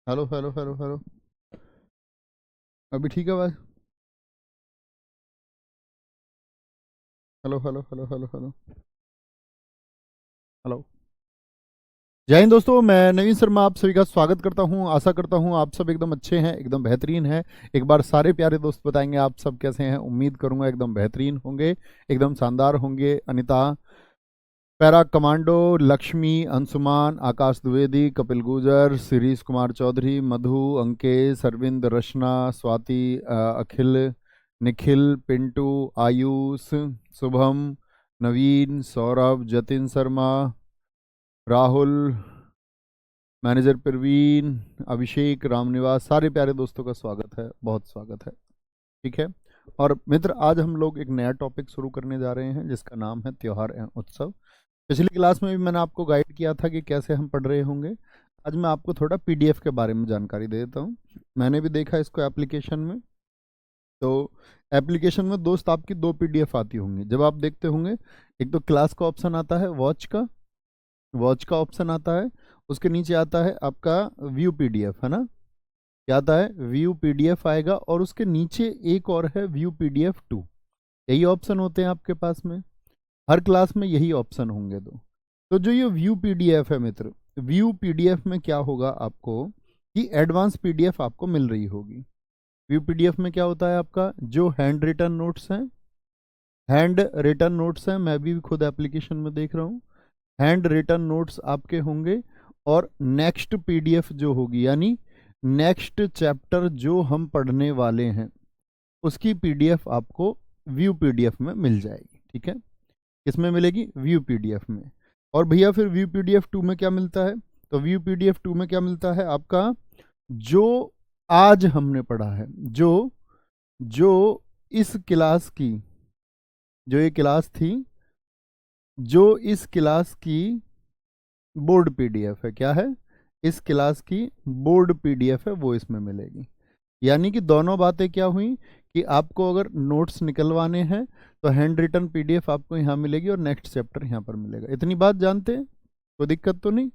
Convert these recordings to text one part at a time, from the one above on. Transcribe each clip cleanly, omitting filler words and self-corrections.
Hello hello hello hello. अभी ठीक है आवाज? Hello hello hello hello hello hello. जय हिंद दोस्तों, मैं नवीन शर्मा आप सभी का स्वागत करता हूं। आशा करता हूं आप सब एकदम अच्छे हैं, एकदम बेहतरीन हैं। एक बार सारे प्यारे दोस्त बताएंगे आप सब कैसे हैं। उम्मीद करूंगा एकदम बेहतरीन होंगे, एकदम शानदार होंगे। अनिता, पैरा कमांडो, लक्ष्मी, अंशुमान, आकाश द्विवेदी, कपिल गुजर, शिरीष कुमार चौधरी, मधु, अंकेश, अरविंद, रचना, स्वाति, अखिल, निखिल, पिंटू, आयुष, शुभम, नवीन, सौरभ, जतिन शर्मा, राहुल, मैनेजर प्रवीण, अभिषेक, रामनिवास, सारे प्यारे दोस्तों का स्वागत है, बहुत स्वागत है। ठीक है। और मित्र, आज हम लोग एक नया टॉपिक शुरू करने जा रहे हैं जिसका नाम है त्योहार एवं उत्सव। पिछली क्लास में भी मैंने आपको गाइड किया था कि कैसे हम पढ़ रहे होंगे। आज मैं आपको थोड़ा पीडीएफ के बारे में जानकारी दे देता हूँ। मैंने भी देखा इसको एप्लीकेशन में। तो एप्लीकेशन में दोस्त आपकी दो पीडीएफ आती होंगी जब आप देखते होंगे। एक तो क्लास का ऑप्शन आता है, वॉच का ऑप्शन आता है। उसके नीचे आता है आपका व्यू पीडीएफ, है ना। क्या आता है? व्यू पीडीएफ आएगा, और उसके नीचे एक और है व्यू पीडीएफ 2। यही ऑप्शन होते हैं आपके पास में, हर क्लास में यही ऑप्शन होंगे। तो जो ये व्यू पीडीएफ है मित्र, व्यू पीडीएफ में क्या होगा आपको कि एडवांस पीडीएफ आपको मिल रही होगी। व्यू पीडीएफ में क्या होता है आपका, जो हैंड रिटन नोट्स हैं, मैं भी खुद एप्लीकेशन में देख रहा हूँ। हैंड रिटन नोट्स आपके होंगे, और नेक्स्ट पीडीएफ जो होगी, यानी नेक्स्ट चैप्टर जो हम पढ़ने वाले हैं उसकी पीडीएफ आपको व्यू पीडीएफ में मिल जाएगी। ठीक है। किसमें मिलेगी? व्यू पीडीएफ में। और भैया फिर व्यू पीडीएफ 2 में क्या मिलता है? तो व्यू पीडीएफ 2 में क्या मिलता है आपका, जो आज हमने पढ़ा है, जो जो इस क्लास की, जो ये क्लास थी, जो इस क्लास की बोर्ड पीडीएफ है। क्या है? इस क्लास की बोर्ड पीडीएफ है, वो इसमें मिलेगी। यानी कि दोनों बातें क्या हुई कि आपको अगर नोट्स निकलवाने हैं तो हैंड रिटन पीडीएफ आपको यहाँ मिलेगी और नेक्स्ट चैप्टर यहाँ पर मिलेगा। इतनी बात जानते हैं? कोई दिक्कत तो नहीं?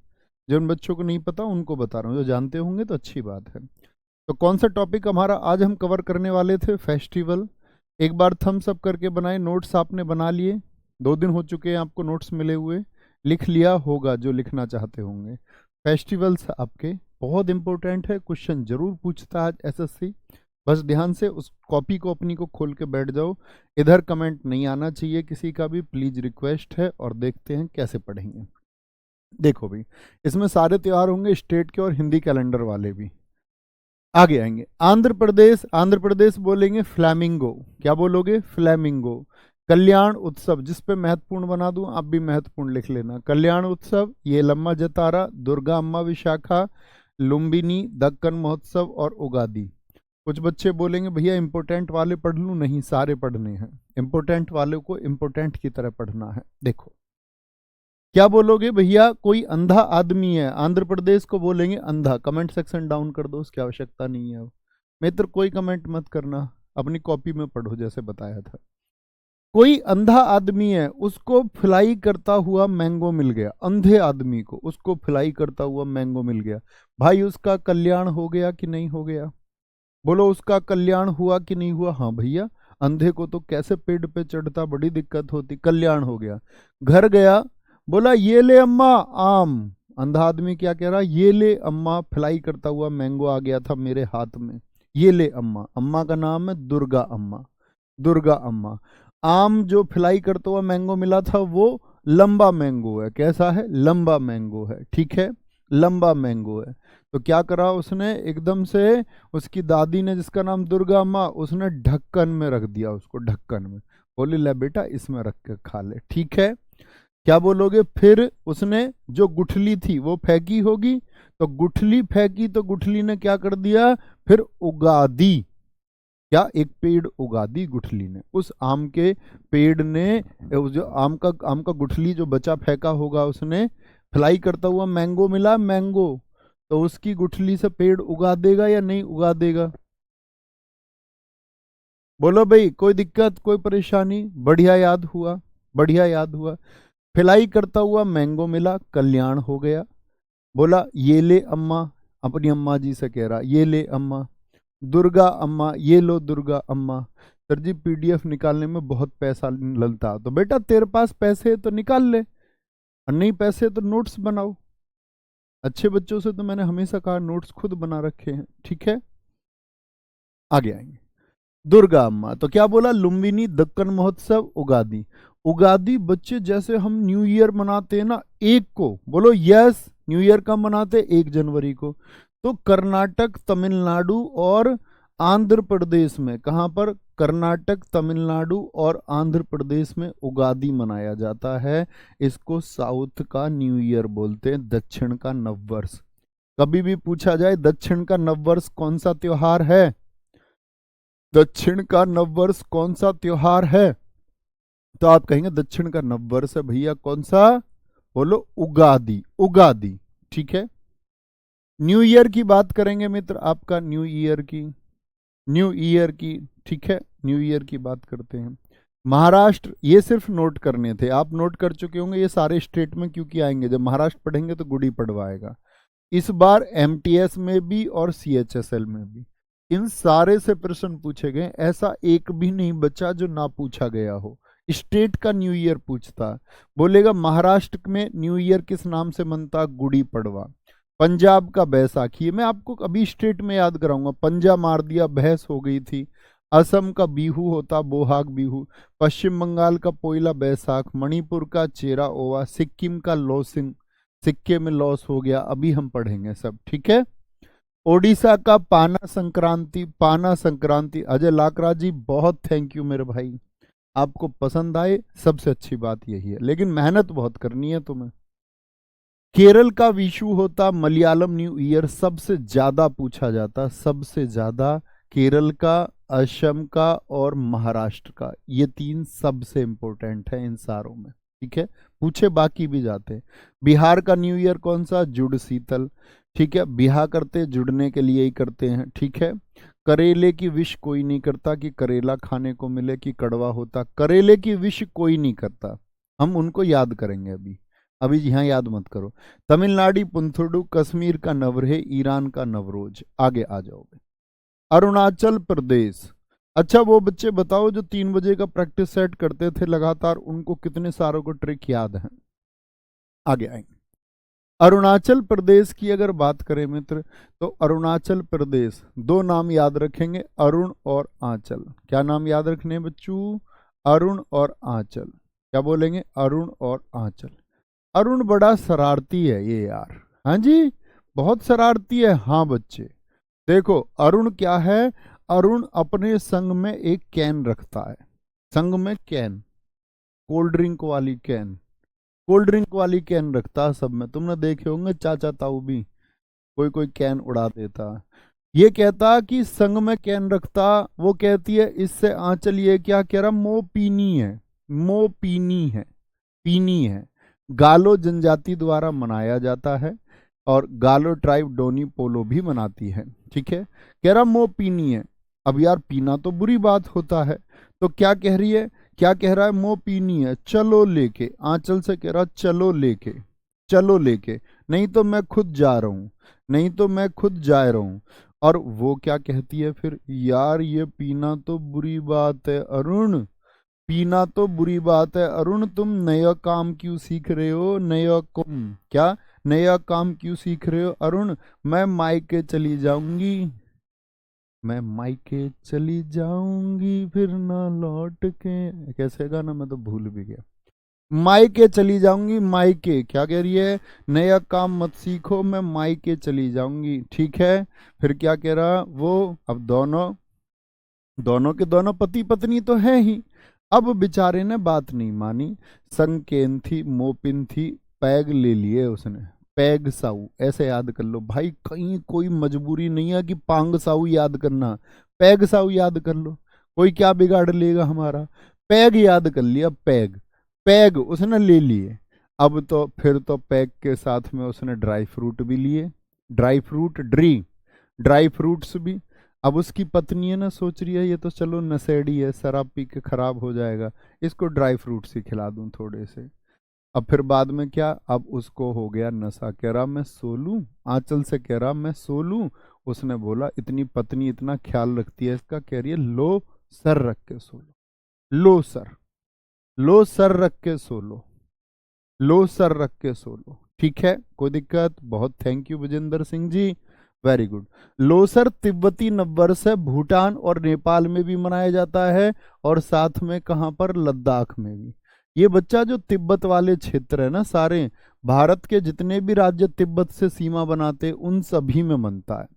जिन बच्चों को नहीं पता उनको बता रहा हूँ, जो जानते होंगे तो अच्छी बात है। तो कौन सा टॉपिक हमारा आज हम कवर करने वाले थे? फेस्टिवल। एक बार थम्स अप करके बनाए। नोट्स आपने बना लिए? 2 दिन हो चुके हैं आपको नोट्स मिले हुए। लिख लिया होगा जो लिखना चाहते होंगे। फेस्टिवल्स आपके बहुत इंपॉर्टेंट है, क्वेश्चन जरूर पूछता है एसएससी। बस ध्यान से उस कॉपी को अपनी को खोल के बैठ जाओ। इधर कमेंट नहीं आना चाहिए किसी का भी, प्लीज रिक्वेस्ट है। और देखते हैं कैसे पढ़ेंगे। देखो भाई, इसमें सारे त्योहार होंगे, स्टेट के और हिंदी कैलेंडर वाले भी आगे आएंगे। आंध्र प्रदेश बोलेंगे फ्लैमिंगो। क्या बोलोगे? फ्लैमिंगो। कल्याण उत्सव, जिस पे महत्वपूर्ण बना दूं आप भी महत्वपूर्ण लिख लेना। कल्याण उत्सव, ये लम्मा जतारा, दुर्गा अम्मा विशाखा, लुम्बिनी, दक्कन महोत्सव और उगादी। कुछ बच्चे बोलेंगे भैया इंपोर्टेंट वाले पढ़ लूं। नहीं, सारे पढ़ने हैं। इंपोर्टेंट वाले को इंपोर्टेंट की तरह पढ़ना है। देखो क्या बोलोगे भैया? कोई अंधा आदमी है, आंध्र प्रदेश को बोलेंगे अंधा। कमेंट सेक्शन डाउन कर दो, उसकी आवश्यकता नहीं है। मित्र कोई कमेंट मत करना, अपनी कॉपी में पढ़ो जैसे बताया था। कोई अंधा आदमी है, उसको फ्लाई करता हुआ मैंगो मिल गया। अंधे आदमी को उसको फ्लाई करता हुआ मैंगो मिल गया। भाई उसका कल्याण हो गया कि नहीं हो गया? बोलो, उसका कल्याण हुआ कि नहीं हुआ? हाँ भैया, अंधे को तो कैसे पेड़ पे चढ़ता बड़ी दिक्कत होती, कल्याण हो गया। घर गया, बोला ये ले अम्मा आम। अंधा आदमी क्या कह रहा? ये ले अम्मा, फ्लाई करता हुआ मैंगो आ गया था मेरे हाथ में। ये ले अम्मा, अम्मा का नाम है दुर्गा अम्मा। दुर्गा अम्मा। आम जो फ्लाई करता हुआ मैंगो मिला था वो लंबा मैंगो है। कैसा है? लंबा मैंगो है। ठीक है, लंबा मैंगो है। तो क्या करा उसने, एकदम से उसकी दादी ने, जिसका नाम दुर्गा अम्मा, उसने ढक्कन में रख दिया उसको, ढक्कन में। बोली ले बेटा इसमें रख के खा ले। ठीक है। क्या बोलोगे? फिर उसने जो गुठली थी वो फेंकी होगी। तो गुठली फेंकी तो गुठली ने क्या कर दिया? फिर उगा दी। क्या? एक पेड़ उगा दी गुठली ने। उस आम के पेड़ ने, जो आम का गुठली जो बचा फेंका होगा उसने, फ्लाई करता हुआ मैंगो मिला, मैंगो, तो उसकी गुठली से पेड़ उगा देगा या नहीं उगा देगा? बोलो भाई, कोई दिक्कत, कोई परेशानी? बढ़िया याद हुआ, बढ़िया याद हुआ। फ्लाई करता हुआ मैंगो मिला, कल्याण हो गया। बोला ये ले अम्मा, अपनी अम्मा जी से कह रहा, ये ले अम्मा, दुर्गा अम्मा, ये लो दुर्गा अम्मा। सर जी पीडीएफ निकालने में बहुत पैसा लगता। तो बेटा तेरे पास पैसे है तो निकाल ले, और नहीं पैसे तो नोट्स बनाओ। अच्छे बच्चों से तो मैंने हमेशा कहा नोट्स खुद बना रखे हैं, ठीक है। आगे आएंगे। दुर्गा अम्मा तो क्या बोला, लुम्बिनी, दक्कन महोत्सव, उगादी। उगादी बच्चे जैसे हम न्यू ईयर मनाते हैं ना, एक को बोलो यस, न्यू ईयर कब मनाते, 1 जनवरी को। तो कर्नाटक, तमिलनाडु और आंध्र प्रदेश में, कहां पर, कर्नाटक, तमिलनाडु और आंध्र प्रदेश में उगादी मनाया जाता है। इसको साउथ का न्यू ईयर बोलते हैं, दक्षिण का नववर्ष। कभी भी पूछा जाए दक्षिण का नववर्ष कौन सा त्योहार है, दक्षिण का नववर्ष कौन सा त्योहार है, तो आप कहेंगे दक्षिण का नववर्ष है भैया कौन सा, बोलो उगादी, उगादी, ठीक है। न्यू ईयर की बात करेंगे मित्र, आपका न्यू ईयर की, न्यू ईयर की, ठीक है, न्यू ईयर की बात करते हैं। महाराष्ट्र, ये सिर्फ नोट करने थे, आप नोट कर चुके होंगे ये सारे स्टेट में क्योंकि आएंगे, जब महाराष्ट्र पढ़ेंगे तो गुड़ी पड़वा आएगा। इस बार एमटीएस में भी और सीएचएसएल में भी इन सारे से प्रश्न पूछे गए, ऐसा एक भी नहीं बचा जो ना पूछा गया हो। स्टेट का न्यू ईयर पूछता, बोलेगा महाराष्ट्र में न्यू ईयर किस नाम से मनता, गुड़ी पड़वा। पंजाब का बैसाखी, मैं आपको अभी स्टेट में याद कराऊंगा, पंजा मार दिया, बहस हो गई थी। असम का बिहू होता बोहाग बिहू, पश्चिम बंगाल का पोइला बैसाख, मणिपुर का चेरा ओवा, सिक्किम का लोसिंग, सिक्के में लॉस हो गया, अभी हम पढ़ेंगे सब, ठीक है। ओडिशा का पाना संक्रांति, पाना संक्रांति। अजय लाकरा जी बहुत थैंक यू मेरे भाई, आपको पसंद आए सबसे अच्छी बात यही है, लेकिन मेहनत बहुत करनी है तुम्हें। केरल का विशु होता, मलयालम न्यू ईयर सबसे ज्यादा पूछा जाता, सबसे ज्यादा केरल का, असम का और महाराष्ट्र का, ये 3 सबसे इंपॉर्टेंट है इन सारों में, ठीक है, पूछे बाकी भी जाते। बिहार का न्यू ईयर कौन सा, जुड़ शीतल, ठीक है, बिहा करते जुड़ने के लिए ही करते हैं, ठीक है। करेले की विश कोई नहीं करता कि करेला खाने को मिले कि कड़वा होता, करेले की विश कोई नहीं करता, हम उनको याद करेंगे अभी, अभी यहाँ याद मत करो। तमिलनाडु पुंथुडु, कश्मीर का नवरेह, ईरान का नवरोज। आगे आ जाओगे। अरुणाचल प्रदेश, अच्छा वो बच्चे बताओ जो 3 बजे का प्रैक्टिस सेट करते थे लगातार, उनको कितने सारों को ट्रिक याद है। आगे आएंगे। अरुणाचल प्रदेश की अगर बात करें मित्र, तो अरुणाचल प्रदेश 2 नाम याद रखेंगे, अरुण और आंचल। क्या नाम याद रखने बच्चों, अरुण और आंचल। क्या बोलेंगे, अरुण और आंचल। अरुण बड़ा शरारती है ये यार, हाँ जी बहुत शरारती है। हाँ बच्चे देखो अरुण क्या है, अरुण अपने संग में एक कैन रखता है, संग में कैन, कोल्ड ड्रिंक वाली कैन, कोल्ड ड्रिंक वाली कैन रखता है सब में, तुमने देखे होंगे चाचा ताऊ भी कोई कोई कैन उड़ा देता। ये कहता कि संग में कैन रखता, वो कहती है इससे आंचल ये क्या कह रहा, मो पीनी है, मो पीनी है, पीनी है। गालो जनजाति द्वारा मनाया जाता है और गालो ट्राइब डोनी पोलो भी मनाती है, ठीक है। कह रहा मो पीनी है, अब यार पीना तो बुरी बात होता है, तो क्या कह रही है, क्या कह रहा है, मो पीनी है, चलो लेके, आंचल से कह रहा चलो लेके, चलो लेके, नहीं तो मैं खुद जा रहा हूं, नहीं तो मैं खुद जा रहा हूं। और वो क्या कहती है फिर, यार ये पीना तो बुरी बात है अरुण, पीना तो बुरी बात है अरुण, तुम नया काम क्यों सीख रहे हो, नया काम, क्या नया काम क्यों सीख रहे हो अरुण, मैं मायके चली जाऊंगी, मैं मायके चली जाऊंगी फिर ना लौट के, कैसे गाना मैं तो भूल भी गया, मायके चली जाऊंगी, मायके, क्या कह रही है, नया काम मत सीखो, मैं मायके चली जाऊंगी, ठीक है। फिर क्या कह रहा वो, अब दोनों दोनों के दोनों पति पत्नी तो है ही, अब बेचारे ने बात नहीं मानी, संकेन थी, मोपिन थी, पैग ले लिए उसने, पैग साऊ, ऐसे याद कर लो भाई, कहीं कोई मजबूरी नहीं है कि पांग साऊ याद करना, पैग साऊ याद कर लो, कोई क्या बिगाड़ लेगा हमारा, पैग याद कर लिया, पैग, पैग उसने ले लिए। अब तो फिर तो पैग के साथ में उसने ड्राई फ्रूट भी लिए, ड्राई फ्रूट ड्राई फ्रूट्स भी। अब उसकी पत्नी है ना सोच रही है ये तो चलो नशेड़ी है, शराब पी के खराब हो जाएगा, इसको ड्राई फ्रूट्स ही खिला दूं थोड़े से। अब फिर बाद में क्या, अब उसको हो गया नशा, कह रहा मैं सो लूं, आंचल से कह रहा मैं सो लूं। उसने बोला इतनी पत्नी इतना ख्याल रखती है इसका, कह रही है लो सर रख के सो लो, लो सर, लो सर रख के सो लो, लो सर रख के सो लो। ठीक है, कोई दिक्कत, बहुत thank you Vijendra Singh ji, very good. Losar तिब्बती नववर्ष है, भूटान और नेपाल में भी मनाया जाता है, और साथ में कहाँ पर, लद्दाख में भी। ये बच्चा जो तिब्बत वाले क्षेत्र है ना, सारे भारत के जितने भी राज्य तिब्बत से सीमा बनाते उन सभी में मनता है।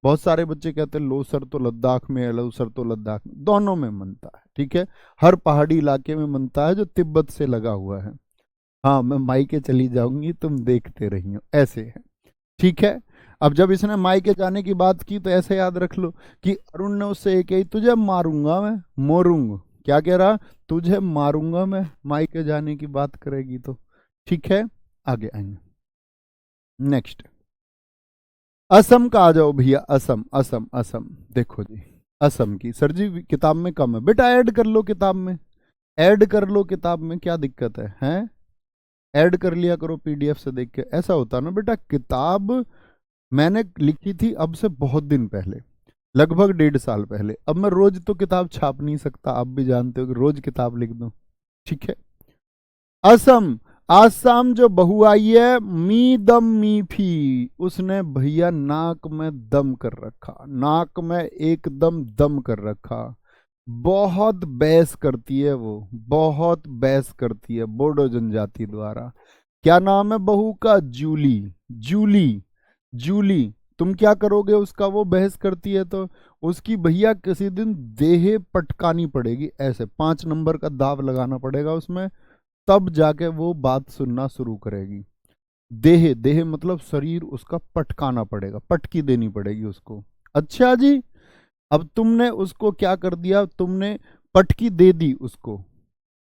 बहुत सारे बच्चे कहते हैं लोसर तो लद्दाख में है, लोसर तो लद्दाख में, दोनों में मनता है। ठीक है, हर पहाड़ी इलाके में मनता है जो तिब्बत से लगा हुआ है। हाँ, मैं मायके चली जाऊंगी, तुम देखते रहियो, ऐसे है। ठीक है, अब जब इसने मायके जाने की बात की तो ऐसे याद रख लो कि अरुण ने उससे एक कही, तुझे मारूंगा मैं, मोरूंगा, क्या कह रहा, तुझे मारूंगा मैं, मायके जाने की बात करेगी तो। ठीक है, आगे आएंगे, नेक्स्ट असम का आ जाओ भैया, असम असम असम। देखो जी, असम की सर जी किताब में कम है, बेटा ऐड कर लो किताब में, ऐड कर लो किताब में, क्या दिक्कत है, हैं? ऐड कर लिया करो पीडीएफ से देख के। ऐसा होता ना बेटा, किताब मैंने लिखी थी अब से बहुत दिन पहले, लगभग 1.5 साल पहले। अब मैं रोज तो किताब छाप नहीं सकता, आप भी जानते हो कि रोज किताब लिख दूं। ठीक है, असम, आसाम जो बहू आई है, मी दम मी फी, उसने भैया नाक में दम कर रखा, नाक में एकदम दम कर रखा। बहुत बहस करती है वो, बहुत बहस करती है बोडो जनजाति द्वारा। क्या नाम है बहू का, जूली, जूली, जूली। तुम क्या करोगे उसका, वो बहस करती है तो उसकी भैया किसी दिन देह पटकानी पड़ेगी, ऐसे 5 नंबर का दाव लगाना पड़ेगा उसमें, तब जाके वो बात सुनना शुरू करेगी। देह, देह मतलब शरीर उसका पटकाना पड़ेगा, पटकी देनी पड़ेगी उसको। अच्छा जी, अब तुमने उसको क्या कर दिया, तुमने पटकी दे दी उसको।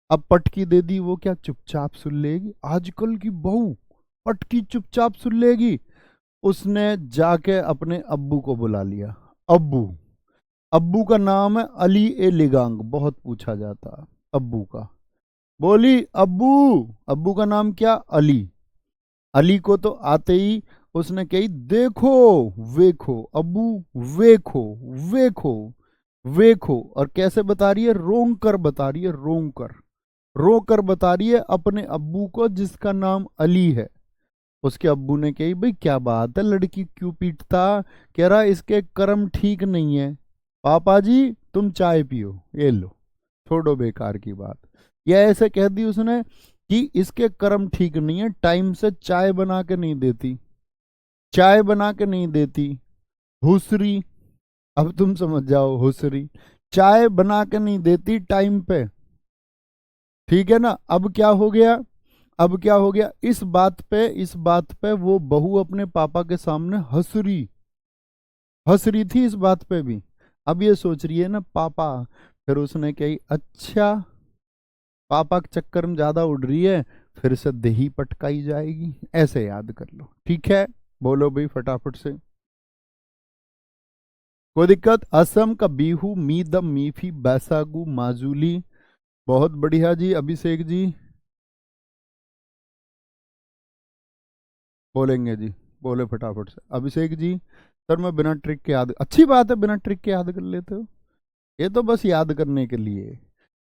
अब पटकी दे दी, वो क्या चुपचाप सुन लेगी? आजकल की बहू पटकी चुपचाप सुन लेगी? उसने जाके अपने अब्बू को बुला लिया। अब्बू, अब्बू का नाम है अली ए लिगांग, बहुत पूछा जाता है अब्बू का। बोली अब्बू, अब्बू का नाम क्या, अली। अली को तो आते ही उसने कही देखो, वेखो अब्बू, वेखो, वेखो, वेखो। और कैसे बता रही है, रोंग कर बता रही है, रोंग कर, रो कर बता रही है अपने अब्बू को जिसका नाम अली है। उसके अब्बू ने कही भाई क्या बात है, लड़की क्यों पीटता? कह रहा इसके कर्म ठीक नहीं है, पापा जी तुम चाय पियो, ये लो, छोड़ो बेकार की बात। यह ऐसे कह दी उसने कि इसके कर्म ठीक नहीं है, टाइम से चाय बना के नहीं देती, चाय बना के नहीं देती, हुसरी। अब तुम समझ जाओ, हुसरी, चाय बना के नहीं देती टाइम पे। ठीक है ना, अब क्या हो गया, अब क्या हो गया, इस बात पे, इस बात पे वो बहू अपने पापा के सामने हंस रही, हंस रही थी इस बात पे भी। अब ये सोच रही है ना पापा, फिर उसने कही अच्छा पापा के चक्कर में ज्यादा उड़ रही है, फिर से दही पटकाई जाएगी, ऐसे याद कर लो। ठीक है, बोलो भाई फटाफट से, कोई दिक्कत। असम का बीहू, मीदम मीफी, बैसागु, माजूली, बहुत बढ़िया जी। अभिषेक जी बोलेंगे जी, बोले फटाफट से अभिषेक जी। सर मैं बिना ट्रिक के याद, अच्छी बात है बिना ट्रिक के याद कर लेते हो, ये तो बस याद करने के लिए।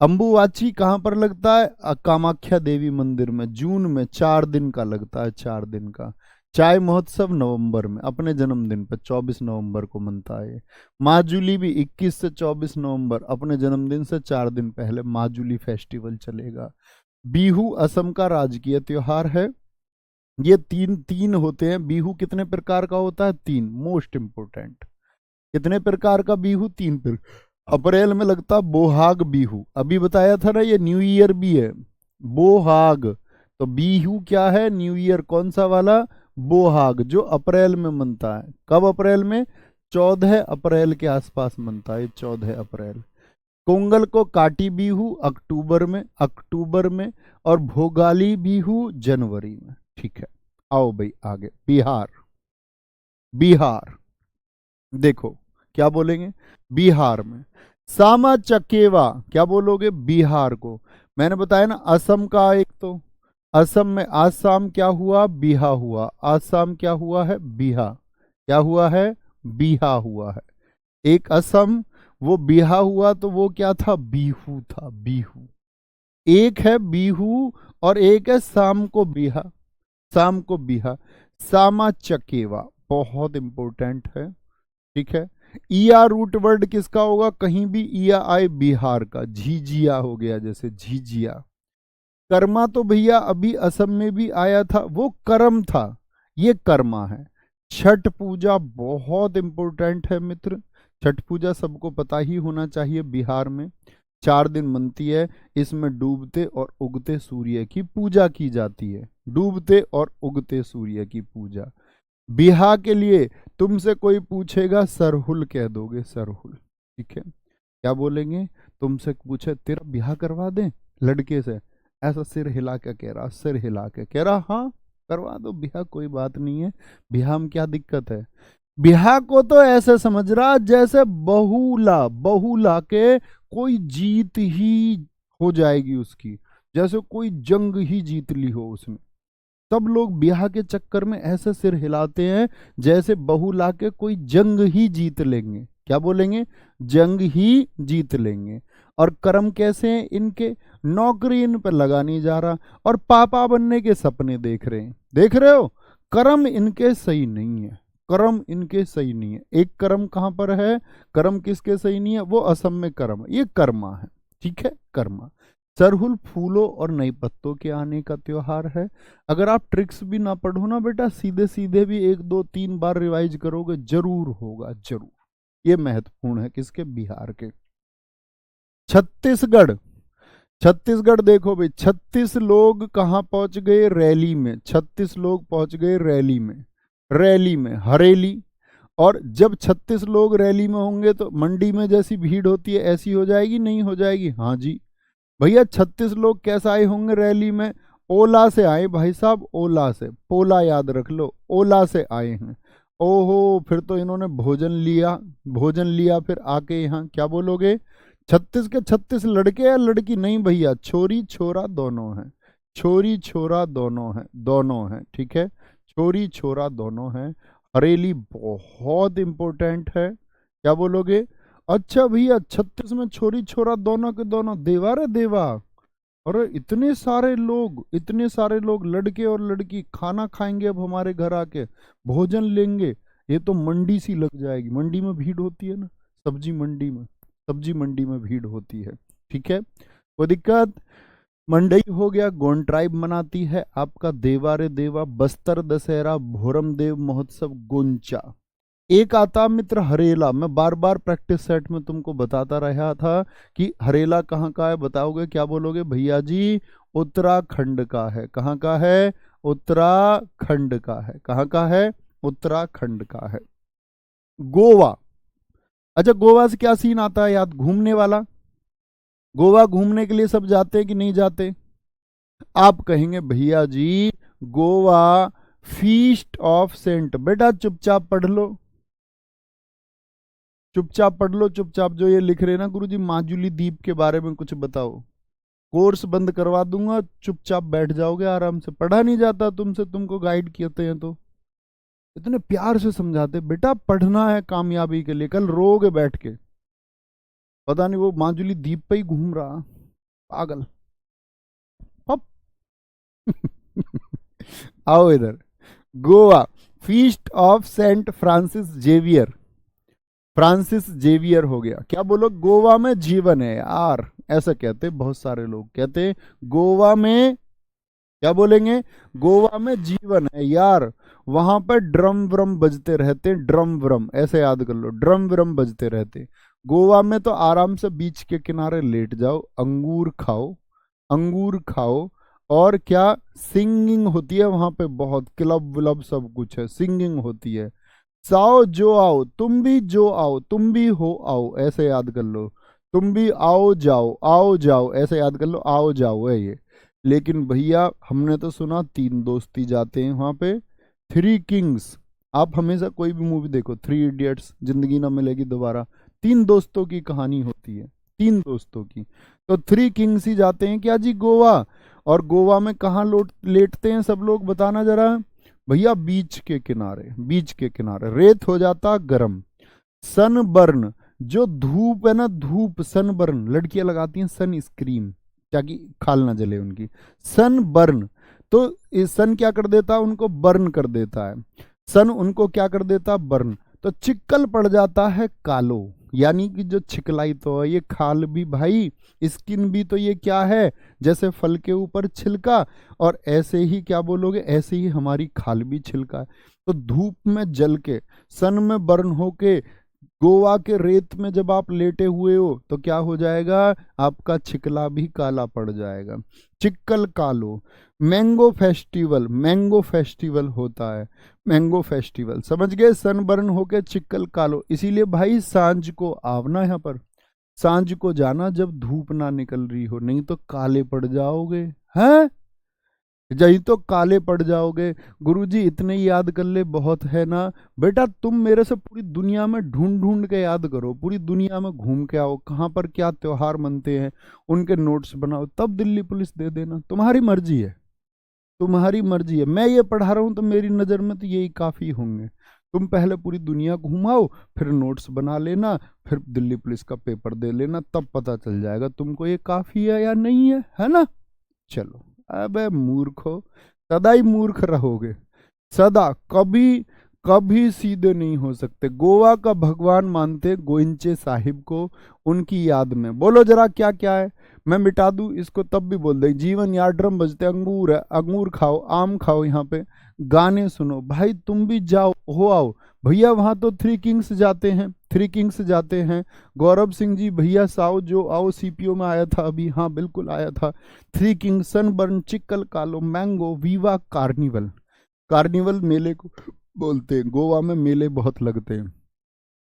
अंबुवाची कहाँ पर लगता है, कामाख्या देवी मंदिर में, जून में 4 दिन का लगता है, 4 दिन का। चाय महोत्सव नवंबर में, अपने जन्मदिन पर 24 नवंबर को मनता है। माजुली भी 21 से 24 नवंबर, अपने जन्मदिन से 4 दिन पहले माजुली फेस्टिवल चलेगा। बीहू असम का राजकीय त्योहार है। ये तीन तीन होते हैं, बीहू कितने प्रकार का होता है, 3, मोस्ट इंपोर्टेंट। कितने प्रकार का बीहू, 3 प्रकार। अप्रैल में लगता है बोहाग बीहू, अभी बताया था ना, ये न्यू ईयर भी है, बोहाग। तो बीहू क्या है, न्यू ईयर, कौन सा वाला, बोहाग, जो अप्रैल में मनता है। कब अप्रैल में, 14 अप्रैल के आसपास मनता है, 14 अप्रैल। पोंगल को काटी बीहू अक्टूबर में, अक्टूबर में। और भोगाली बीहू जनवरी में। ठीक है, आओ भाई आगे, बिहार, बिहार देखो क्या बोलेंगे, बिहार में सामा चकेवा, क्या बोलोगे बिहार को। मैंने बताया ना असम का एक तो, असम में आज शाम क्या हुआ, बिहा हुआ। आज शाम क्या हुआ है, बिहा। क्या हुआ है, बिहा हुआ है। एक असम, वो बिहा हुआ तो वो क्या था, बिहू था, बिहू। एक है बिहू और एक है शाम को बिहा। शाम को बिहा, सामा चकेवा, बहुत इंपॉर्टेंट है। ठीक है। ईया रूट वर्ड किसका होगा, कहीं भी ईया आए बिहार का, झिझिया हो गया, जैसे झिझिया। कर्मा तो भैया अभी असम में भी आया था, वो कर्म था, ये कर्मा है। छठ पूजा बहुत इंपॉर्टेंट है मित्र। छठ पूजा सबको पता ही होना चाहिए, बिहार में 4 दिन बनती है। इसमें डूबते और उगते सूर्य की पूजा की जाती है, डूबते और उगते सूर्य की पूजा। बिहा के लिए तुमसे कोई पूछेगा, सरहुल कह दोगे, सरहुल। ठीक है। क्या बोलेंगे, तुमसे पूछे तेरा बिहा करवा दें लड़के से, ऐसा सिर हिला के कह रहा, सिर हिला के कह रहा, हाँ करवा दो बिहा, कोई बात नहीं है, बिहा में क्या दिक्कत है। बिहा को तो ऐसे समझ रहा जैसे बहुला, बहुला के कोई जीत ही हो जाएगी उसकी, जैसे कोई जंग ही जीत ली हो उसने। सब लोग ब्याह के चक्कर में ऐसे सिर हिलाते हैं जैसे बहू लाके कोई जंग ही जीत लेंगे। क्या बोलेंगे, जंग ही जीत लेंगे। और कर्म कैसे हैं इनके, नौकरी इन पर लगा नहीं जा रहा और पापा बनने के सपने देख रहे हैं, देख रहे हो। कर्म इनके सही नहीं है, कर्म इनके सही नहीं है। एक कर्म कहां पर है, कर्म किसके सही नहीं है, वो असम में कर्म, ये कर्मा है। ठीक है, कर्मा। सरहुल फूलों और नई पत्तों के आने का त्योहार है। अगर आप ट्रिक्स भी ना पढ़ो ना बेटा, सीधे सीधे भी 1 2 3 बार रिवाइज करोगे, जरूर होगा, जरूर। ये महत्वपूर्ण है, किसके, बिहार के। छत्तीसगढ़, छत्तीसगढ़ देखो भाई, 36 लोग कहाँ पहुंच गए, रैली में। 36 लोग पहुंच गए रैली में, रैली में, हरेली। और जब 36 लोग रैली में होंगे तो मंडी में जैसी भीड़ होती है ऐसी हो जाएगी, नहीं हो जाएगी, हाँ जी। भैया 36 लोग कैसे आए होंगे रैली में, ओला से आए भाई साहब, ओला से, पोला याद रख लो, ओला से आए हैं। ओहो, फिर तो इन्होंने भोजन लिया, भोजन लिया फिर आके यहाँ क्या बोलोगे, 36 के 36 लड़के या लड़की, नहीं भैया, छोरी छोरा दोनों हैं, छोरी छोरा दोनों हैं, दोनों हैं। ठीक है, छोरी छोरा दोनों हैं। हरेली बहुत इंपॉर्टेंट है, क्या बोलोगे। अच्छा भैया 36 में छोरी छोरा दोनों के दोनों, देवा रे देवा। और इतने सारे लोग, इतने सारे लोग, लड़के और लड़की खाना खाएंगे अब हमारे घर आके, भोजन लेंगे, ये तो मंडी सी लग जाएगी। मंडी में भीड़ होती है ना, सब्जी मंडी में, सब्जी मंडी में भीड़ होती है। ठीक है, कोई दिक्कत। मंडई हो गया, गोंड ट्राइब मनाती है आपका देवा रे देवा, बस्तर दशहरा, भोरम देव महोत्सव, गोंचा। एक आता मित्र हरेला, मैं बार बार प्रैक्टिस सेट में तुमको बताता रहा था कि हरेला कहाँ का है, बताओगे, क्या बोलोगे भैया जी, उत्तराखंड का है। कहाँ का है, उत्तराखंड का है। कहाँ का है, उत्तराखंड का है। गोवा, अच्छा गोवा से क्या सीन आता है याद, घूमने वाला। गोवा घूमने के लिए सब जाते हैं कि नहीं जाते। आप कहेंगे भैया जी गोवा फीस्ट ऑफ सेंट, बेटा चुपचाप पढ़ लो, चुपचाप पढ़ लो, चुपचाप। जो ये लिख रहे हैं ना गुरुजी माजुली द्वीप के बारे में कुछ बताओ, कोर्स बंद करवा दूंगा, चुपचाप बैठ जाओगे आराम से। पढ़ा नहीं जाता तुमसे, तुमको गाइड करते हैं तो इतने प्यार से समझाते, बेटा पढ़ना है कामयाबी के लिए, कल रोगे बैठ के। पता नहीं वो माजुली द्वीप पे ही घूम रहा, पागल। पप आओ इधर। Goa feast of saint Francis Xavier, Francis Xavier हो गया। क्या बोलो, गोवा में जीवन है यार, ऐसा कहते बहुत सारे लोग, कहते गोवा में, क्या बोलेंगे, गोवा में जीवन है यार। वहां पर ड्रम व्रम बजते रहते, ड्रम व्रम, ऐसे याद कर लो, ड्रम व्रम बजते रहते। गोवा में तो आराम से बीच के किनारे लेट जाओ, अंगूर खाओ, अंगूर खाओ। और क्या सिंगिंग होती है वहां पे, बहुत क्लब व्लब सब कुछ है, सिंगिंग होती है। साओ जो आओ, तुम भी जो आओ, तुम भी हो आओ, ऐसे याद कर लो। तुम भी आओ जाओ, ऐसे याद कर लो, आओ जाओ है ये। लेकिन भैया हमने तो सुना 3 दोस्ती जाते हैं वहां पे, 3 किंग्स। आप हमेशा कोई भी मूवी देखो, 3 इडियट्स, जिंदगी ना मिलेगी दोबारा, 3 दोस्तों की कहानी होती है, 3 दोस्तों की। तो 3 किंग्स ही जाते हैं क्या जी गोवा। और गोवा में कहाँ लेटते हैं सब लोग, बताना जरा भैया? बीच के किनारे, बीच के किनारे। रेत हो जाता गर्म। सनबर्न, जो धूप है ना, धूप, सनबर्न, लड़कियां लगाती हैं सन स्क्रीन ताकि खाल ना जले उनकी। सनबर्न, तो इस सन क्या कर देता है, उनको बर्न कर देता है। सन उनको क्या कर देता है, बर्न। तो चिक्कल पड़ जाता है कालो, यानी कि जो छिकलाई तो है, ये खाल भी भाई, स्किन भी तो ये क्या है, जैसे फल के ऊपर छिलका, और ऐसे ही क्या बोलोगे, ऐसे ही हमारी खाल भी छिलका है। तो धूप में जल के, सन में बर्न होके, गोवा के रेत में जब आप लेटे हुए हो तो क्या हो जाएगा, आपका छिकला भी काला पड़ जाएगा। चिक्कल कालो। मैंगो फेस्टिवल, मैंगो फेस्टिवल होता है, मैंगो फेस्टिवल, समझ गए? सनबर्न होके चिक्कल कालो। इसीलिए भाई सांझ को आवना यहाँ पर, सांझ को जाना जब धूप ना निकल रही हो, नहीं तो काले पड़ जाओगे। हैं, यही तो काले पड़ जाओगे। गुरुजी इतने ही याद कर ले, बहुत है ना बेटा। तुम मेरे से पूरी दुनिया में ढूंढ ढूंढ के याद करो, पूरी दुनिया में घूम के आओ, कहाँ पर क्या त्योहार मनते हैं, उनके नोट्स बनाओ, तब दिल्ली पुलिस दे देना। तुम्हारी मर्जी है, तुम्हारी मर्जी है। मैं ये पढ़ा रहा हूँ तो मेरी नज़र में तो यही काफ़ी होंगे। तुम पहले पूरी दुनिया घुमाओ, फिर नोट्स बना लेना, फिर दिल्ली पुलिस का पेपर दे लेना, तब पता चल जाएगा तुमको ये काफ़ी है या नहीं है ना? चलो, अबे मूर्खो, सदा ही मूर्ख रहोगे, सदा, कभी कभी सीधे नहीं हो सकते। गोवा का भगवान मानते गोइंचे साहिब को, उनकी याद में। बोलो जरा क्या क्या है, मैं मिटा दूं इसको तब भी बोल दे। जीवन यार ड्रम बजते, अंगूर है, अंगूर खाओ, आम खाओ, यहाँ पे गाने सुनो। भाई तुम भी जाओ, हो आओ भैया, वहां तो थ्री किंग्स जाते हैं, थ्री किंग्स जाते हैं। गौरव सिंह जी भैया साओ, जो आओ, सीपीओ में आया था अभी, हाँ बिल्कुल आया था। थ्री किंग्स, सनबर्न, चिक्कल कालो, मैंगो, वीवा, कार्निवल। कार्निवल मेले को बोलते हैं। गोवा में मेले बहुत लगते हैं,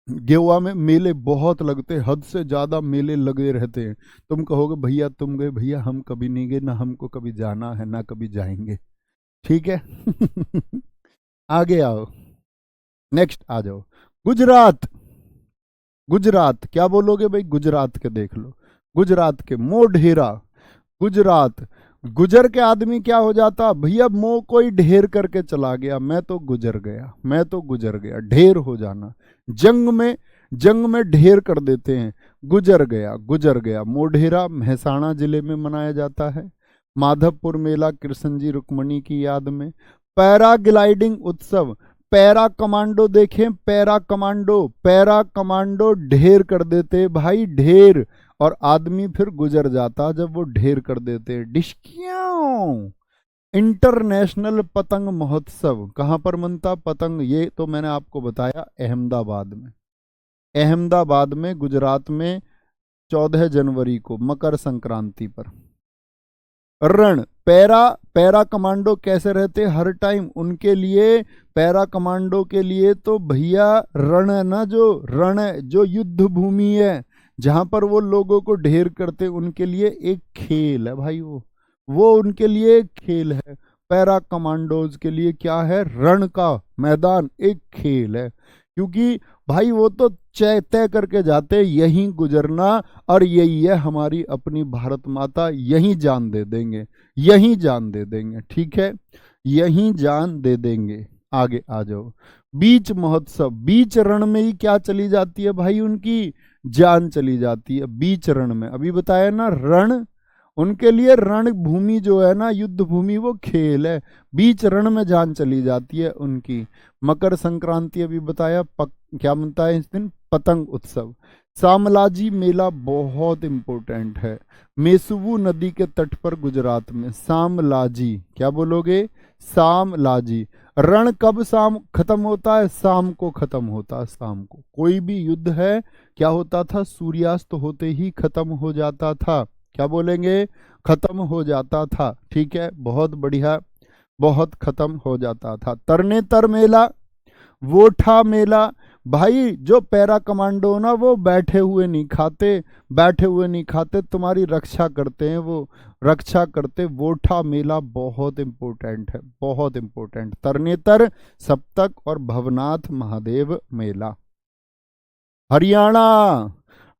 गोवा में मेले बहुत लगते हैं, हद से ज्यादा मेले लगे रहते हैं। तुम कहोगे भैया तुम गए, भैया हम कभी नहीं गए, ना हमको कभी जाना है, ना कभी जाएंगे, ठीक है? आगे आओ, नेक्स्ट आ जाओ। गुजरात, गुजरात क्या बोलोगे भाई? गुजरात के देख लो, गुजरात के मोढेरा। गुजरात, गुजर के आदमी क्या हो जाता भैया, मो कोई ढेर करके चला गया, मैं तो गुजर गया, मैं तो गुजर गया, ढेर हो जाना। जंग में, जंग में ढेर कर देते हैं, गुजर गया, गुजर गया। मोढेरा महसाणा जिले में मनाया जाता है। माधवपुर मेला कृष्ण जी रुक्मणी की याद में। पैराग्लाइडिंग उत्सव, पैरा कमांडो देखें, पैरा कमांडो, पैरा कमांडो ढेर कर देते भाई, ढेर, और आदमी फिर गुजर जाता जब वो ढेर कर देते। डिस्कियां। इंटरनेशनल पतंग महोत्सव कहां पर मनता पतंग, ये तो मैंने आपको बताया अहमदाबाद में, अहमदाबाद में, गुजरात में, 14 जनवरी को मकर संक्रांति पर। रण, पैरा, पैरा कमांडो कैसे रहते हर टाइम, उनके लिए, पैरा कमांडो के लिए तो भैया रण है ना, जो रण है, जो युद्ध भूमि है, जहां पर वो लोगों को ढेर करते, उनके लिए एक खेल है भाई, वो उनके लिए एक खेल है। पैरा कमांडोज के लिए क्या है, रण का मैदान एक खेल है, क्योंकि भाई वो तो तय करके जाते यहीं गुजरना, और यही है हमारी अपनी भारत माता, यहीं जान दे देंगे, यहीं जान दे देंगे, ठीक है, यहीं जान दे देंगे। आगे आ जाओ। बीच महोत्सव, बीच रण में ही क्या चली जाती है भाई, उनकी जान चली जाती है बीच रण में। अभी बताया ना, रण, उनके लिए रण भूमि जो है ना, युद्ध भूमि, वो खेल है, बीच रण में जान चली जाती है उनकी। मकर संक्रांति अभी बताया, क्या मनता है इस दिन, पतंग उत्सव। सामलाजी मेला बहुत इंपॉर्टेंट है, मेसुवू नदी के तट पर गुजरात में। सामलाजी, क्या बोलोगे, सामलाजी। रण कब शाम खत्म होता है, शाम को खत्म होता है, शाम को। कोई भी युद्ध है क्या होता था, सूर्यास्त होते ही खत्म हो जाता था, क्या बोलेंगे, खत्म हो जाता था, ठीक है, बहुत बढ़िया, बहुत खत्म हो जाता था। तरनेतर मेला, वोठा मेला, भाई जो पैरा कमांडो ना, वो बैठे हुए नहीं खाते, बैठे हुए नहीं खाते, तुम्हारी रक्षा करते हैं, वो रक्षा करते। वोठा मेला बहुत इंपॉर्टेंट है, बहुत इंपॉर्टेंट। तरनेतर, सप्तक और भवनाथ महादेव मेला। हरियाणा,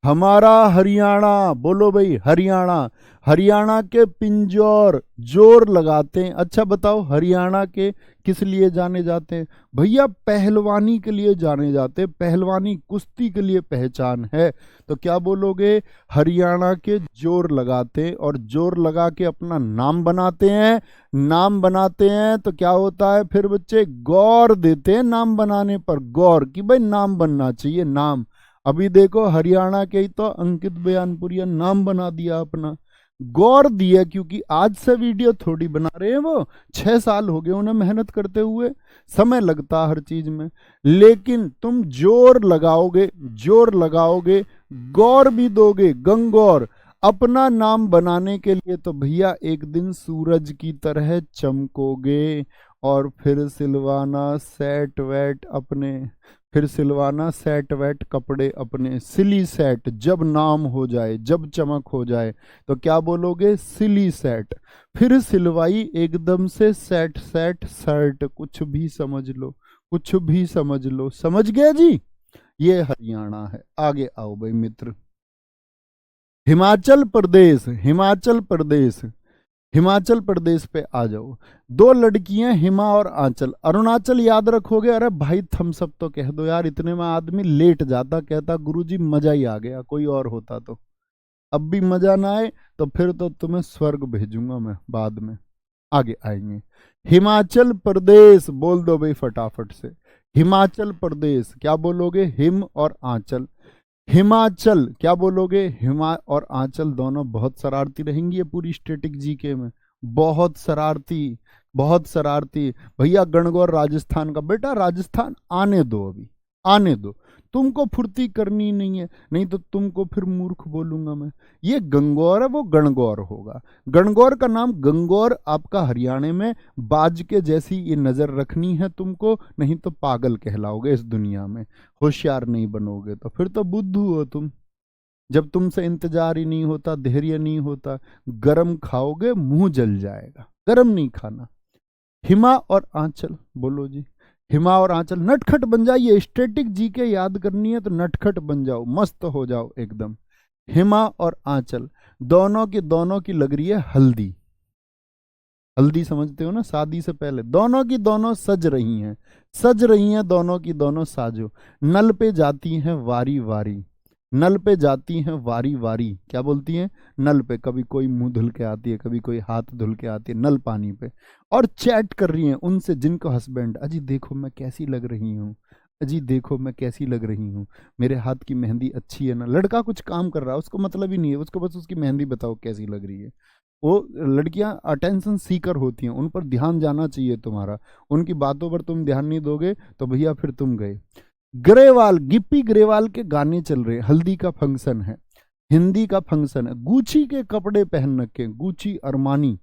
हमारा हरियाणा, बोलो भाई हरियाणा। हरियाणा के पिंजौर जोर लगाते हैं। अच्छा बताओ, हरियाणा के किस लिए जाने जाते हैं? भैया पहलवानी के लिए जाने जाते हैं। पहलवानी कुश्ती के लिए पहचान है। तो क्या बोलोगे? हरियाणा के जोर लगाते हैं, और जोर लगा के अपना नाम बनाते हैं। नाम बनाते हैं तो क्या होता है फिर बच्चे? गौर देते हैं नाम बनाने पर, गौर कि भाई नाम बनना चाहिए, नाम। अभी देखो हरियाणा के ही तो अंकित बयानपुरिया नाम बना दिया अपना, गौर दिया, क्योंकि आज से वीडियो थोड़ी बना रहे हैं वो, 6 साल हो गए उन्हें मेहनत करते हुए। समय लगता हर चीज में, लेकिन तुम जोर लगाओगे, जोर लगाओगे, गौर भी दोगे, गंगौर अपना नाम बनाने के लिए, तो भैया एक दिन सूरज की तरह चमकोगे। और फिर सिलवाना सेट वेट अपने, फिर सिलवाना सेट वेट कपड़े अपने, सिली सेट, जब नाम हो जाए, जब चमक हो जाए तो क्या बोलोगे? सिली सेट। फिर सिलवाई एकदम से सेट सेट शर्ट, कुछ भी समझ लो, कुछ भी समझ लो। समझ गए जी? ये हरियाणा है। आगे आओ भाई मित्र। हिमाचल प्रदेश, हिमाचल प्रदेश, हिमाचल प्रदेश पे आ जाओ। 2 लड़कियां हिमा और आंचल। अरुणाचल याद रखोगे? अरे भाई थम्स अप तो कह दो यार, इतने में आदमी लेट जाता, कहता गुरुजी मजा ही आ गया, कोई और होता तो। अब भी मजा ना आए तो फिर तो तुम्हें स्वर्ग भेजूंगा मैं बाद में। आगे आएंगे। हिमाचल प्रदेश बोल दो भाई फटाफट से। हिमाचल प्रदेश क्या बोलोगे? हिम और आंचल। हिमाचल क्या बोलोगे? हिमा और आंचल दोनों बहुत शरारती रहेंगी ये पूरी स्टैटिक जीके में, बहुत शरारती, बहुत शरारती। भैया गणगौर राजस्थान का, बेटा राजस्थान आने दो, अभी आने दो, तुमको फुर्ती करनी नहीं है, नहीं तो तुमको फिर मूर्ख बोलूंगा मैं। ये गंगौर है, वो गणगौर होगा। गणगौर का नाम, गंगौर आपका हरियाणा में, बाज के जैसी ये नजर रखनी है तुमको, नहीं तो पागल कहलाओगे इस दुनिया में, होशियार नहीं बनोगे तो फिर तो बुद्धू हो तुम। जब तुमसे इंतजार ही नहीं होता, धैर्य नहीं होता, गरम खाओगे मुंह जल जाएगा, गरम नहीं खाना। हिमा और आंचल बोलो जी। हिमा और आंचल नटखट बन जाइए, स्टैटिक जीके याद करनी है तो नटखट बन जाओ, मस्त हो जाओ एकदम। हिमा और आंचल दोनों की लग रही है हल्दी। हल्दी समझते हो ना, शादी से पहले दोनों की दोनों सज रही हैं, सज रही हैं दोनों की दोनों साजो। नल पे जाती हैं वारी वारी, नल पे जाती हैं वारी वारी। क्या बोलती हैं? नल पे, कभी कोई मुंह धुल के आती है, कभी कोई हाथ धुल के आती है नल पानी पे, और चैट कर रही हैं उनसे जिनको हस्बैंड, अजी देखो मैं कैसी लग रही हूँ, अजी देखो मैं कैसी लग रही हूँ, मेरे हाथ की मेहंदी अच्छी है ना। लड़का कुछ काम कर रहा है, उसको मतलब ही नहीं है, उसको बस उसकी मेहंदी बताओ कैसी लग रही है। वो लड़कियां अटेंशन सीकर होती हैं, उन पर ध्यान जाना चाहिए तुम्हारा, उनकी बातों पर तुम ध्यान नहीं दोगे तो भैया फिर तुम गए। ग्रेवाल, गिप्पी ग्रेवाल के गाने चल रहे, हल्दी का फंक्शन है, हिंदी का फंक्शन है, गुची के कपड़े पहन रखे, गुची अरमानी,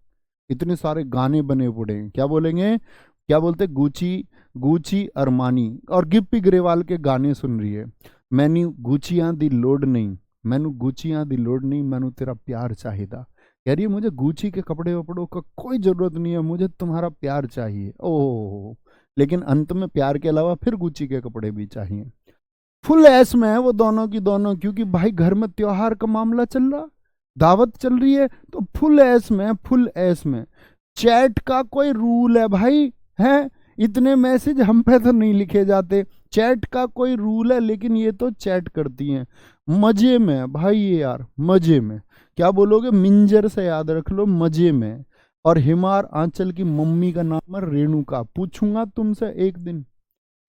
इतने सारे गाने बने पड़े हैं। क्या बोलेंगे? क्या बोलते? गुची, गुची अरमानी, और गिप्पी ग्रेवाल के गाने सुन रही है। मैनू गुचियां दी लोड नहीं, मैनू गुचियां दी लोड नहीं, मैनू तेरा प्यार चाहिदा। कह रही है मुझे गुची के कपड़े वपड़ों का कोई जरूरत नहीं है, मुझे तुम्हारा प्यार चाहिए। ओह, लेकिन अंत में प्यार के अलावा फिर गुची के कपड़े भी चाहिए। फुल ऐश में है वो दोनों की दोनों, क्योंकि भाई घर में त्योहार का मामला चल रहा, दावत चल रही है, तो फुल ऐश में, फुल ऐश में। चैट का कोई रूल है भाई? है इतने मैसेज हम पे तो नहीं लिखे जाते, चैट का कोई रूल है, लेकिन ये तो चैट करती हैं मजे में भाई, ये यार मजे में। क्या बोलोगे? मिंजर से याद रख लो, मजे में। और हिमार आंचल की मम्मी का नाम है रेणुका, पूछूंगा तुमसे एक दिन,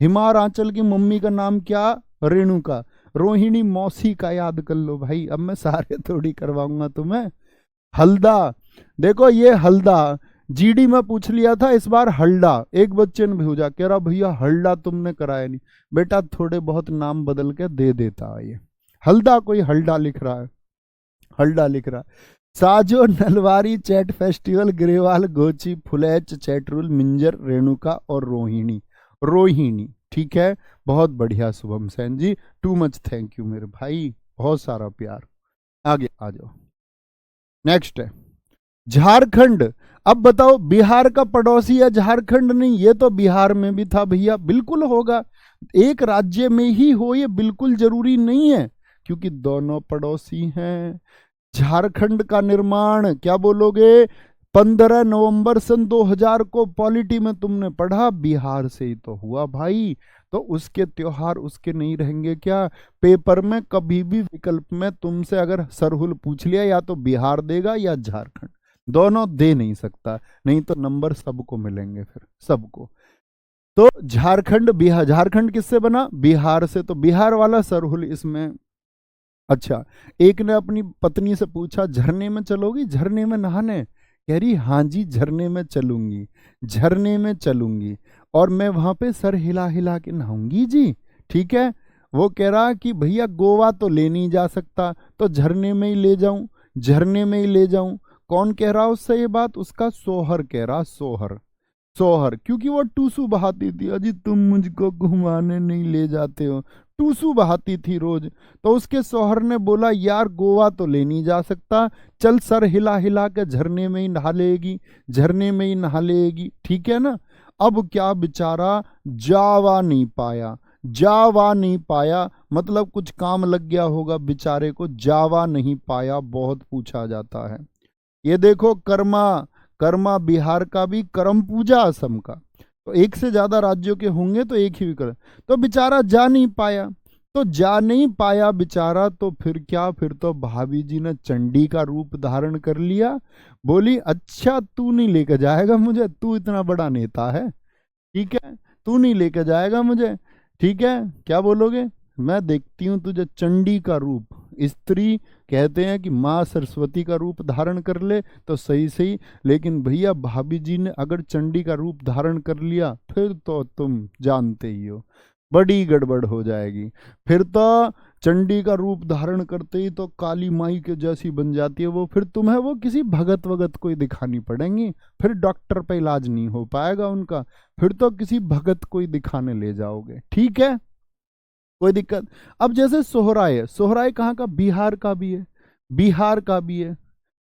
हिमार आंचल की मम्मी का नाम क्या? रेणुका। रोहिणी मौसी का याद कर लो भाई, अब मैं सारे थोड़ी करवाऊंगा तुम्हें। हल्दा, देखो ये हल्दा, जीडी में पूछ लिया था, इस बार हल्दा, एक बच्चे ने भेजा, कह रहा भैया हल्दा तुमने कराया नहीं। बेटा थोड़े बहुत नाम बदल के दे देता है ये, हल्दा कोई हल्दा लिख रहा है, हल्दा लिख रहा है। साजो, नलवारी, चैट फेस्टिवल, ग्रेवाल, गोची, फुलैच, चैटरूल, मिंजर, रेणुका और रोहिणी, रोहिणी। ठीक है, बहुत बढ़िया शुभम सेन जी, टू मच थैंक यू मेरे भाई, बहुत सारा प्यार। आगे आ जाओ, नेक्स्ट है झारखंड। अब बताओ बिहार का पड़ोसी है झारखंड? नहीं, ये तो बिहार में भी था भैया, बिल्कुल होगा, एक राज्य में ही हो ये बिल्कुल जरूरी नहीं है, क्योंकि दोनों पड़ोसी हैं। झारखंड का निर्माण, क्या बोलोगे? 15 नवंबर सन 2000 को पॉलिटी में तुमने पढ़ा, बिहार से ही तो हुआ भाई। तो उसके त्योहार उसके नहीं रहेंगे क्या? पेपर में कभी भी विकल्प में तुमसे अगर सरहुल पूछ लिया, या तो बिहार देगा या झारखंड, दोनों दे नहीं सकता, नहीं तो नंबर सबको मिलेंगे फिर, सबको। तो झारखंड, बिहार, झारखंड किससे बना? बिहार से, तो बिहार वाला सरहुल इसमें। अच्छा, एक ने अपनी पत्नी से पूछा, झरने में चलोगी, झरने में नहाने? कह रही हाँ जी, झरने में चलूंगी, झरने में चलूंगी, और मैं वहां पे सर हिला हिला के नहाऊंगी जी। ठीक है। वो कह रहा कि भैया गोवा तो ले नहीं जा सकता, तो झरने में ही ले जाऊं, झरने में ही ले जाऊं। कौन कह रहा उससे ये बात? उसका सोहर कह रहा, सोहर, सोहर, क्योंकि वो टूसू बहाती थी, अजी तुम मुझको घुमाने नहीं ले जाते हो, टूसू बहाती थी रोज। तो उसके सोहर ने बोला, यार गोवा तो ले नहीं जा सकता, चल सर हिला हिला के झरने में ही नहा लेगी, झरने में ही नहा लेगी। ठीक है ना। अब क्या बेचारा जावा नहीं पाया, जावा नहीं पाया, मतलब कुछ काम लग गया होगा बेचारे को, जावा नहीं पाया, बहुत पूछा जाता है। ये देखो कर्मा, कर्मा बिहार का भी, करम पूजा असम का, तो एक से ज्यादा राज्यों के होंगे तो एक ही विकल्प। तो बेचारा जा नहीं पाया, तो जा नहीं पाया बेचारा, तो फिर क्या, फिर तो भाभी जी ने चंडी का रूप धारण कर लिया। बोली अच्छा तू नहीं लेकर जाएगा मुझे, तू इतना बड़ा नेता है, ठीक है, तू नहीं लेकर जाएगा मुझे, ठीक है, क्या बोलोगे? मैं देखती हूँ तुझे चंडी का रूप। स्त्री कहते हैं कि माँ सरस्वती का रूप धारण कर ले तो सही सही, लेकिन भैया भाभी जी ने अगर चंडी का रूप धारण कर लिया, फिर तो तुम जानते ही हो बड़ी गड़बड़ हो जाएगी। फिर तो चंडी का रूप धारण करते ही तो काली माई के जैसी बन जाती है वो, फिर तुम्हें वो किसी भगत वगत को ही दिखानी पड़ेंगी, फिर डॉक्टर पे इलाज नहीं हो पाएगा उनका, फिर तो किसी भगत को ही दिखाने ले जाओगे। ठीक है, कोई दिक्कत। अब जैसे सोहराय है, सोहराय कहाँ का? बिहार का भी है, बिहार का भी है,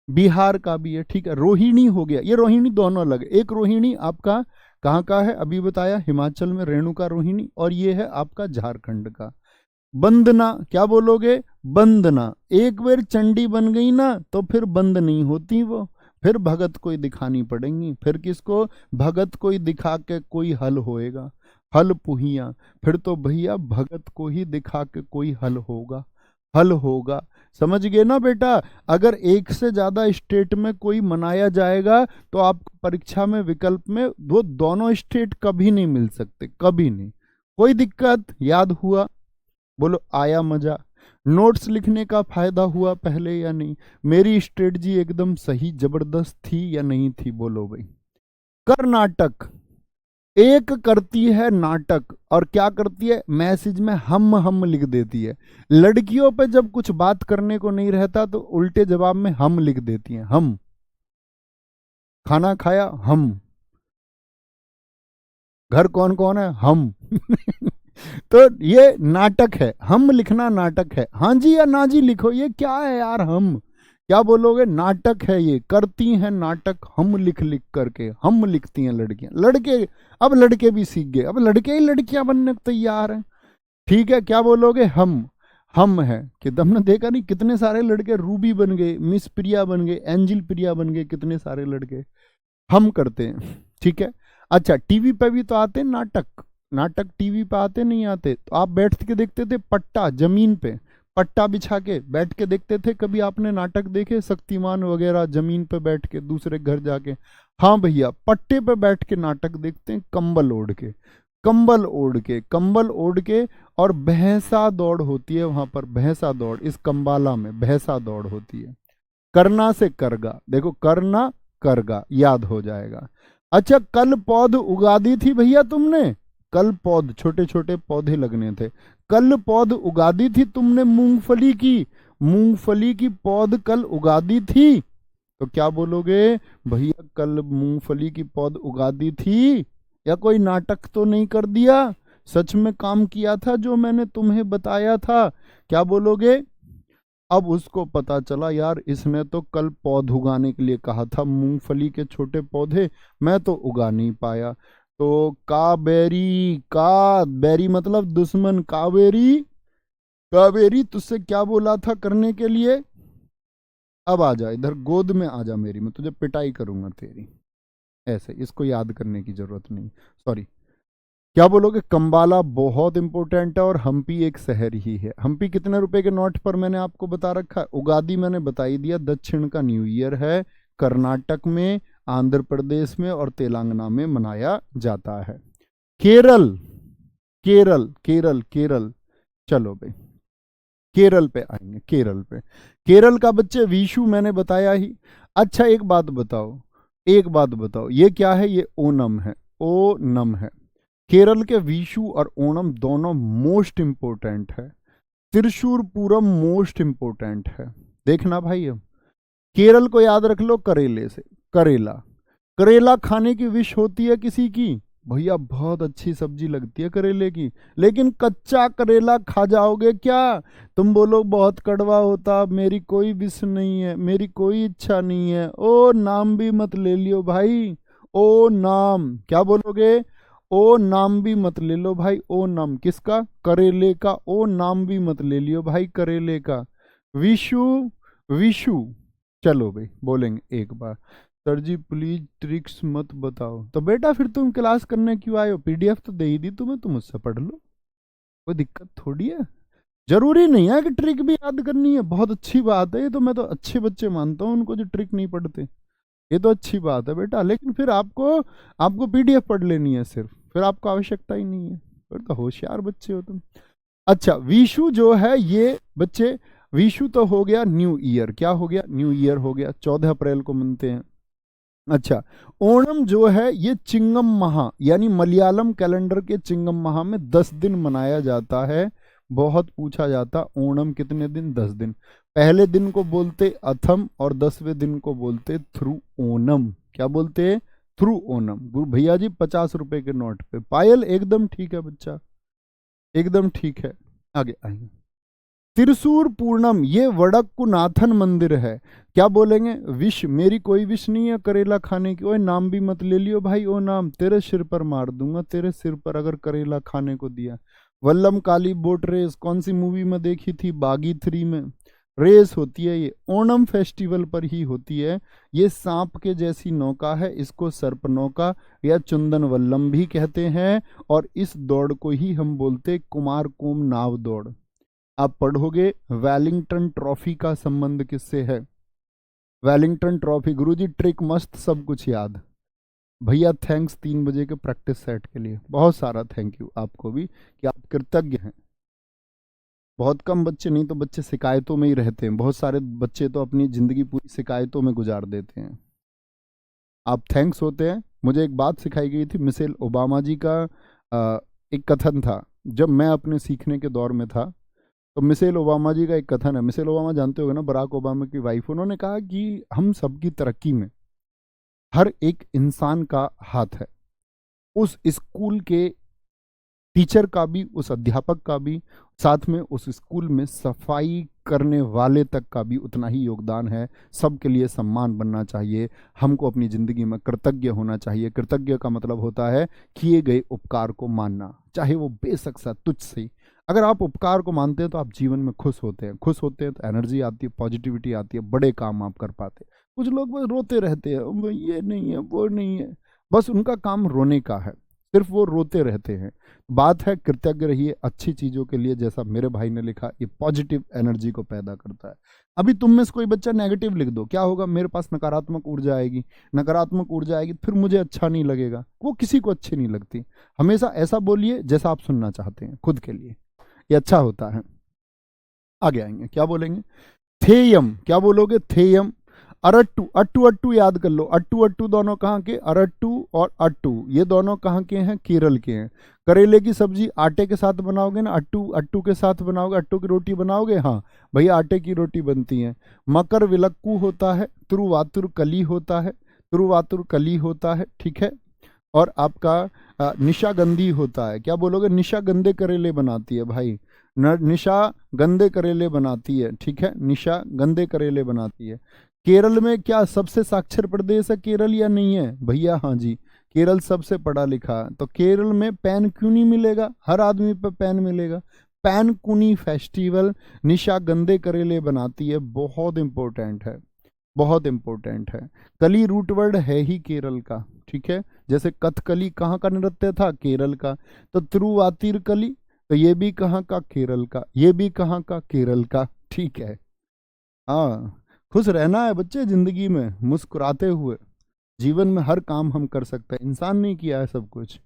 बिहार का भी है। ठीक है, रोहिणी हो गया, ये रोहिणी दोनों अलग, एक रोहिणी आपका कहाँ का है अभी बताया, हिमाचल में रेणुका रोहिणी, और ये है आपका झारखंड का। बंदना, क्या बोलोगे? बंदना, एक बार चंडी बन गई ना तो फिर बंद नहीं होती वो, फिर भगत कोई दिखानी पड़ेंगी, फिर किसको? भगत कोई दिखा के कोई हल होएगा, हल पुहिया, फिर तो भैया भगत को ही दिखा के कोई हल होगा, हल होगा। समझ गए ना बेटा? अगर एक से ज्यादा स्टेट में कोई मनाया जाएगा तो आप परीक्षा में विकल्प में वो दोनों स्टेट कभी नहीं मिल सकते, कभी नहीं। कोई दिक्कत? याद हुआ? बोलो आया मजा? नोट्स लिखने का फायदा हुआ पहले या नहीं? मेरी स्ट्रेटजी एकदम सही जबरदस्त थी या नहीं थी? बोलो भाई। कर्नाटक, एक करती है नाटक, और क्या करती है? मैसेज में हम लिख देती है। लड़कियों पे जब कुछ बात करने को नहीं रहता तो उल्टे जवाब में हम लिख देती हैं, हम, खाना खाया हम, घर कौन कौन है हम। तो ये नाटक है, हम लिखना नाटक है, हाँ जी या ना जी लिखो, ये क्या है यार हम, क्या बोलोगे? नाटक है ये, करती हैं नाटक हम लिख लिख करके, हम लिखती हैं लड़कियां, लड़के, अब लड़के भी सीख गए, अब लड़के ही लड़कियां बनने को तैयार हैं। ठीक है, क्या बोलोगे? हम है कि तुमने देखा नहीं कितने सारे लड़के रूबी बन गए, मिस प्रिया बन गए, एंजिल प्रिया बन गए, कितने सारे लड़के हम करते हैं। ठीक है। अच्छा, टीवी पे भी तो आते हैं नाटक, नाटक टीवी पे आते नहीं आते? तो आप बैठ के देखते थे पट्टा जमीन पे, पट्टा बिछा के बैठ के देखते थे, कभी आपने नाटक देखे शक्तिमान वगैरह जमीन पे बैठ के दूसरे घर जाके? हाँ भैया, पट्टे पे बैठ के नाटक देखते हैं, कंबल ओढ़ के, कंबल ओढ़ के, कंबल ओढ़ के, और भैंसा दौड़ होती है वहां पर, भैंसा दौड़, इस कंबाला में भैंसा दौड़ होती है। करना से करगा, देखो करना करगा, याद हो जाएगा। अच्छा, कल पौध उगा दी थी भैया तुमने, कल पौध, छोटे छोटे पौधे लगने थे, कल पौध उगा दी थी तुमने मूंगफली की, मूंगफली की पौध कल उगा दी थी, तो क्या बोलोगे? भैया कल मूंगफली की पौध उगा दी थी, या कोई नाटक तो नहीं कर दिया, सच में काम किया था जो मैंने तुम्हें बताया था? क्या बोलोगे? अब उसको पता चला यार इसने तो कल पौध उगाने के लिए कहा था, मूंगफली के छोटे पौधे, मैं तो उगा नहीं पाया। तो काबेरी, का बेरी मतलब दुश्मन, कावेरी, कावेरी तुझसे क्या बोला था करने के लिए? अब आ जा इधर, गोद में आ जा मेरी, मैं तुझे पिटाई करूंगा तेरी। ऐसे, इसको याद करने की जरूरत नहीं, सॉरी। क्या बोलोगे? कंबाला बहुत इंपॉर्टेंट है, और हम्पी एक शहर ही है। हम्पी कितने रुपए के नोट पर मैंने आपको बता रखा है? उगादी मैंने बता ही दिया, दक्षिण का न्यू ईयर है, कर्नाटक में, आंध्र प्रदेश में और तेलंगाना में मनाया जाता है। केरल, केरल केरल केरल, चलो भाई केरल पे आएंगे, केरल पे। केरल का बच्चे विशु मैंने बताया ही। अच्छा एक बात बताओ, एक बात बताओ, ये क्या है? ये ओनम है, ओनम है। केरल के विशु और ओणम दोनों मोस्ट इंपोर्टेंट है। त्रिशूर पूरम मोस्ट इंपोर्टेंट है। देखना भाई, अब केरल को याद रख लो करेले से, करेला। करेला खाने की विश होती है किसी की? भैया बहुत अच्छी सब्जी लगती है करेले की, लेकिन कच्चा करेला खा जाओगे क्या? तुम बोलो बहुत कड़वा होता, मेरी कोई विश नहीं है, मेरी कोई इच्छा नहीं है। ओ नाम भी मत ले लियो भाई, ओ नाम, क्या बोलोगे? ओ नाम भी मत ले लो भाई। ओ नाम किसका? करेले का। ओ नाम भी मत ले लियो भाई करेले का। विशु, विशु। चलो भाई बोलेंगे एक बार, सर जी प्लीज ट्रिक्स मत बताओ। तो बेटा फिर तुम क्लास करने क्यों आए हो? पीडीएफ तो दे ही दी तुम्हें, तुम मुझसे पढ़ लो, कोई दिक्कत थोड़ी है। जरूरी नहीं है कि ट्रिक भी याद करनी है, बहुत अच्छी बात है ये तो, मैं तो अच्छे बच्चे मानता हूँ उनको जो ट्रिक नहीं पढ़ते, ये तो अच्छी बात है बेटा। लेकिन फिर आपको आपको पीडीएफ पढ़ लेनी है सिर्फ, फिर आपको आवश्यकता ही नहीं है, फिर तो होशियार बच्चे हो तुम। अच्छा विशु जो है ये बच्चे, विशु तो हो गया न्यू ईयर, क्या हो गया? न्यू ईयर हो गया, 14 अप्रैल को मनते हैं। अच्छा, ओणम जो है ये चिंगम माह, यानी मलयालम कैलेंडर के चिंगम माह में 10 दिन मनाया जाता है। बहुत पूछा जाता, ओणम कितने दिन? 10 दिन। पहले दिन को बोलते अथम, और 10वें दिन को बोलते थ्रू ओणम। क्या बोलते? थ्रू ओणम। गुरु भैया जी 50 रुपए के नोट पे। पायल एकदम ठीक है बच्चा, एकदम ठीक है। आगे आएंगे। त्रिशूर पूर्णम, ये वड़क्कुनाथन मंदिर है। क्या बोलेंगे? विश, मेरी कोई विश नहीं है करेला खाने की। ओए नाम भी मत ले लियो भाई, ओ नाम तेरे सिर पर मार दूंगा, तेरे सिर पर अगर करेला खाने को दिया। वल्लम काली बोट रेस कौन सी मूवी में देखी थी? बागी 3 में रेस होती है, ये ओणम फेस्टिवल पर ही होती है। ये सांप के जैसी नौका है, इसको सर्प नौका या चुंदन वल्लम भी कहते हैं, और इस दौड़ को ही हम बोलते कुमार कोम नाव दौड़। आप पढ़ोगे वेलिंगटन ट्रॉफी का संबंध किससे है? वेलिंगटन ट्रॉफी, गुरुजी ट्रिक मस्त, सब कुछ याद। भैया थैंक्स 3 बजे के प्रैक्टिस सेट के लिए, बहुत सारा थैंक यू आपको भी कि आप कृतज्ञ हैं। बहुत कम बच्चे, नहीं तो बच्चे शिकायतों में ही रहते हैं, बहुत सारे बच्चे तो अपनी ज़िंदगी पूरी शिकायतों में गुजार देते हैं। आप थैंक्स होते हैं। मुझे एक बात सिखाई गई थी, मिशेल ओबामा जी का एक कथन था, जब मैं अपने सीखने के दौर में था। तो मिशेल ओबामा जी का एक कथन है, मिशेल ओबामा जानते होगे ना, बराक ओबामा की वाइफ, उन्होंने कहा कि हम सबकी तरक्की में हर एक इंसान का हाथ है। उस स्कूल के टीचर का भी, उस अध्यापक का भी, साथ में उस स्कूल में सफाई करने वाले तक का भी उतना ही योगदान है। सबके लिए सम्मान बनना चाहिए, हमको अपनी ज़िंदगी में कृतज्ञ होना चाहिए। कृतज्ञ का मतलब होता है किए गए उपकार को मानना, चाहे वो बेशक सा तुच्छ से। अगर आप उपकार को मानते हैं तो आप जीवन में खुश होते हैं, खुश होते हैं तो एनर्जी आती है, पॉजिटिविटी आती है, बड़े काम आप कर पाते हैं। कुछ लोग बस रोते रहते हैं, ये नहीं है वो नहीं है, बस उनका काम रोने का है, सिर्फ वो रोते रहते हैं। बात है कृतज्ञ रहिए अच्छी चीज़ों के लिए, जैसा मेरे भाई ने लिखा, ये पॉजिटिव एनर्जी को पैदा करता है। अभी तुम में से कोई बच्चा नेगेटिव लिख दो, क्या होगा? मेरे पास नकारात्मक ऊर्जा आएगी, नकारात्मक ऊर्जा आएगी, फिर मुझे अच्छा नहीं लगेगा, वो किसी को अच्छी नहीं लगती। हमेशा ऐसा बोलिए जैसा आप सुनना चाहते हैं खुद के लिए, ये अच्छा होता है। आगे आएंगे, क्या बोलेंगे? थेयम, क्या बोलोगे? थेयम। अरट्टू, अट्टू अट्टू याद कर लो, अट्टू अट्टू दोनों कहाँ के? अरट्टू और अट्टू ये दोनों कहाँ के हैं? केरल के हैं। करेले की सब्जी आटे के साथ बनाओगे ना, अट्टू अट्टू के साथ बनाओगे, अट्टू की रोटी बनाओगे, हाँ भैया आटे की रोटी बनती है। मकर विलक्कू होता है, तुरुवातुर कली होता है, तुरुवातुर कली होता है, ठीक है। और आपका निशा गंधी होता है। क्या बोलोगे? निशा गंदे करेले बनाती है भाई, निशा गंदे करेले बनाती है, ठीक है, निशा गंदे करेले बनाती है। केरल में क्या सबसे साक्षर प्रदेश है केरल या नहीं है? भैया हाँ जी, केरल सबसे पढ़ा लिखा है। तो केरल में पैन क्यों नहीं मिलेगा? हर आदमी पे पैन मिलेगा। पैन कुनी फेस्टिवल, निशा गंदे करेले बनाती है, बहुत इंपॉर्टेंट है। बहुत इंपॉर्टेंट है। कली रूट वर्ड है ही केरल का, ठीक है। जैसे कथकली कहाँ का नृत्य था, केरल का। तो तिरुवातिर कली, तो ये भी कहाँ का, केरल का। ये भी कहाँ का, केरल का, ठीक है। हाँ, खुश रहना है बच्चे जिंदगी में, मुस्कुराते हुए। जीवन में हर काम हम कर सकते हैं, इंसान नहीं किया है सब कुछ।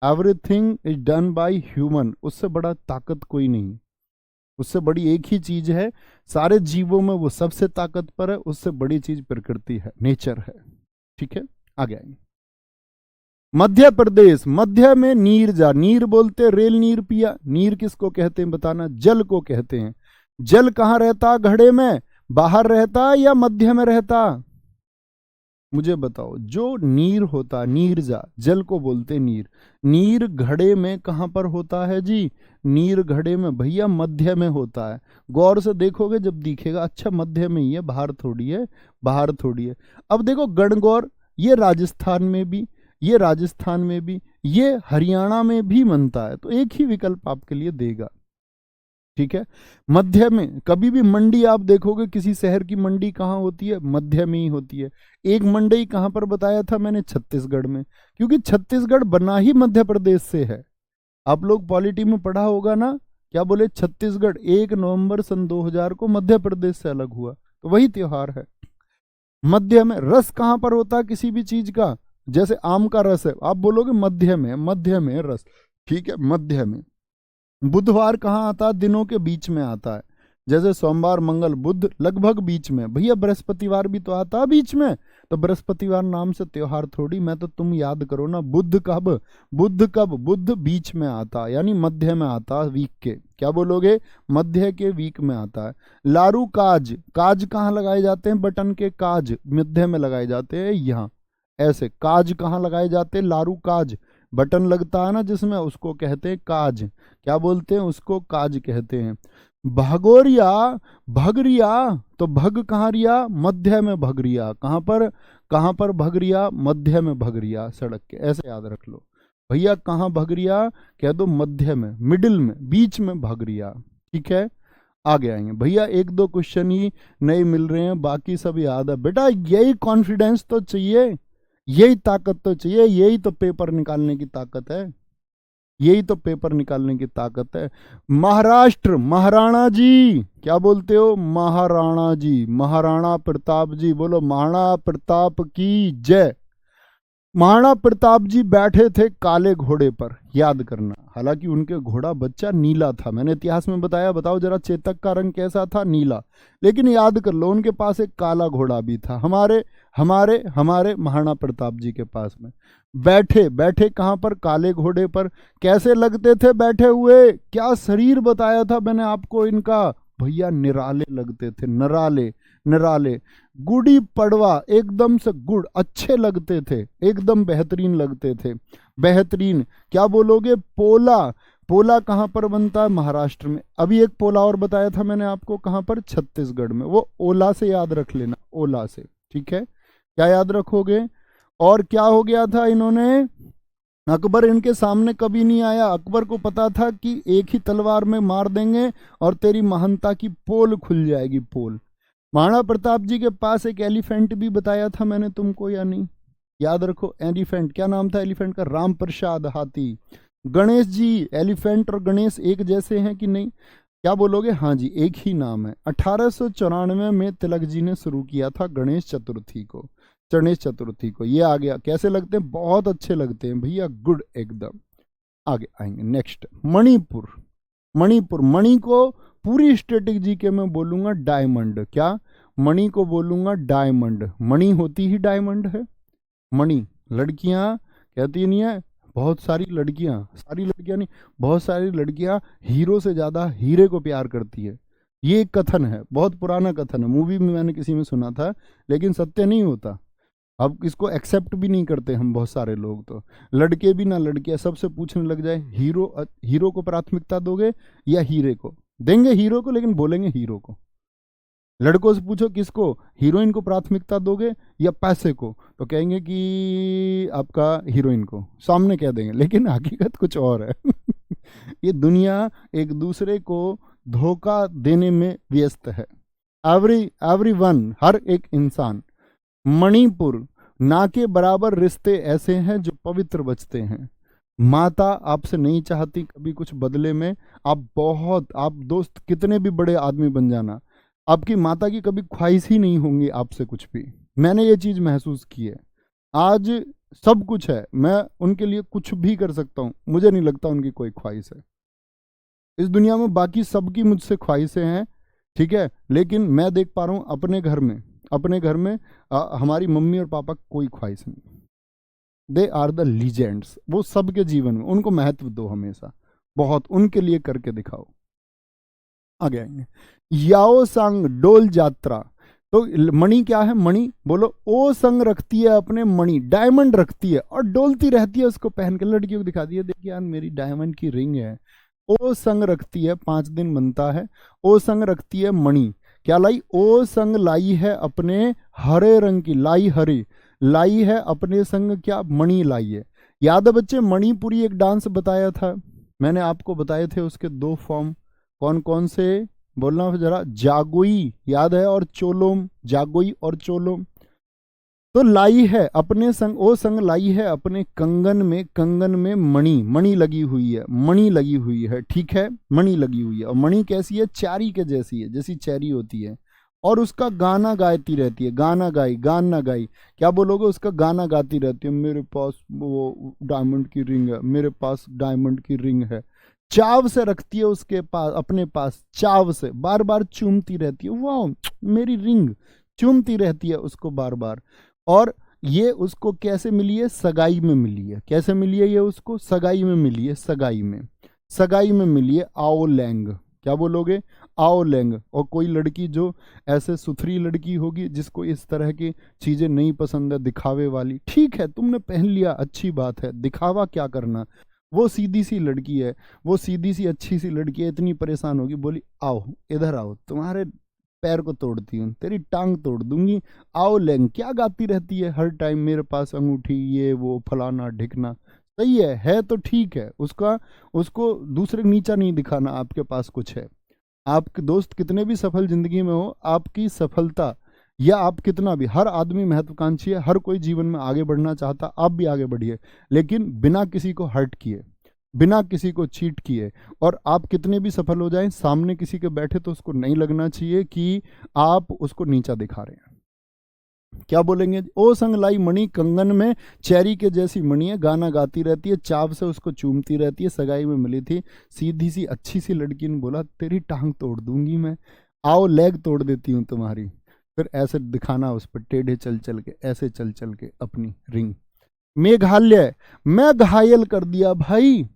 Everything is done by human, उससे बड़ा ताकत कोई नहीं, उससे बड़ी एक ही चीज है। सारे जीवों में वो सबसे ताकतवर है, उससे बड़ी चीज प्रकृति है, नेचर है, ठीक है। आगे आएंगे। मध्य प्रदेश, मध्य में नीर जा, नीर बोलते रेल नीर पिया। नीर किसको कहते हैं बताना, जल को कहते हैं। जल कहाँ रहता घड़े में, बाहर रहता या मध्य में रहता, मुझे बताओ। जो नीर होता, नीर जा, जल को बोलते नीर। नीर घड़े में कहाँ पर होता है जी, नीर घड़े में भैया मध्य में होता है। गौर से देखोगे जब दिखेगा, अच्छा मध्य में ही है, बाहर थोड़ी है, बाहर थोड़ी है। अब देखो गणगौर, ये राजस्थान में भी, ये राजस्थान में भी, ये हरियाणा में भी बनता है, तो एक ही विकल्प आपके लिए देगा, ठीक है। मध्य में कभी भी मंडी आप देखोगे, किसी शहर की मंडी कहाँ होती है, मध्य में ही होती है। एक मंडी कहाँ पर बताया था मैंने, छत्तीसगढ़ में, क्योंकि छत्तीसगढ़ बना ही मध्य प्रदेश से है। आप लोग पॉलिटी में पढ़ा होगा ना, क्या बोले, छत्तीसगढ़ 1 नवंबर सन 2000 को मध्य प्रदेश से अलग हुआ, तो वही त्योहार है। मध्य में रस कहाँ पर होता है किसी भी चीज का, जैसे आम का रस है, आप बोलोगे मध्य में, मध्य में रस, ठीक है, मध्य में। बुधवार कहाँ आता है, दिनों के बीच में आता है। जैसे सोमवार मंगल बुध लगभग बीच में, भैया बृहस्पतिवार भी तो आता है बीच में, तो बृहस्पतिवार नाम से त्योहार थोड़ी, मैं तो तुम याद करो ना, बुध कब, बुध कब, बुध बीच में आता, यानी मध्य में आता, वीक के, क्या बोलोगे, मध्य के वीक में आता है। लारू काज, काज कहाँ लगाए जाते हैं, बटन के काज मध्य में लगाए जाते हैं, यहाँ ऐसे। काज कहाँ लगाए जाते हैं, लारू काज, बटन लगता है ना जिसमें, उसको कहते हैं काज, क्या बोलते हैं उसको, काज कहते हैं। भगोरिया, भगरिया, तो भग कहाँ रिया, मध्य में भगरिया, कहाँ पर, कहाँ पर भगरिया, मध्य में भगरिया, सड़क के, ऐसे याद रख लो भैया। कहाँ भगरिया, कह दो मध्य में, मिडिल में, बीच में भगरिया, ठीक है। आगे आएंगे भैया, 1-2 क्वेश्चन ही नहीं मिल रहे हैं, बाकी सब याद है बेटा। यही कॉन्फिडेंस तो चाहिए, यही ताकत तो चाहिए, यही तो पेपर निकालने की ताकत है, यही तो पेपर निकालने की ताकत है। महाराष्ट्र, महाराणा जी, क्या बोलते हो, महाराणा जी, महाराणा प्रताप जी, बोलो महाराणा प्रताप की जय। महाराणा प्रताप जी बैठे थे काले घोड़े पर, याद करना, हालांकि उनके घोड़ा बच्चा नीला था, मैंने इतिहास में बताया, बताओ जरा चेतक का रंग कैसा था, नीला, लेकिन याद कर लो उनके पास एक काला घोड़ा भी था, हमारे हमारे हमारे महाराणा प्रताप जी के पास में। बैठे, बैठे कहाँ पर, काले घोड़े पर। कैसे लगते थे बैठे हुए, क्या शरीर बताया था मैंने आपको इनका, भैया निराले लगते थे, निराले, निराले। गुड़ी पड़वा, एकदम से गुड़, अच्छे लगते थे, एकदम बेहतरीन लगते थे, बेहतरीन। क्या बोलोगे, पोला, पोला कहाँ पर बनता है, महाराष्ट्र में। अभी एक पोला और बताया था मैंने आपको, कहाँ पर, छत्तीसगढ़ में, वो ओला से याद रख लेना, ओला से, ठीक है। क्या याद रखोगे। और क्या हो गया था, इन्होंने, अकबर इनके सामने कभी नहीं आया, अकबर को पता था कि एक ही तलवार में मार देंगे और तेरी महानता की पोल खुल जाएगी, पोल। महाराणा प्रताप जी के पास एक एलिफेंट भी बताया था मैंने तुमको, या नहीं, याद रखो, एलिफेंट, क्या नाम था एलिफेंट का, राम प्रसाद हाथी। गणेश जी, एलिफेंट और गणेश एक जैसे हैं कि नहीं, क्या बोलोगे, हाँ जी एक ही नाम है। 1894 में तिलक जी ने शुरू किया था गणेश चतुर्थी को, गणेश चतुर्थी को। ये आ गया, कैसे लगते हैं, बहुत अच्छे लगते हैं भैया, गुड एकदम। आगे आएंगे नेक्स्ट, मणिपुर, मणिपुर, मणि को पूरी स्टैटिक जीके में बोलूंगा डायमंड, क्या, मणि को बोलूंगा डायमंड, मणि होती ही डायमंड है। मणि, लड़कियां कहती नहीं है, बहुत सारी लड़कियां, सारी लड़कियां नहीं, बहुत सारी लड़कियां हीरो से ज्यादा हीरे को प्यार करती है, ये एक कथन है, बहुत पुराना कथन है, मूवी में मैंने किसी में सुना था, लेकिन सत्य नहीं होता। अब इसको एक्सेप्ट भी नहीं करते हम, बहुत सारे लोग तो, लड़के भी ना लड़कियां, सबसे पूछने लग जाए, हीरो को प्राथमिकता दोगे या हीरे को, देंगे हीरो को, लेकिन बोलेंगे हीरो को। लड़कों से पूछो किसको, हीरोइन को प्राथमिकता दोगे या पैसे को, तो कहेंगे कि आपका हीरोइन को, सामने कह देंगे, लेकिन हकीकत कुछ और है। ये दुनिया एक दूसरे को धोखा देने में व्यस्त है। एवरी वन, हर एक इंसान। मणिपुर, ना के बराबर रिश्ते ऐसे हैं जो पवित्र बचते हैं। माता आपसे नहीं चाहती कभी कुछ बदले में। आप दोस्त कितने भी बड़े आदमी बन जाना, आपकी माता की कभी ख्वाहिश ही नहीं होंगी आपसे कुछ भी। मैंने ये चीज महसूस की है। आज सब कुछ है, मैं उनके लिए कुछ भी कर सकता हूँ, मुझे नहीं लगता उनकी कोई ख्वाहिश है इस दुनिया में। बाकी सबकी मुझसे ख्वाहिशें हैं, ठीक है, लेकिन मैं देख पा रहा हूँ अपने घर में हमारी मम्मी और पापा की कोई ख्वाहिश नहीं। दे आर द लीजेंड्स, वो सबके जीवन में, उनको महत्व दो हमेशा, बहुत उनके लिए करके दिखाओ। आगे आएंगे। याओ संग डोल यात्रा, तो मणि क्या है? मणि बोलो, ओ संग रखती है अपने मणि, डायमंड रखती है और डोलती रहती है उसको पहन के। लड़कियों को दिखाती है, देखिए यार मेरी डायमंड की रिंग है। ओ संग रखती है, 5 दिन बनता है। ओ संग रखती है मणि, क्या लाई? ओ संग लाई है अपने हरे रंग की, लाई हरी, लाई है अपने संग क्या? मणि लाई है। याद है बच्चे, मणिपुरी एक डांस बताया था मैंने आपको, बताए थे उसके 2 फॉर्म, कौन कौन से? बोलना जरा। जागोई याद है, और चोलोम, जागोई और चोलोम। तो लाई है अपने संग, ओ संग लाई है अपने कंगन में, कंगन में मणि, मणि लगी हुई है, मणि लगी हुई है, ठीक है, मणि लगी हुई है। और मणि कैसी है? चैरी के जैसी है, जैसी चैरी होती है। और उसका गाना गाती रहती है, गाना गाई, गाना गाई, क्या बोलोगे? उसका गाना गाती रहती है, मेरे पास वो डायमंड की रिंग है, मेरे पास डायमंड की रिंग है। चाव से रखती है उसके पास, अपने पास, चाव से बार बार चूमती रहती है, वाह मेरी रिंग, चूमती रहती है उसको बार बार। और ये उसको कैसे मिली है? सगाई में मिली है। कैसे मिली है ये उसको? सगाई में मिली है, सगाई में, सगाई में मिली है। आओ लैंग, क्या बोलोगे? आओ लैंग। और कोई लड़की जो ऐसे सुथरी लड़की होगी, जिसको इस तरह की चीजें नहीं पसंद है, दिखावे वाली, ठीक है तुमने पहन लिया, अच्छी बात है, दिखावा क्या करना। वो सीधी सी लड़की है, वो सीधी सी अच्छी सी लड़की है, इतनी परेशान होगी, बोली आओ इधर आओ, तुम्हारे पैर को तोड़ती हूँ, तेरी टांग तोड़ दूंगी। आओ लैंग, क्या गाती रहती है हर टाइम, मेरे पास अंगूठी, ये वो फलाना ढिकना। सही है तो ठीक है, उसको दूसरे नीचा नहीं दिखाना, आपके पास कुछ है। आपके दोस्त कितने भी सफल जिंदगी में हो, आपकी सफलता, या आप कितना भी, हर आदमी महत्वाकांक्षी है, हर कोई जीवन में आगे बढ़ना चाहता, आप भी आगे बढ़िए, लेकिन बिना किसी को हर्ट किए, बिना किसी को चीट किए। और आप कितने भी सफल हो जाएं, सामने किसी के बैठे तो उसको नहीं लगना चाहिए कि आप उसको नीचा दिखा रहे हैं। क्या बोलेंगे? ओ संग लाई मणि कंगन में, चेरी के जैसी मणि है, गाना गाती रहती है, चाव से उसको चूमती रहती है, सगाई में मिली थी, सीधी सी अच्छी सी लड़की ने बोला तेरी टांग तोड़ दूंगी मैं, आओ लेग तोड़ देती हूँ तुम्हारी। फिर ऐसे दिखाना उस पर, टेढ़े चल चल के, ऐसे चल चल के अपनी रिंग। मेघालय, मैं घायल कर दिया भाई,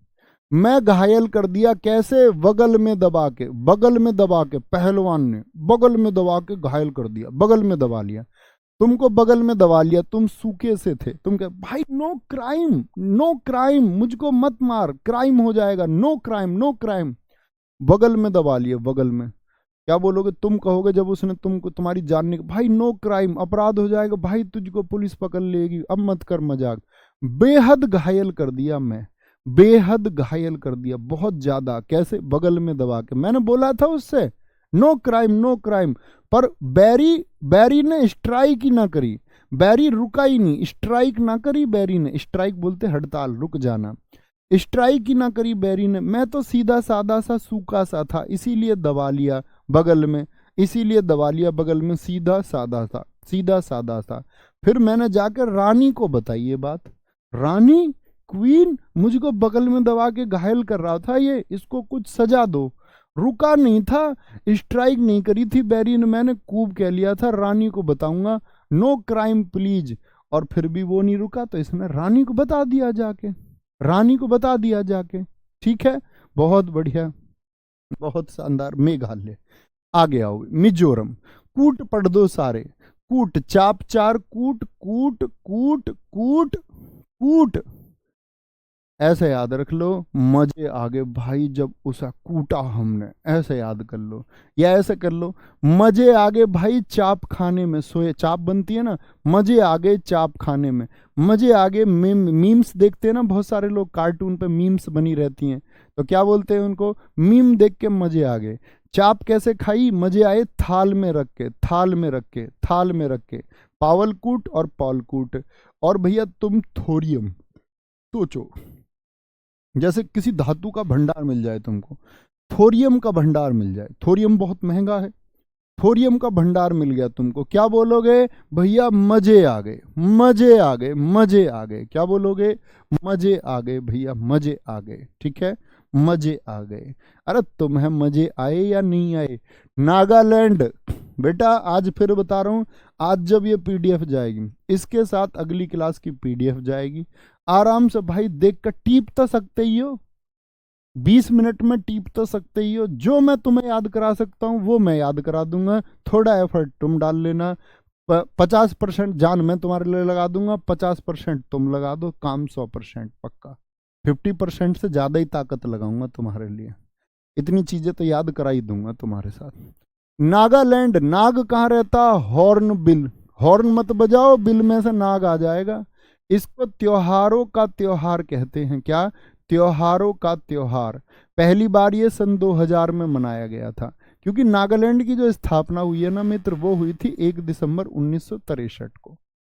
मैं घायल कर दिया। कैसे? बगल में दबा के, बगल में दबा के, पहलवान ने बगल में दबा के घायल कर दिया, बगल में दबा लिया, तुमको बगल में दबा लिया, तुम सूखे से थे, तुम कह भाई नो क्राइम, नो क्राइम, मुझको मत मार, क्राइम हो जाएगा, नो क्राइम, नो क्राइम, बगल में दबा लिया, बगल में। क्या बोलोगे? तुम कहोगे जब उसने तुमको, तुम्हारी जान नहीं, भाई नो क्राइम, अपराध हो जाएगा भाई, तुझको पुलिस पकड़ लेगी, अब मत कर मजाक। बेहद घायल कर दिया मैं, बेहद घायल कर दिया, बहुत ज्यादा। कैसे? बगल में दबा के। मैंने बोला था उससे नो क्राइम, नो क्राइम, पर बैरी, बैरी ने स्ट्राइक ही ना करी, बैरी रुका ही नहीं, स्ट्राइक ना करी बैरी ने, स्ट्राइक बोलते हड़ताल, रुक जाना, स्ट्राइक ही ना करी बैरी ने। मैं तो सीधा सादा सा सूखा सा था, इसीलिए दबा लिया बगल में, इसीलिए दबा लिया बगल में, सीधा सादा था, सीधा सादा था। फिर मैंने जाकर रानी को बताई ये बात, रानी क्वीन मुझको बगल में दबा के घायल कर रहा था ये, इसको कुछ सजा दो। रुका नहीं था, स्ट्राइक नहीं करी थी बैरी ने, मैंने खूब कह लिया था रानी को बताऊंगा, नो क्राइम प्लीज। और फिर भी वो नहीं रुका, तो इसने रानी को बता दिया जाके, रानी को बता दिया जाके, ठीक है, बहुत बढ़िया, बहुत शानदार। मेघालय, आगे आओ। मिजोरम, कूट पढ़ दो सारे, कूट चाप चार, कूट कूट कूट कूट कूट, ऐसे याद रख लो, मजे आगे भाई जब उसे कूटा हमने, ऐसे याद कर लो। या ऐसे कर लो, मजे आगे भाई चाप खाने में सोए, चाप बनती है ना, मजे आगे चाप खाने में। मजे आगे मीम्स देखते हैं ना, बहुत सारे लोग कार्टून पे मीम्स बनी रहती हैं, तो क्या बोलते हैं उनको, मीम देख के मजे आ गए। चाप कैसे खाई, मजे आए थाल में रख के, थाल में रख के, थाल में रख के, पावलकूट और पॉलकूट। और भैया तुम थोरियम सोचो, जैसे किसी धातु का भंडार मिल जाए तुमको, थोरियम का भंडार मिल जाए, थोरियम बहुत महंगा है, थोरियम का भंडार मिल गया तुमको, क्या बोलोगे, भैया मजे आ गए, मजे आ गए, मजे आ गए। क्या बोलोगे, मजे आ गए भैया, मजे आ गए। ठीक है, मजे आ गए। अरे तुम्हें मजे आए या नहीं आए? नागालैंड बेटा, आज फिर बता रहा हूं, आज जब ये पीडीएफ जाएगी, इसके साथ अगली क्लास की पीडीएफ जाएगी, आराम से भाई देख कर टीप तो सकते ही हो, 20 मिनट में टीप तो सकते ही हो। जो मैं तुम्हें याद करा सकता हूँ वो मैं याद करा दूंगा, थोड़ा एफर्ट तुम डाल लेना। 50% जान मैं तुम्हारे लिए लगा दूंगा, 50% तुम लगा दो, काम 100% पक्का। 50% से ज्यादा ही ताकत लगाऊंगा तुम्हारे लिए, इतनी चीजें तो याद करा ही दूंगा तुम्हारे साथ। नागालैंड, नाग कहाँ रहता, हॉर्न बिल, हॉर्न मत बजाओ, बिल में से नाग आ जाएगा। इसको त्योहारों का त्योहार कहते हैं। क्या, त्योहारों का त्योहार। पहली बार ये सन 2000 में मनाया गया था, क्योंकि नागालैंड की जो स्थापना हुई है ना मित्र, वो हुई थी 1 दिसंबर 1963 को,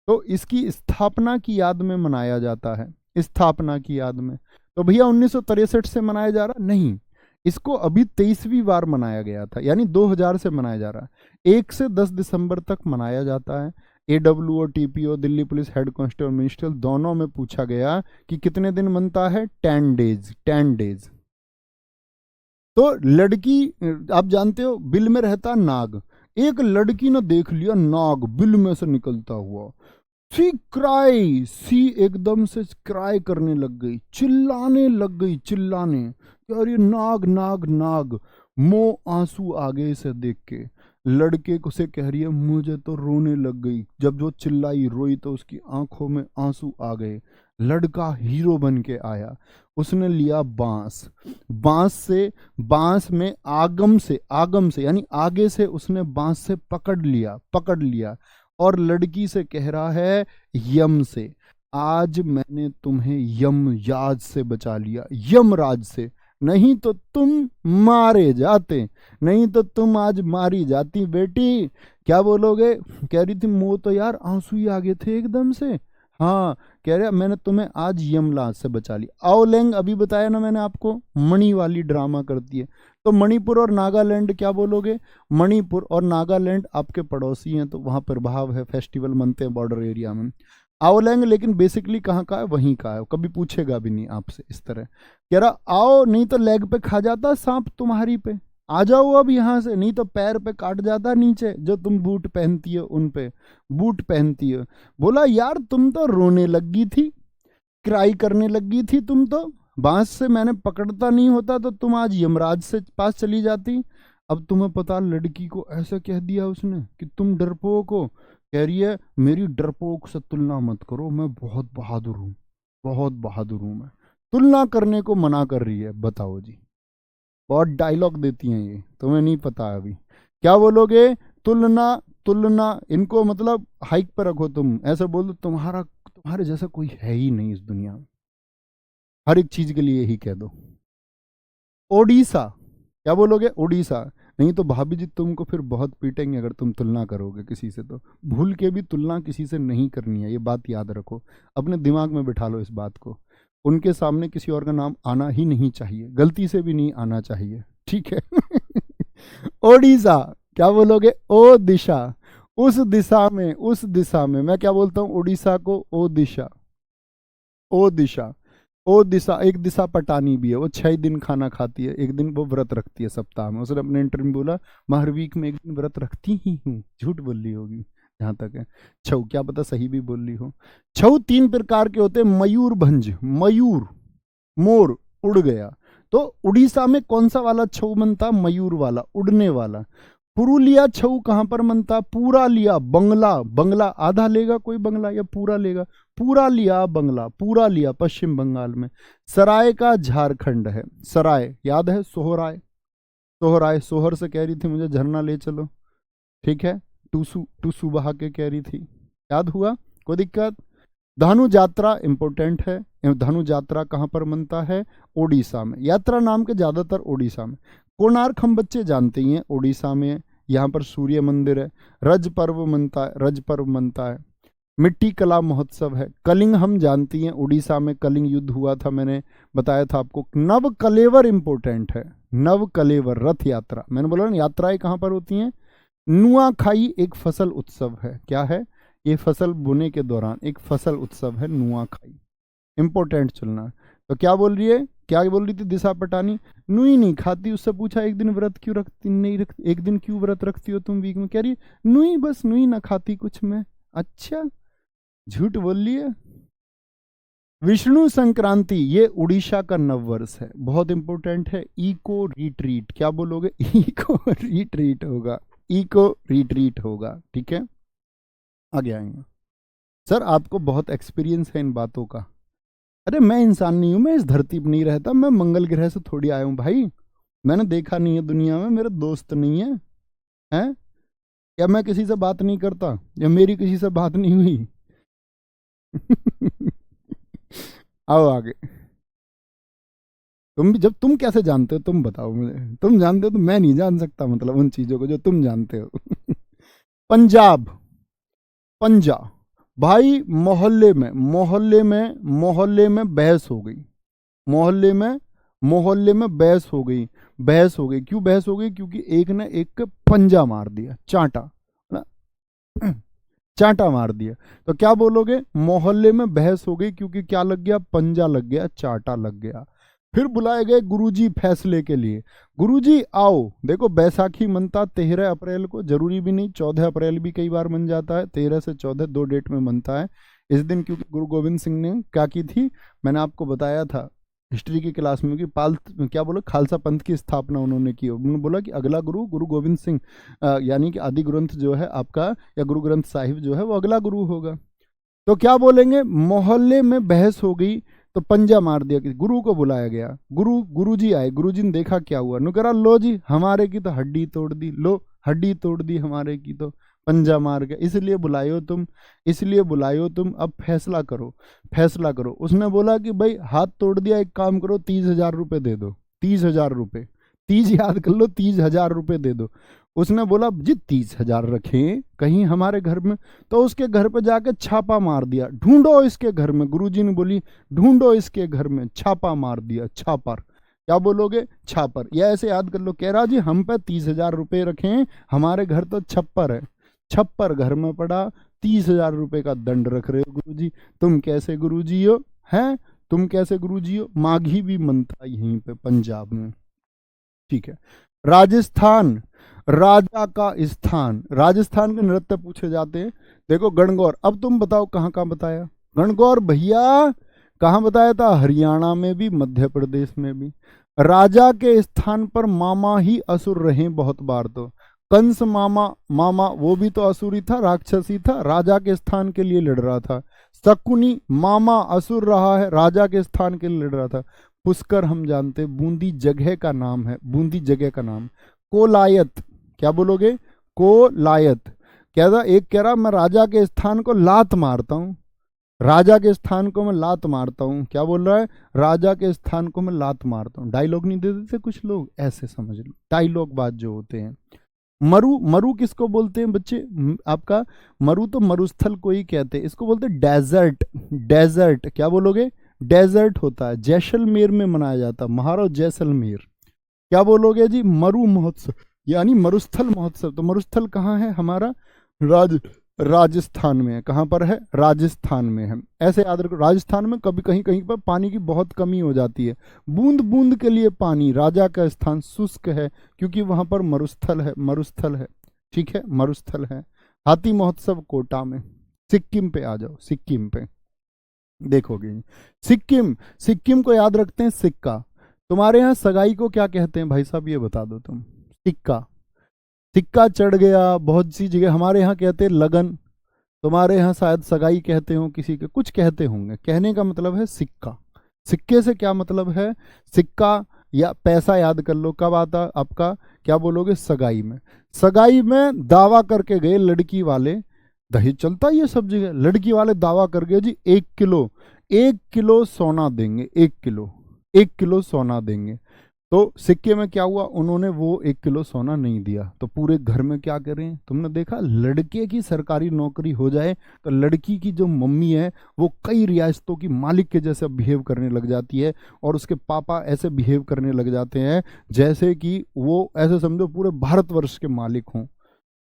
तो इसकी स्थापना की याद में मनाया जाता है, स्थापना की याद में। तो भैया 1963 से मनाया जा रहा नहीं, इसको अभी 23वीं बार मनाया गया था, यानी 2000 से मनाया जा रहा है। 1 से 10 दिसंबर तक मनाया जाता है। AWO TPO Delhi police head constable ministerial दोनों में पूछा गया कि कितने दिन बनता है, 10 डेज, 10 डेज। तो लड़की, आप जानते हो बिल में रहता नाग, एक लड़की ने देख लिया नाग बिल में से निकलता हुआ, सी क्राई, सी एकदम से क्राई करने लग गई, चिल्लाने लग गई, चिल्लाने, अरे नाग नाग नाग। मोह आंसू आ गए इसे देख के, लड़के को से कह रही है मुझे तो रोने लग गई, जब जो चिल्लाई रोई तो उसकी आंखों में आंसू आ गए। लड़का हीरो बन के आया, उसने लिया बांस, बांस से, बांस में आगम से, आगम से यानी आगे से उसने बांस से पकड़ लिया, पकड़ लिया, और लड़की से कह रहा है यम से, आज मैंने तुम्हें यम याद से बचा लिया, यमराज से, नहीं तो तुम मारे जाते, नहीं तो तुम आज मारी जाती बेटी। क्या बोलोगे, कह रही थी मुंह तो यार आंसू ही आ गए थे एकदम से। हाँ, कह रहे मैंने तुम्हें आज यमराज से बचा लिया। आओलेंग अभी बताया ना मैंने आपको, मणि वाली ड्रामा करती है। तो मणिपुर और नागालैंड क्या बोलोगे, मणिपुर और नागालैंड आपके पड़ोसी हैं, तो वहां प्रभाव है, फेस्टिवल मनते हैं बॉर्डर एरिया में। आओलेंग लेकिन बेसिकली कहाँ का है, वहीं का है, कभी पूछेगा भी नहीं आपसे इस तरह। कह रहा आओ, नहीं तो लेग पे खा जाता सांप तुम्हारी पे, आ जाओ अब यहाँ से, नहीं तो पैर पे काट जाता नीचे, जो तुम बूट पहनती हो उन पे, बूट पहनती हो। बोला यार तुम तो रोने लगी थी, क्राई करने लगी थी तुम तो, बांस से मैंने पकड़ता नहीं होता तो तुम आज यमराज से पास चली जाती। अब तुम्हें पता, लड़की को ऐसा कह दिया उसने कि तुम डरपोक हो। कह रही है मेरी डरपोक से तुलना मत करो, मैं बहुत बहादुर हूँ, बहुत बहादुर हूँ मैं। तुलना करने को मना कर रही है, बताओ जी। बहुत डायलॉग देती हैं ये, तुम्हें नहीं पता अभी। क्या बोलोगे, तुलना, तुलना, इनको मतलब हाइक पर रखो, तुम ऐसे बोल दो तुम्हारे जैसा कोई है ही नहीं इस दुनिया में, हर एक चीज के लिए यही कह दो। ओडिशा, क्या बोलोगे, ओडिशा। नहीं तो भाभी जी तुमको फिर बहुत पीटेंगे अगर तुम तुलना करोगे किसी से, तो भूल के भी तुलना किसी से नहीं करनी है, ये बात याद रखो, अपने दिमाग में बिठा लो इस बात को। उनके सामने किसी और का नाम आना ही नहीं चाहिए, गलती से भी नहीं आना चाहिए, ठीक है। ओडिशा, क्या बोलोगे, ओ दिशा, उस दिशा में, उस दिशा में। मैं क्या बोलता हूँ उड़ीसा को, ओ दिशा, ओ दिशा, ओ दिशा। एक दिशा पटानी भी है, वो 6 दिन खाना खाती है, एक दिन वो व्रत रखती है सप्ताह में। उसने अपने इंटरव्यू में बोला मैं हर वीक में एक दिन व्रत रखती ही हूँ, झूठ बोल रही होगी जहां तक है। छऊ, क्या पता सही भी बोल रही हो। छऊ 3 प्रकार के होते हैं, मयूर भंज, मयूर, मोर, उड़ गया। तो उड़ीसा में कौन सा वाला छऊ बनता, मयूर वाला, उड़ने वाला। पुरुलिया छऊ कहाँ पर बनता? पूरा लिया बंगला, बंगला आधा लेगा कोई बंगला या पूरा लेगा? पूरा लिया बंगला, पूरा लिया पश्चिम बंगाल में। सराय का झारखंड है, सराय याद है, सोहराय, सोहराय, सोहर से कह रही थी मुझे झरना ले चलो, ठीक है, टूसू टूसू बहा के कह रही थी, याद हुआ, कोई दिक्कत? धनु यात्रा इंपॉर्टेंट है, धनु यात्रा कहाँ पर बनता है? ओडिशा में। यात्रा नाम के ज्यादातर ओडिशा में। कोणार्क हम बच्चे जानते ही हैं, ओडिशा में, यहाँ पर सूर्य मंदिर है। रज पर्व मनता है, रज पर्व मनता है। मिट्टी कला महोत्सव है। कलिंग हम जानती हैं, उड़ीसा में कलिंग युद्ध हुआ था, मैंने बताया था आपको। नव कलेवर इंपॉर्टेंट है, नव कलेवर रथ यात्रा, मैंने बोला ना यात्राएं कहाँ पर होती हैं? नुआखाई एक फसल उत्सव है, क्या है ये? फसल बोने के दौरान एक फसल उत्सव है नुआखाई, इंपॉर्टेंट चुनना। तो क्या बोल रही है, क्या बोल रही थी दिशा पटानी? नुई नहीं खाती, उससे पूछा एक दिन व्रत क्यों रखती नहीं, एक दिन क्यों व्रत रखती हो तुम वीक में? कह रही नुई, बस नुई ना खाती कुछ में। अच्छा, झूठ बोल लिए। विष्णु संक्रांति ये उड़ीसा का नववर्ष है, बहुत इंपॉर्टेंट है। इको रिट्रीट, क्या बोलोगे? इको रिट्रीट होगा, इको रिट्रीट होगा, ठीक है। आगे आएंगे। सर आपको बहुत एक्सपीरियंस है इन बातों का। अरे मैं इंसान नहीं हूं, मैं इस धरती पर नहीं रहता, मैं मंगल ग्रह से थोड़ी आया हूं भाई। मैंने देखा नहीं है दुनिया में, मेरे दोस्त नहीं है, हैं? या मैं किसी से बात नहीं करता, या मेरी किसी से बात नहीं हुई? आओ आगे। तुम भी, जब तुम कैसे जानते हो तुम बताओ मुझे, तुम जानते हो तो मैं नहीं जान सकता, मतलब उन चीजों को जो तुम जानते हो। पंजाब, पंजा भाई, मोहल्ले में मोहल्ले में मोहल्ले में बहस हो गई, मोहल्ले में मोहल्ले में बहस हो गई, बहस हो गई। क्यों बहस हो गई? क्योंकि एक ने एक के पंजा मार दिया, चांटा ना, चांटा मार दिया। तो क्या बोलोगे? मोहल्ले में बहस हो गई क्योंकि क्या लग गया? पंजा लग गया, चांटा लग गया। फिर बुलाए गए गुरुजी फैसले के लिए। गुरुजी आओ, देखो बैसाखी मनता 13 अप्रैल को, जरूरी भी नहीं, 14 अप्रैल भी कई बार मन जाता है, 13 से 14 दो डेट में मनता है इस दिन, क्योंकि गुरु गोविंद सिंह ने क्या की थी, मैंने आपको बताया था हिस्ट्री की क्लास में, कि क्या बोलो, खालसा पंथ की स्थापना उन्होंने की। उन्होंने बोला कि अगला गुरु गुरु गोविंद सिंह, यानी कि आदि ग्रंथ जो है आपका, या गुरु ग्रंथ साहिब जो है वो अगला गुरु होगा। तो क्या बोलेंगे? मोहल्ले में बहस हो गई तो पंजा मार दिया, कि गुरु को बुलाया गया। गुरुजी आए, गुरुजी ने देखा क्या हुआ, नु करा लो जी हमारे की तो हड्डी तोड़ दी, लो हड्डी तोड़ दी हमारे की, तो पंजा मार गया, इसलिए बुलायो तुम, इसलिए बुलायो तुम, अब फैसला करो, फैसला करो। उसने बोला कि भाई हाथ तोड़ दिया, एक काम करो 30,000 रुपये दे दो, 30,000 रुपये, 30 याद कर लो, 30,000 रुपये दे दो। उसने बोला जी 30,000 रखें कहीं हमारे घर में, तो उसके घर पे जाके छापा मार दिया, ढूंढो इसके घर में। गुरुजी ने बोली ढूंढो इसके घर में, छापा मार दिया, छापर, क्या बोलोगे? छापर। या ऐसे याद कर लो, कह रहा जी हम पे 30,000 रुपये रखें, हमारे घर तो छप्पर है, छप्पर घर में पड़ा, 30,000 रुपये का दंड रख रहे हो गुरुजी, तुम कैसे गुरुजी हो, हैं? तुम कैसे गुरुजी हो? माघी भी मनता यहीं पे पंजाब में, ठीक है। राजस्थान, राजा का स्थान, राजस्थान के नृत्य पूछे जाते हैं। देखो गणगौर, अब तुम बताओ कहाँ कहाँ बताया गणगौर भैया? कहाँ बताया था? हरियाणा में भी, मध्य प्रदेश में भी। राजा के स्थान पर मामा ही असुर रहे बहुत बार, तो कंस मामा, मामा वो भी तो असुरी था, राक्षसी था, राजा के स्थान के लिए लड़ रहा था। शकुनी मामा असुर रहा है, राजा के स्थान के लिए लड़ रहा था। पुष्कर हम जानते, बूंदी जगह का नाम है, बूंदी जगह का नाम। कोलायत, क्या बोलोगे? कोलायत, कह रहा, एक कह रहा मैं राजा के स्थान को लात मारता हूं, राजा के स्थान को मैं लात मारता हूं, क्या बोल रहा है? राजा के स्थान को मैं लात मारता हूं। डायलॉग नहीं दे देते कुछ लोग, ऐसे समझ लो डायलॉग बात जो होते हैं। मरु, मरु किसको बोलते हैं बच्चे आपका? मरु तो मरुस्थल को ही कहते हैं, इसको बोलते हैं डेजर्ट, डेजर्ट, क्या बोलोगे? डेजर्ट होता है, जैसलमेर में मनाया जाता है, महाराज जैसलमेर। क्या बोलोगे जी? मरु महोत्सव, यानी मरुस्थल महोत्सव। तो मरुस्थल कहाँ है हमारा? राजस्थान में है। कहाँ पर है? राजस्थान में है। ऐसे याद रखो, राजस्थान में कभी कहीं कहीं पर पानी की बहुत कमी हो जाती है, बूंद बूंद के लिए पानी। राजा का स्थान शुष्क है क्योंकि वहां पर मरुस्थल है, मरुस्थल है, ठीक है, मरुस्थल है। हाथी महोत्सव कोटा में। सिक्किम पे आ जाओ, सिक्किम पे देखोगे, सिक्किम, सिक्किम को याद रखते हैं सिक्का। तुम्हारे यहाँ सगाई को क्या कहते हैं भाई साहब, ये बता दो तुम? सिक्का। सिक्का चढ़ गया। बहुत सी जगह हमारे यहाँ कहते हैं लगन, तुम्हारे यहाँ शायद सगाई कहते हो, किसी के कुछ कहते होंगे। कहने का मतलब है सिक्का। सिक्के से क्या मतलब है? सिक्का या पैसा याद कर लो, कब आता आपका, क्या बोलोगे, सगाई में। सगाई में दावा करके गए लड़की वाले, दहेज चलता है ये सब जगह, लड़की वाले दावा कर गए जी 1 किलो, 1 किलो सोना देंगे, 1 किलो, 1 किलो सोना देंगे। तो सिक्के में क्या हुआ, उन्होंने वो 1 किलो सोना नहीं दिया, तो पूरे घर में क्या करें। तुमने देखा, लड़के की सरकारी नौकरी हो जाए तो लड़की की जो मम्मी है वो कई रियासतों की मालिक के जैसे बिहेव करने लग जाती है, और उसके पापा ऐसे बिहेव करने लग जाते हैं जैसे कि वो, ऐसे समझो पूरे भारतवर्ष के मालिक हों।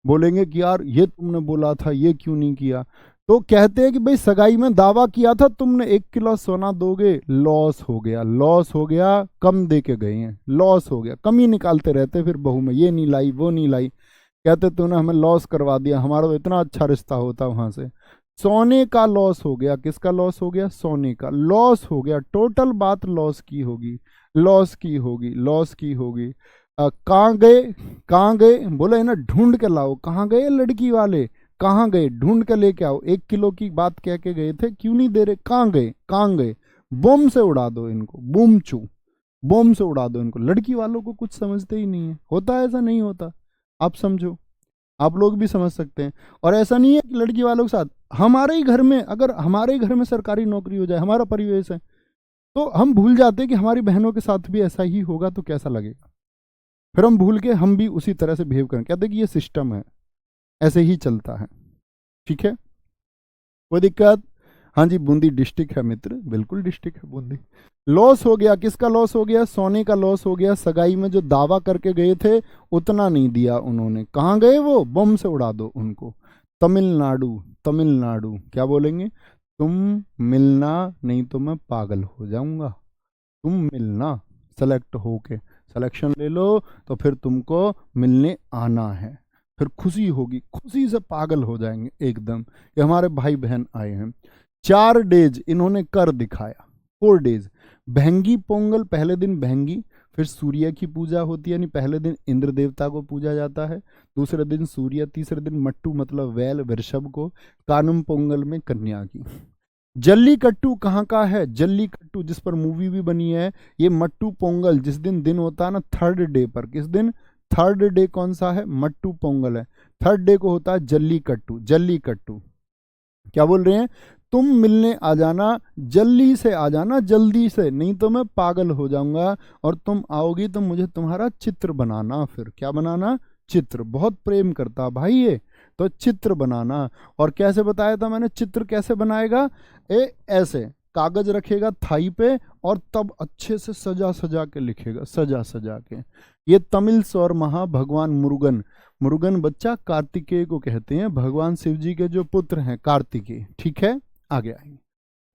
बोलेंगे कि यार ये तुमने बोला था, ये क्यों नहीं किया। तो कहते हैं कि भाई सगाई में दावा किया था तुमने 1 किलो सोना दोगे, लॉस हो गया, लॉस हो गया, कम दे के गए हैं, लॉस हो गया। कमी निकालते रहते फिर बहू में, ये नहीं लाई, वो नहीं लाई। कहते तूने हमें लॉस करवा दिया, हमारा तो इतना अच्छा रिश्ता होता वहां से। सोने का लॉस हो गया। किसका लॉस हो गया? सोने का लॉस हो गया। टोटल बात लॉस की होगी, लॉस की होगी, लॉस की होगी। कहाँ गए, कहाँ गए, बोले ना ढूंढ के लाओ। कहाँ गए लड़की वाले, कहाँ गए, ढूंढ के लेके आओ। 1 किलो की बात कह के गए थे, क्यों नहीं दे रहे, कहाँ गए, कहाँ गए। बम से उड़ा दो इनको, बूम चू, बम से उड़ा दो इनको। लड़की वालों को कुछ समझते ही नहीं है। होता है ऐसा? नहीं होता। आप समझो, आप लोग भी समझ सकते हैं। और ऐसा नहीं है कि लड़की वालों के साथ, हमारे ही घर में, अगर हमारे ही घर में सरकारी नौकरी हो जाए, हमारा परिवेश है, तो हम भूल जाते हैं कि हमारी बहनों के साथ भी ऐसा ही होगा, तो कैसा लगेगा। फिर हम भूल के हम भी उसी तरह से बिहेव करें, कहते हैं कि ये सिस्टम है, ऐसे ही चलता है। ठीक है, कोई दिक्कत? हाँ जी, बूंदी डिस्ट्रिक्ट है मित्र, बिल्कुल डिस्ट्रिक्ट है बूंदी। लॉस हो गया। किसका लॉस हो गया? सोने का लॉस हो गया। सगाई में जो दावा करके गए थे उतना नहीं दिया उन्होंने। कहाँ गए वो? बम से उड़ा दो उनको। तमिलनाडु, तमिलनाडु क्या बोलेंगे? तुम मिलना, नहीं तो मैं पागल हो जाऊंगा। तुम मिलना, सेलेक्ट होके, सिलेक्शन ले लो तो फिर तुमको मिलने आना है। फिर खुशी होगी, खुशी से पागल हो जाएंगे एकदम कि हमारे भाई बहन आए हैं। 4 डेज इन्होंने कर दिखाया, 4 डेज। भैंगी पोंगल, पहले दिन भैंगी, फिर सूर्य की पूजा होती है, यानी पहले दिन इंद्र देवता को पूजा जाता है, दूसरे दिन सूर्य, तीसरे दिन मट्टू मतलब वैल वृषभ को, कानुम पोंगल में कन्या की। जल्लीकट्टू कहाँ का है? जल्लीकट्टू जिस पर मूवी भी बनी है, ये मट्टू पोंगल जिस दिन दिन होता है ना, 3rd डे पर। किस दिन? 3rd डे कौन सा है? मट्टू पोंगल है। 3rd डे को होता है जल्लीकट्टू। जल्लीकट्टू क्या बोल रहे हैं? तुम मिलने आ जाना, जल्दी से आ जाना, जल्दी से, नहीं तो मैं पागल हो जाऊंगा। और तुम आओगी तो मुझे तुम्हारा चित्र बनाना। फिर क्या बनाना? चित्र। बहुत प्रेम करता भाई ये, तो चित्र बनाना। और कैसे बताया था मैंने, चित्र कैसे बनाएगा? ऐसे कागज रखेगा थाई पे, और तब अच्छे से सजा सजा के लिखेगा, सजा सजा के। ये तमिल स्वर महा भगवान मुरुगन, मुरुगन बच्चा कार्तिकेय को कहते हैं, भगवान शिव जी के जो पुत्र हैं कार्तिकेय। ठीक है, आगे आएंगे।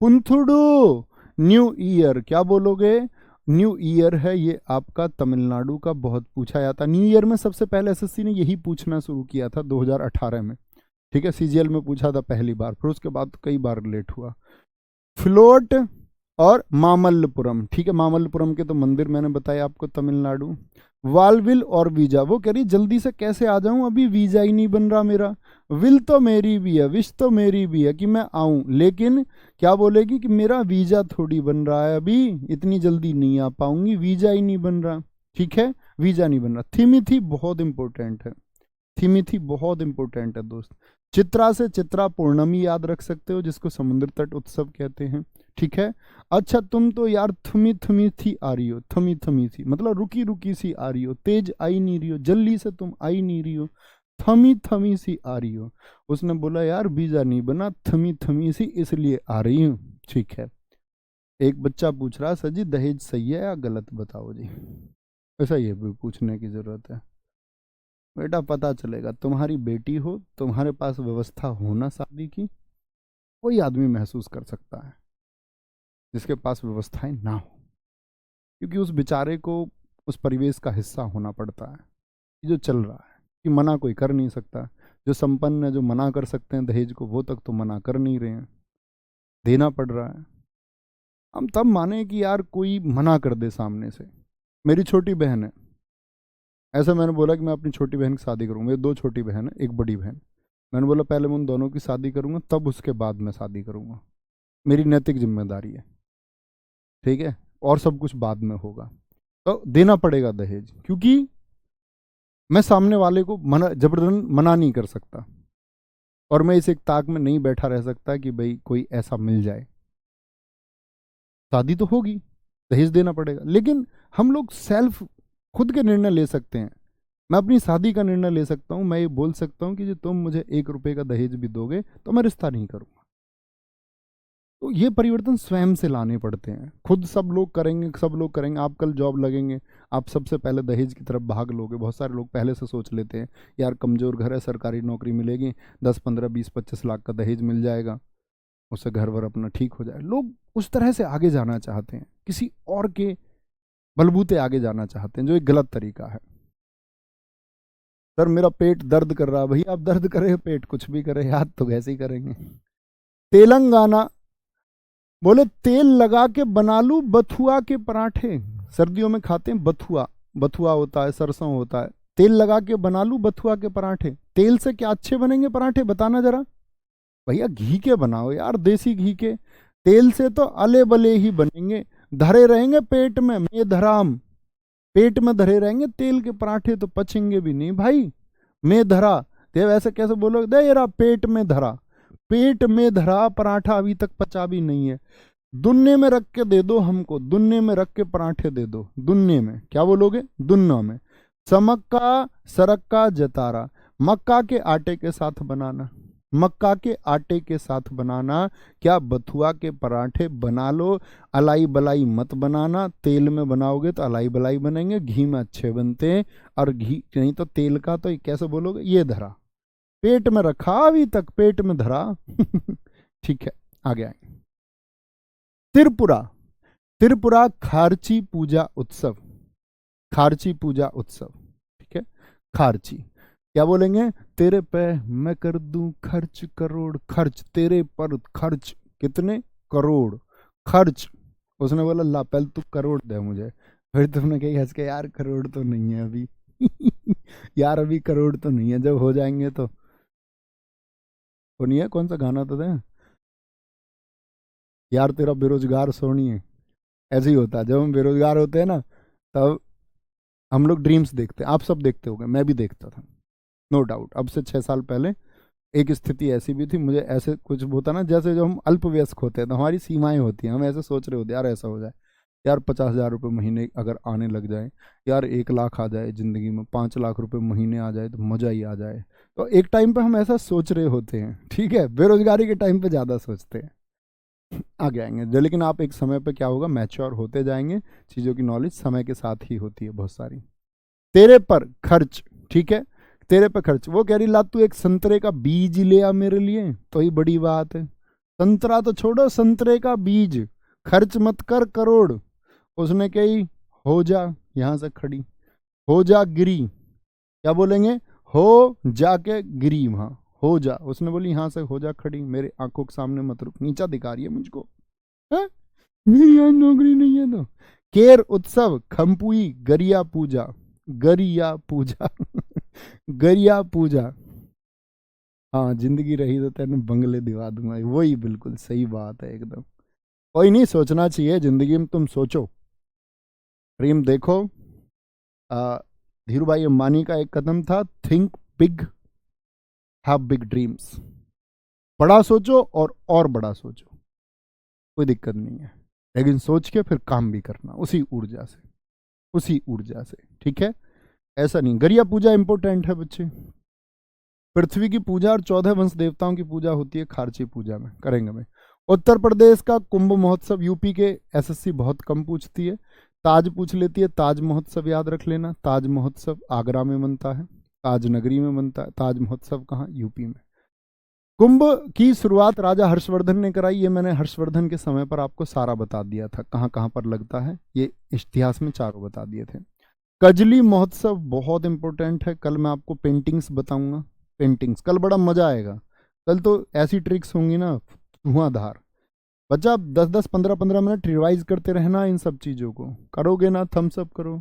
पुंथुडू, न्यू ईयर क्या बोलोगे? न्यू ईयर है ये आपका तमिलनाडु का, बहुत पूछा जाता। न्यू ईयर में सबसे पहले एसएससी ने यही पूछना शुरू किया था 2018 में। ठीक है, सीजीएल में पूछा था पहली बार, फिर उसके बाद कई बार लेट हुआ। फ्लोट और मामल्लपुरम, ठीक है, मामल्लपुरम के तो मंदिर मैंने बताया आपको तमिलनाडु। वालविल और वीजा, वो कह रही जल्दी से कैसे आ जाऊं, अभी वीजा ही नहीं बन रहा मेरा। विल तो मेरी भी है, विश तो मेरी भी है कि मैं आऊं, लेकिन क्या बोलेगी कि मेरा वीजा थोड़ी बन रहा है, अभी इतनी जल्दी नहीं आ पाऊंगी, वीजा ही नहीं बन रहा। ठीक है, वीजा नहीं बन रहा। थिमिथि बहुत इंपॉर्टेंट है, थिमिथि बहुत इंपॉर्टेंट है दोस्त। चित्रा से चित्रा पूर्णमी याद रख सकते हो, जिसको समुद्र तट उत्सव कहते हैं। ठीक है, अच्छा तुम तो यार थमी थमी थी आ रही हो, थमी थमी थी मतलब रुकी रुकी सी आ रही हो, तेज आई नहीं रही हो, जल्दी से तुम आई नहीं रही हो, थमी थमी सी आ रही हो। उसने बोला यार वीजा नहीं बना, थमी थमी सी इसलिए आ रही हूँ। ठीक है, एक बच्चा पूछ रहा सर जी दहेज सही है या गलत, बताओ जी। ऐसा ये भी पूछने की जरूरत है। बेटा पता चलेगा, तुम्हारी बेटी हो, तुम्हारे पास व्यवस्था हो ना शादी की, कोई आदमी महसूस कर सकता है जिसके पास व्यवस्थाएं ना हो, क्योंकि उस बेचारे को उस परिवेश का हिस्सा होना पड़ता है। ये जो चल रहा है कि मना कोई कर नहीं सकता, जो संपन्न है, जो मना कर सकते हैं दहेज को, वो तक तो मना कर नहीं रहे हैं, देना पड़ रहा है। हम तब माने कि यार कोई मना कर दे सामने से। मेरी छोटी बहन है, ऐसा मैंने बोला कि मैं अपनी छोटी बहन की शादी करूँगा, मेरी 2 छोटी बहन है, 1 बड़ी बहन। मैंने बोला पहले मैं उन दोनों की शादी करूँगा, तब उसके बाद मैं शादी करूँगा। मेरी नैतिक जिम्मेदारी है, ठीक है, और सब कुछ बाद में होगा। तो देना पड़ेगा दहेज, क्योंकि मैं सामने वाले को मना, जबरदस्ती मना नहीं कर सकता, और मैं इस एक ताक में नहीं बैठा रह सकता कि भाई कोई ऐसा मिल जाए। शादी तो होगी, दहेज देना पड़ेगा, लेकिन हम लोग सेल्फ खुद के निर्णय ले सकते हैं। मैं अपनी शादी का निर्णय ले सकता हूँ, मैं ये बोल सकता हूँ कि जो तुम मुझे 1 रुपए का दहेज भी दोगे तो मैं रिश्ता नहीं करूँगा। तो ये परिवर्तन स्वयं से लाने पड़ते हैं। खुद सब लोग करेंगे, सब लोग करेंगे, आप कल जॉब लगेंगे, आप सबसे पहले दहेज की तरफ भाग लोगे। बहुत सारे लोग पहले से सोच लेते हैं, यार कमज़ोर घर है, सरकारी नौकरी मिलेगी, 10 15 20 25 लाख का दहेज मिल जाएगा, उससे घर वर अपना ठीक हो जाए। लोग उस तरह से आगे जाना चाहते हैं, किसी और के बलबूते आगे जाना चाहते हैं, जो एक गलत तरीका है। सर मेरा पेट दर्द कर रहा है, भैया आप दर्द करे, पेट कुछ भी करे, याद तो कैसे ही करेंगे। तेलंगाना बोले तेल लगा के बना लूं बथुआ के पराठे। सर्दियों में खाते हैं बथुआ, बथुआ होता है, सरसों होता है। तेल लगा के बना लूं बथुआ के पराठे। तेल से क्या अच्छे बनेंगे पराठे, बताना जरा। भैया घी के बनाओ यार, देसी घी के। तेल से तो अले बले ही बनेंगे, धरे रहेंगे पेट में, मैं धराम, पेट में धरे रहेंगे। तेल के पराठे तो पचेंगे भी नहीं भाई। मैं धरा, देव ऐसे कैसे बोलोगे, दे यार पेट में धरा, पेट में धरा पराठा अभी तक पचा भी नहीं है। दुन्ने में रख के दे दो हमको, दुन्ने में रख के पराठे दे दो। दुन्ने में क्या बोलोगे, दुन्ना में। समक्का सरक्का जतारा, मक्का के आटे के साथ बनाना, मक्का के आटे के साथ बनाना। क्या बथुआ के पराठे बना लो, अलाई बलाई मत बनाना। तेल में बनाओगे तो अलाई बलाई बनेंगे, घी में अच्छे बनते हैं। और घी नहीं तो तेल का तो कैसे बोलोगे, ये धरा, पेट में रखा अभी तक, पेट में धरा। ठीक है, आगे आए। त्रिपुरा, त्रिपुरा खारची पूजा उत्सव, खारची पूजा उत्सव, ठीक है। खारची क्या बोलेंगे, तेरे पे मैं कर दूं खर्च करोड़ खर्च, तेरे पर खर्च कितने करोड़ खर्च। उसने बोला ला पहले तू करोड़ दे मुझे। फिर तुमने कही हंस के, यार करोड़ तो नहीं है अभी। यार अभी करोड़ तो नहीं है, जब हो जाएंगे तो। वो नहीं है, कौन सा गाना तो था, यार तेरा बेरोजगार सोनी है। ऐसे ही होता है, जब हम बेरोजगार होते हैं ना, तब हम लोग ड्रीम्स देखते हैं। आप सब देखते होंगे, मैं भी देखता था, नो डाउट। अब से 6 साल पहले एक स्थिति ऐसी भी थी, मुझे ऐसे कुछ होता ना, जैसे जो हम अल्पवयस्क होते हैं तो हमारी सीमाएं होती हैं, हम ऐसे सोच रहे होते हैं यार ऐसा हो जाए, यार 50,000 रुपये महीने अगर आने लग जाए, यार 1 लाख आ जाए ज़िंदगी में, 5 लाख रुपये महीने आ जाए तो मज़ा ही आ जाए। तो एक टाइम पे हम ऐसा सोच रहे होते हैं, ठीक है, बेरोजगारी के टाइम पे ज़्यादा सोचते हैं। आगे आएंगे जो, लेकिन आप एक समय पे क्या होगा, मैच्योर होते जाएंगे, चीज़ों की नॉलेज समय के साथ ही होती है बहुत सारी। तेरे पर खर्च, ठीक है, तेरे पे खर्च। वो कह रही ला तू एक संतरे का बीज ले आ मेरे लिए, तो ही बड़ी बात है। संतरा तो छोड़ो, संतरे का बीज, खर्च मत कर करोड़। उसने कही हो जा यहां से खड़ी, हो जा गिरी। क्या बोलेंगे, हो जाके गिरी वहां, हो जा। उसने बोली यहां से हो जा खड़ी, मेरे आंखों के सामने मत रुक, नीचा दिखा रही है मुझको, है? मेरी यहाँ नौकरी नहीं है तो। केर उत्सव खम्पुई गरिया पूजा, गरिया पूजा। गरिया पूजा, हाँ जिंदगी रही तो तेने बंगले दिवा दूंगा, वही बिल्कुल सही बात है एकदम। कोई नहीं, सोचना चाहिए जिंदगी में, तुम सोचो। प्रेम देखो, धीरू भाई अंबानी का एक कदम था, think big have big dreams. बड़ा सोचो और बड़ा सोचो, कोई दिक्कत नहीं है, लेकिन सोच के फिर काम भी करना उसी ऊर्जा से, उसी ऊर्जा से, ठीक है। ऐसा नहीं, गरिया पूजा इंपॉर्टेंट है बच्चे। पृथ्वी की पूजा और 14 वंश देवताओं की पूजा होती है खारची पूजा में, करेंगे मैं। उत्तर प्रदेश का कुंभ महोत्सव, यूपी के एसएससी बहुत कम पूछती है, ताज पूछ लेती है। ताज महोत्सव याद रख लेना, ताज महोत्सव आगरा में बनता है, ताज नगरी में बनता है। ताज महोत्सव कहाँ, यूपी में। कुंभ की शुरुआत राजा हर्षवर्धन ने कराई, ये मैंने हर्षवर्धन के समय पर आपको सारा बता दिया था, कहाँ कहाँ पर लगता है, ये इतिहास में चारों बता दिए थे। कजली महोत्सव बहुत इंपॉर्टेंट है, कल मैं आपको पेंटिंग्स बताऊंगा, पेंटिंग्स कल बड़ा मजा आएगा। कल तो ऐसी ट्रिक्स होंगी ना धुआंधार। बच्चा 10-10 15-15 मिनट रिवाइज करते रहना, इन सब चीज़ों को करोगे ना, थम्स अप करो,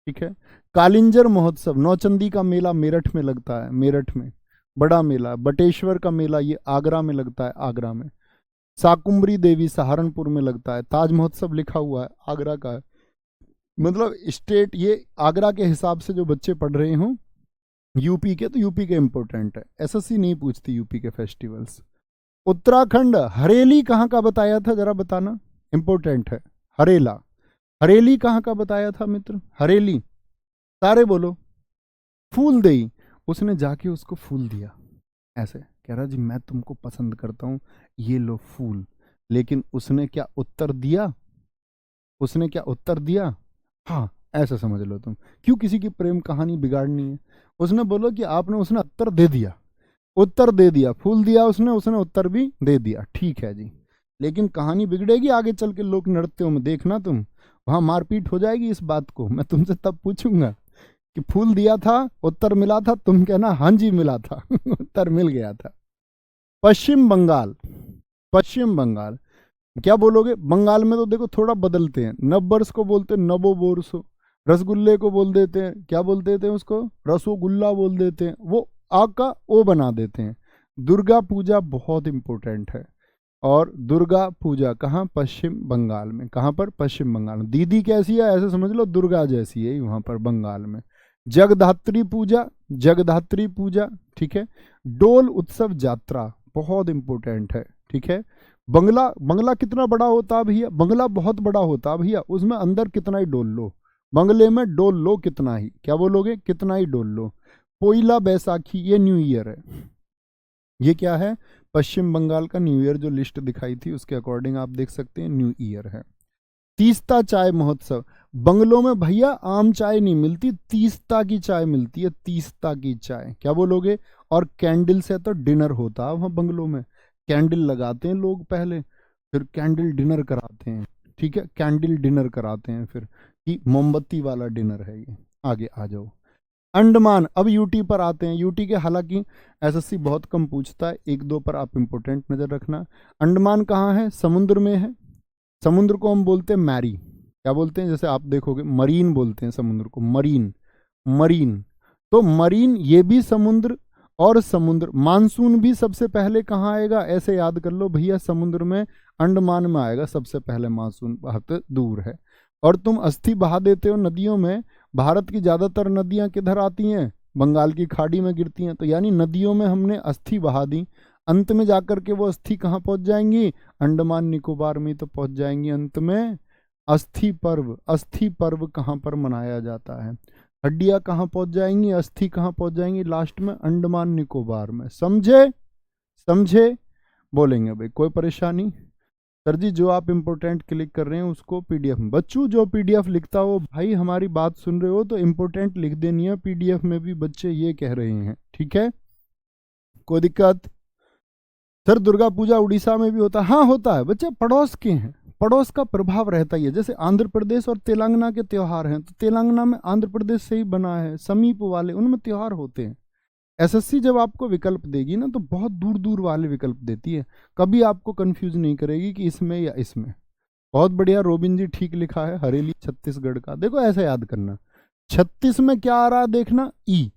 ठीक है। कालिंजर महोत्सव, नौचंदी का मेला मेरठ में लगता है, मेरठ में बड़ा मेला। बटेश्वर का मेला ये आगरा में लगता है, आगरा में। शाकुंभरी देवी सहारनपुर में लगता है। ताज महोत्सव लिखा हुआ है, आगरा का है। मतलब स्टेट, ये आगरा के हिसाब से जो बच्चे पढ़ रहे हों यूपी के, तो यूपी के इंपॉर्टेंट है, एसएससी नहीं पूछती यूपी के फेस्टिवल्स। उत्तराखंड, हरेली कहाँ का बताया था जरा बताना, इंपॉर्टेंट है। हरेला, हरेली कहाँ का बताया था मित्र, हरेली, सारे बोलो। फूल देई, उसने जाके उसको फूल दिया, ऐसे कह रहा जी मैं तुमको पसंद करता हूं, ये लो फूल। लेकिन उसने क्या उत्तर दिया, उसने क्या उत्तर दिया, हाँ ऐसा समझ लो तुम। क्यों किसी की प्रेम कहानी बिगाड़नी है। उसने बोलो कि आपने, उसने उत्तर दे दिया, उत्तर दे दिया, फूल दिया उसने, उसने उत्तर भी दे दिया, ठीक है जी। लेकिन कहानी बिगड़ेगी आगे चल के लोक नृत्यों में, देखना तुम, वहां मारपीट हो जाएगी। इस बात को मैं तुमसे तब पूछूंगा कि फूल दिया था, उत्तर मिला था, तुम कहना हाँ जी मिला था उत्तर मिल गया था। पश्चिम बंगाल, पश्चिम बंगाल क्या बोलोगे। बंगाल में तो देखो थोड़ा बदलते हैं, नववर्ष को बोलते हैं नवो बोरसो, रसगुल्ले को बोल देते हैं, क्या बोल देते हैं उसको, रसोगुल्ला बोल देते हैं, वो आ का ओ बना देते हैं। दुर्गा पूजा बहुत इंपॉर्टेंट है, और दुर्गा पूजा कहाँ, पश्चिम बंगाल में। कहाँ पर, पश्चिम बंगाल में। दीदी कैसी है, ऐसे समझ लो दुर्गा जैसी है वहां पर बंगाल में। जगधात्री पूजा, जगधात्री पूजा, ठीक है। डोल उत्सव यात्रा बहुत इंपॉर्टेंट है, ठीक है। बंगला, बंगला कितना बड़ा होता है भैया, बंगला बहुत बड़ा होता है भैया, उसमें अंदर कितना ही डोल लो, बंगले में डोल लो कितना ही, क्या बोलोगे, कितना ही डोल लो। पोइला बैसाखी, ये न्यू ईयर है, ये क्या है, पश्चिम बंगाल का न्यू ईयर। जो लिस्ट दिखाई थी उसके अकॉर्डिंग आप देख सकते हैं न्यू ईयर है। तीस्ता चाय महोत्सव, बंगलों में भैया आम चाय नहीं मिलती, तीस्ता की चाय मिलती है, तीस्ता की चाय, क्या बोलोगे। और कैंडल से तो डिनर होता है वहां बंगलों में, कैंडल लगाते हैं लोग पहले, फिर कैंडल डिनर कराते हैं, ठीक है, कैंडल डिनर कराते हैं फिर, कि मोमबत्ती वाला डिनर है ये। आगे आ जाओ। अंडमान, अब यूटी पर आते हैं। यूटी के हालांकि एसएससी बहुत कम पूछता है, एक दो पर आप इंपोर्टेंट नजर रखना। अंडमान कहाँ है, समुद्र में है। समुद्र को हम बोलते हैं मैरी, क्या बोलते हैं, जैसे आप देखोगे मरीन बोलते हैं समुद्र को, मरीन, मरीन। तो मरीन ये भी समुद्र, और समुद्र, मानसून भी सबसे पहले कहाँ आएगा, ऐसे याद कर लो भैया, समुद्र में, अंडमान में आएगा सबसे पहले मानसून, बहुत दूर है। और तुम अस्थि बहा देते हो नदियों में, भारत की ज्यादातर नदियां किधर आती हैं, बंगाल की खाड़ी में गिरती हैं, तो यानी नदियों में हमने अस्थि बहा दी, अंत में जाकर के वो अस्थि कहाँ पहुंच जाएंगी, अंडमान निकोबार में तो पहुंच जाएंगी अंत में। अस्थि पर्व, अस्थि पर्व कहाँ पर मनाया जाता है, हड्डियां कहाँ पहुंच जाएंगी, अस्थि कहाँ पहुंच जाएंगी, लास्ट में अंडमान निकोबार में। समझे, समझे, बोलेंगे भाई, कोई परेशानी। सर जी जो आप इंपोर्टेंट क्लिक कर रहे हैं उसको पीडीएफ में, बच्चों जो पीडीएफ लिखता हो भाई, हमारी बात सुन रहे हो तो इंपोर्टेंट लिख देनी है पीडीएफ में भी, बच्चे ये कह रहे हैं, ठीक है, कोई दिक्कत। सर दुर्गा पूजा उड़ीसा में भी होता है, हाँ होता है बच्चे, पड़ोस के हैं, पड़ोस का प्रभाव रहता ही है। जैसे आंध्र प्रदेश और तेलंगाना के त्योहार हैं, तो तेलंगाना में आंध्र प्रदेश से ही बना है, समीप वाले उनमें त्योहार होते हैं। एसएससी जब आपको विकल्प देगी ना तो बहुत दूर दूर वाले विकल्प देती है, कभी आपको कंफ्यूज नहीं करेगी कि इसमें या इसमें। बहुत बढ़िया, रोबिन जी ठीक लिखा है, हरेली छत्तीसगढ़ का। देखो ऐसे याद करना, 36 में क्या आ रहा है देखना, ई,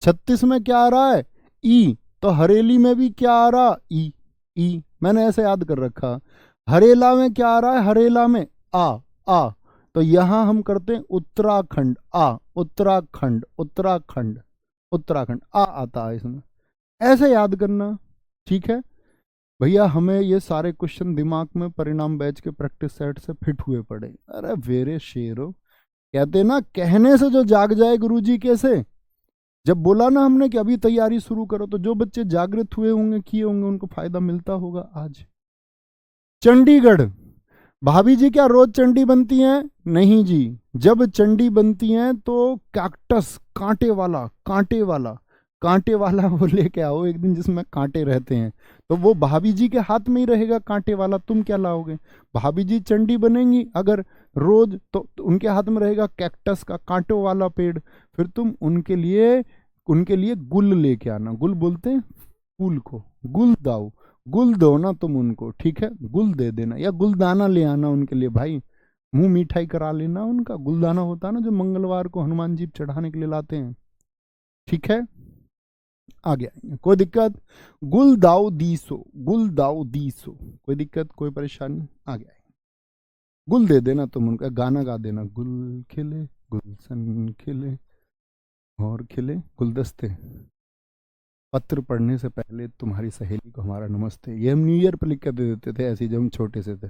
36 में क्या आ रहा है, ई, तो हरेली में भी क्या आ रहा, ई, ई, मैंने ऐसे याद कर रखा। हरेला में क्या आ रहा है, हरेला में आ, तो यहां हम करते हैं उत्तराखंड, आ, उत्तराखंड, उत्तराखंड, उत्तराखंड, आ आता है इसमें, ऐसे याद करना, ठीक है भैया। हमें ये सारे क्वेश्चन दिमाग में परिणाम बैच के प्रैक्टिस सेट से फिट हुए पड़े। अरे वेरे शेरो, कहते ना कहने से जो जाग जाए गुरुजी कैसे। जब बोला ना हमने कि अभी तैयारी शुरू करो, तो जो बच्चे जागृत हुए होंगे, किए होंगे, उनको फायदा मिलता होगा आज। चंडीगढ़, भाभी जी क्या रोज चंडी बनती हैं, नहीं जी, जब चंडी बनती हैं तो कैक्टस, कांटे वाला, कांटे वाला, कांटे वाला वो लेके आओ एक दिन जिसमें कांटे रहते हैं, तो वो भाभी जी के हाथ में ही रहेगा कांटे वाला। तुम क्या लाओगे, भाभी जी चंडी बनेंगी अगर रोज, तो उनके हाथ में रहेगा कैक्टस का कांटों वाला पेड़, फिर तुम उनके लिए गुल लेके आना, गुल बोलते हैं फूल को, गुल दाओ, गुल दो ना तुम उनको, ठीक है, गुल दे देना, या गुलदाना ले आना उनके लिए भाई, मुंह मिठाई करा लेना, उनका गुलदाना होता है ना जो मंगलवार को हनुमान जी चढ़ाने के लिए लाते हैं। ठीक है, आगे आएंगे, कोई दिक्कत? गुलदाउ दीसो, गुलदाउ दीसो, कोई दिक्कत, कोई परेशानी? आगे आएंगे, गुल दे देना तुम उनका, गाना गा देना, गुल खिले गुलशन खिले और खिले गुलदस्ते। पत्र पढ़ने से पहले तुम्हारी सहेली को हमारा नमस्ते, ये हम न्यू ईयर पर लिख कर दे देते थे ऐसे, जब हम छोटे से थे।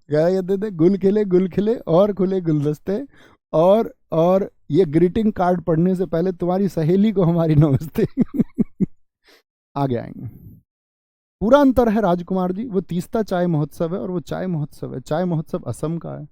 क्या कहते थे? गुल खिले और खुले गुलदस्ते। और ये ग्रीटिंग कार्ड पढ़ने से पहले तुम्हारी सहेली को हमारी नमस्ते। आगे आएंगे, पूरा अंतर है राजकुमार जी, वो तीस्ता चाय महोत्सव है और वो चाय महोत्सव है। चाय महोत्सव असम का है,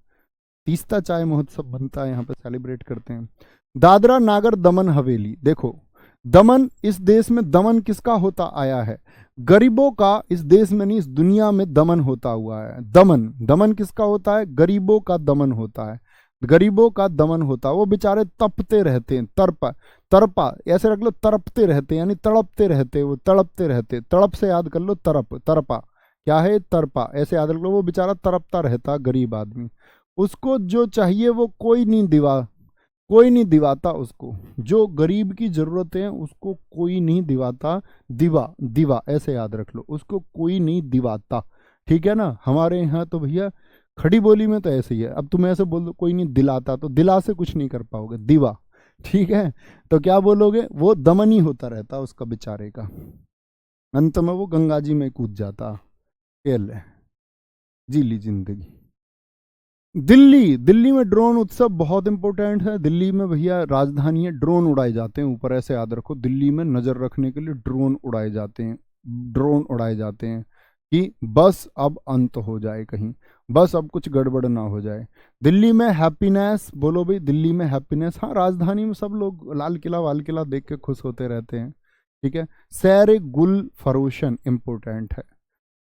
तीस्ता चाय महोत्सव बनता है यहाँ पे, सेलिब्रेट करते हैं। दादरा नागर दमन हवेली, देखो दमन, इस देश में दमन किसका होता आया है? गरीबों का, इस देश में नहीं इस दुनिया में दमन होता हुआ है। दमन, दमन किसका होता है? गरीबों का दमन होता है, गरीबों का दमन होता है। वो बेचारे तपते रहते हैं, तरपा ऐसे रख लो, तरपते रहते हैं, यानी तड़पते रहते, वो तड़पते रहते, तड़प से याद कर लो, तरपा क्या है? तरपा, ऐसे याद रख लो, वो बेचारा तरपता रहता गरीब आदमी। उसको जो चाहिए वो कोई नहीं दिवाता उसको, जो गरीब की जरूरतें हैं उसको कोई नहीं दिवाता। दिवा ऐसे याद रख लो, उसको कोई नहीं दिवाता। ठीक है ना? हमारे यहाँ तो भैया खड़ी बोली में तो ऐसे ही है। अब तुम ऐसे बोल दो कोई नहीं दिलाता, तो दिला से कुछ नहीं कर पाओगे, दिवा। ठीक है, तो क्या बोलोगे? वो दमन ही होता रहता उसका बेचारे का, अंत में वो गंगा जी में कूद जाता। जी ली जिंदगी। दिल्ली में ड्रोन उत्सव बहुत इंपॉर्टेंट है। दिल्ली में भैया राजधानी है, ड्रोन उड़ाए जाते हैं ऊपर, ऐसे याद रखो, दिल्ली में नजर रखने के लिए ड्रोन उड़ाए जाते हैं, ड्रोन उड़ाए जाते हैं कि बस अब अंत हो जाए कहीं, बस अब कुछ गड़बड़ ना हो जाए। दिल्ली में हैप्पीनेस, बोलो भाई, दिल्ली में हैप्पीनेस। हाँ, राजधानी में सब लोग लाल किला देख के खुश होते रहते हैं। ठीक है, सैर गुल फरोशन इंपॉर्टेंट है।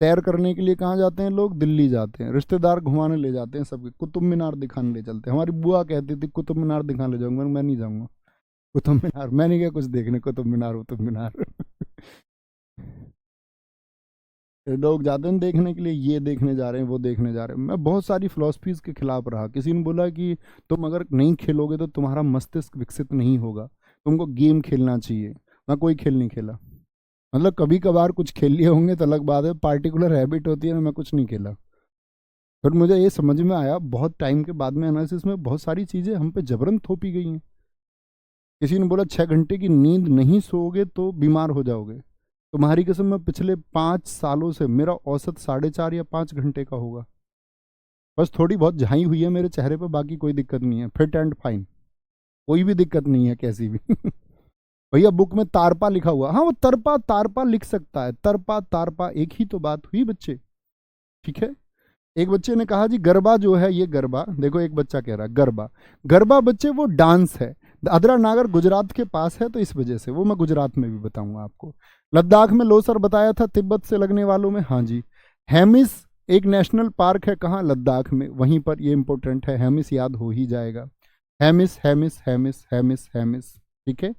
सैर करने के लिए कहाँ जाते हैं लोग? दिल्ली जाते हैं, रिश्तेदार घुमाने ले जाते हैं सबके, कुतुब मीनार दिखाने ले चलते हैं। हमारी बुआ कहती थी कुतुब मीनार दिखाने ले जाऊंगा, मैं नहीं जाऊंगा कुतुब मीनार, मैं नहीं गया कुछ देखने कुतुब मीनार। लोग जाते हैं देखने के लिए, ये देखने जा रहे हैं, वो देखने जा रहे हैं। मैं बहुत सारी फिलोसफीज के खिलाफ रहा। किसी ने बोला कि तुम अगर नहीं खेलोगे तो तुम्हारा मस्तिष्क विकसित नहीं होगा, तुमको गेम खेलना चाहिए। मैं कोई खेल नहीं खेला, मतलब कभी कभार कुछ खेल लिए होंगे तो अलग बात है, पार्टिकुलर हैबिट होती है ना, मैं कुछ नहीं खेला। फिर मुझे ये समझ में आया बहुत टाइम के बाद में, एनालिसिस में, बहुत सारी चीज़ें हम पे जबरन थोपी गई हैं। किसी ने बोला 6 घंटे की नींद नहीं सोओगे तो बीमार हो जाओगे। तुम्हारी कसम, मैं पिछले 5 सालों से मेरा औसत 4.5 या 5 घंटे का होगा। बस थोड़ी बहुत झाई हुई है मेरे चेहरे पर, बाकी कोई दिक्कत नहीं है, फिट एंड फाइन, कोई भी दिक्कत नहीं है कैसी भी। भैया बुक में तारपा लिखा हुआ, हाँ वो तरपा तारपा लिख सकता है, तरपा तारपा एक ही तो बात हुई बच्चे। ठीक है, एक बच्चे ने कहा जी गरबा जो है, ये गरबा देखो, एक बच्चा कह रहा है गरबा, गरबा बच्चे वो डांस है। दादरा नागर गुजरात के पास है, तो इस वजह से वो मैं गुजरात में भी बताऊंगा आपको। लद्दाख में लोसर बताया था, तिब्बत से लगने वालों में, हाँ जी। हेमिस एक नेशनल पार्क है, कहाँ? लद्दाख में, वहीं पर, ये इंपॉर्टेंट है, हेमिस याद हो ही जाएगा। हेमिस हेमिस हेमिस हेमिस हेमिस। ठीक है,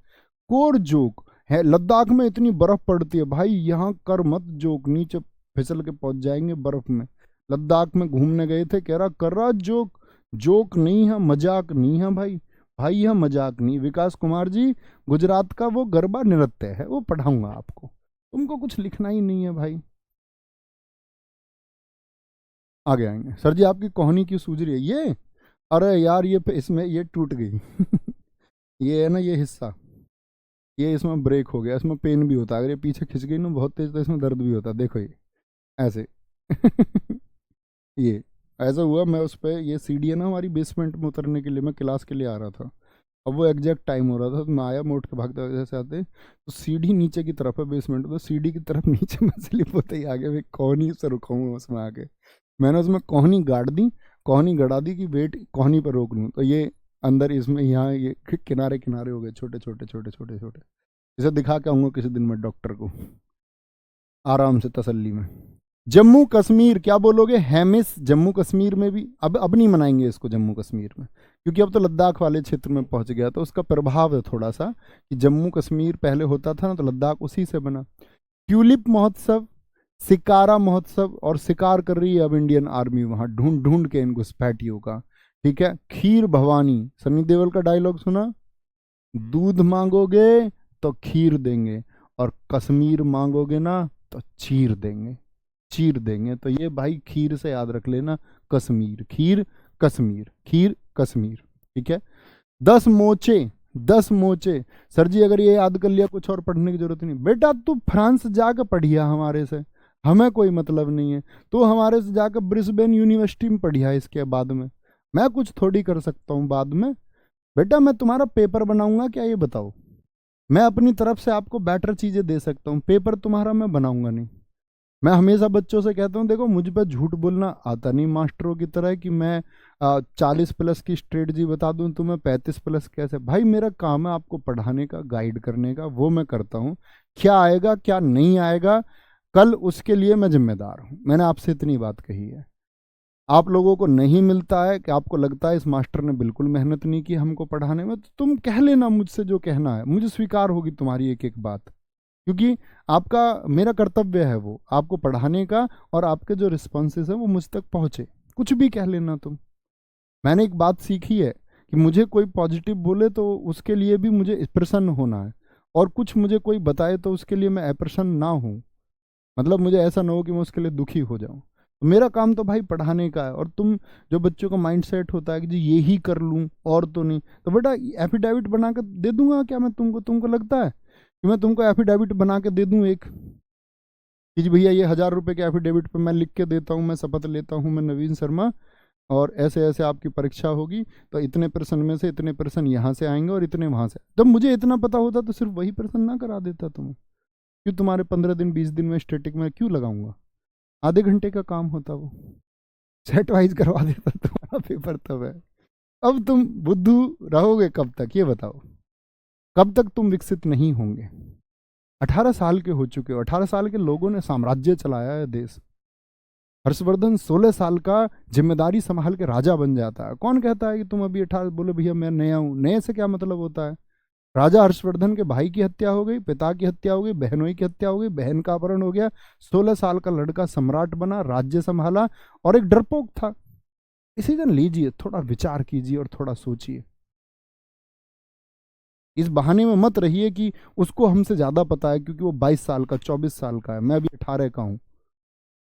कोर जोक है, लद्दाख में इतनी बर्फ पड़ती है भाई, यहाँ कर मत जोक, नीचे फिसल के पहुंच जाएंगे बर्फ में। लद्दाख में घूमने गए थे, कह रहा कर रहा जोक, जोक नहीं है, मजाक नहीं है भाई, भाई यह मजाक नहीं। विकास कुमार जी, गुजरात का वो गरबा नृत्य है, वो पढ़ाऊंगा आपको, तुमको कुछ लिखना ही नहीं है भाई। आगे आएंगे, सर जी आपकी कहानी क्यों सूझ रही है? ये अरे यार, ये इसमें ये टूट गई। ये है ना, ये हिस्सा, ये इसमें ब्रेक हो गया, इसमें पेन भी होता है, अगर ये पीछे खिंच गई ना बहुत तेज तो इसमें दर्द भी होता है, देखो ये ऐसे। ये ऐसा हुआ, मैं उस पर, ये सीढ़ी है ना हमारी बेसमेंट में उतरने के लिए, मैं क्लास के लिए आ रहा था, अब वो एग्जैक्ट टाइम हो रहा था, तो मैं आया, मोड़ के भागते जैसे आते, तो सीढ़ी नीचे की तरफ है बेसमेंट, तो सीढ़ी की तरफ नीचे मैं स्लिप होते ही आगे, मैं कोहनी से रुकाऊंगा उसमें आके, मैंने उसमें कोहनी गाड़ दी, कोहनी गड़ा दी कि वेट कोहनी पर रोक लूँ, तो ये अंदर इसमें यहाँ ये किनारे किनारे हो गए, छोटे छोटे छोटे छोटे छोटे। इसे दिखा के आऊंगा किसी दिन मैं डॉक्टर को, आराम से तसल्ली में। जम्मू कश्मीर क्या बोलोगे? हेमिस, जम्मू कश्मीर में भी अब नहीं मनाएंगे इसको जम्मू कश्मीर में, क्योंकि अब तो लद्दाख वाले क्षेत्र में पहुंच गया, तो उसका प्रभाव है थोड़ा सा कि जम्मू कश्मीर पहले होता था ना, तो लद्दाख उसी से बना। ट्यूलिप महोत्सव शिकारा महोत्सव, और शिकार कर रही है अब इंडियन आर्मी वहां ढूंढ ढूंढ के इन घुसपैठियों का। ठीक है, खीर भवानी, सनी देओल का डायलॉग सुना, दूध मांगोगे तो खीर देंगे, और कश्मीर मांगोगे ना तो चीर देंगे, चीर देंगे। तो ये भाई खीर से याद रख लेना, कश्मीर, खीर कश्मीर, खीर कश्मीर। ठीक है, 10 मोचे, 10 मोचे। सर जी अगर ये याद कर लिया कुछ और पढ़ने की जरूरत नहीं। बेटा तू फ्रांस जाकर पढ़िया हमारे से, हमें कोई मतलब नहीं है। तो हमारे से जाकर ब्रिस्बेन यूनिवर्सिटी में पढ़िया, इसके बाद में मैं कुछ थोड़ी कर सकता हूँ बाद में। बेटा मैं तुम्हारा पेपर बनाऊंगा क्या, ये बताओ। मैं अपनी तरफ से आपको बेटर चीजें दे सकता हूँ, पेपर तुम्हारा मैं बनाऊंगा नहीं। मैं हमेशा बच्चों से कहता हूँ देखो मुझ पर झूठ बोलना आता नहीं मास्टरों की तरह, कि मैं 40+ की स्ट्रेटजी बता दूं तुम्हें 35+ कैसे। भाई मेरा काम है आपको पढ़ाने का, गाइड करने का, वो मैं करता हूँ। क्या आएगा क्या नहीं आएगा कल, उसके लिए मैं जिम्मेदार हूँ। मैंने आपसे इतनी बात कही है। आप लोगों को नहीं मिलता है कि आपको लगता है इस मास्टर ने बिल्कुल मेहनत नहीं की हमको पढ़ाने में, तो तुम कह लेना मुझसे जो कहना है, मुझे स्वीकार होगी तुम्हारी एक एक बात, क्योंकि आपका, मेरा कर्तव्य है वो आपको पढ़ाने का, और आपके जो रिस्पॉन्सेस हैं वो मुझ तक पहुंचे। कुछ भी कह लेना तुम। मैंने एक बात सीखी है कि मुझे कोई पॉजिटिव बोले तो उसके लिए भी मुझे प्रसन्न होना है, और कुछ मुझे कोई बताए तो उसके लिए मैं अप्रसन्न ना हूं। मतलब मुझे ऐसा ना हो कि मैं उसके लिए दुखी हो जाऊं। तो मेरा काम तो भाई पढ़ाने का है। और तुम जो बच्चों का माइंड सेट होता है कि जी ये ही कर लूं और तो नहीं, तो बेटा एफिडेविट बना कर दे दूंगा क्या मैं तुमको? तुमको लगता है कि मैं तुमको एफिडेविट बना के दे दूं एक, कि जी भैया ये 1000 रुपए के एफिडेविट पे मैं लिख के देता हूँ, मैं शपथ लेता हूँ मैं नवीन शर्मा, और ऐसे ऐसे आपकी परीक्षा होगी, तो इतने पर्सन में से इतने पर्सन यहाँ से आएंगे और इतने वहां से। जब मुझे इतना पता होता तो सिर्फ वही पर्सन ना करा देता तुम्हें, क्यों तुम्हारे 15 दिन 20 दिन में स्टेटिक में क्यों लगाऊंगा? आधे घंटे का काम होता वो, सेट वाइज करवा देता तुम्हारा पेपर तब है। अब तुम बुद्धू रहोगे कब तक, ये बताओ? कब तक तुम विकसित नहीं होंगे? 18 साल के हो चुके हो, 18 साल के लोगों ने साम्राज्य चलाया है देश। हर्षवर्धन 16 साल का जिम्मेदारी संभाल के राजा बन जाता है। कौन कहता है कि तुम अभी 18 बोले भैया मैं नया हूं? नए से क्या मतलब होता है? राजा हर्षवर्धन के भाई की हत्या हो गई, पिता की हत्या हो गई, बहनों की हत्या हो गई, बहन का अपहरण हो गया, 16 साल का लड़का सम्राट बना, राज्य संभाला, और एक डरपोक था। डिसीजन लीजिए, थोड़ा विचार कीजिए और थोड़ा सोचिए। इस बहाने में मत रहिए कि उसको हमसे ज्यादा पता है क्योंकि वो 22 साल का 24 साल का है, मैं अभी 18 का हूं।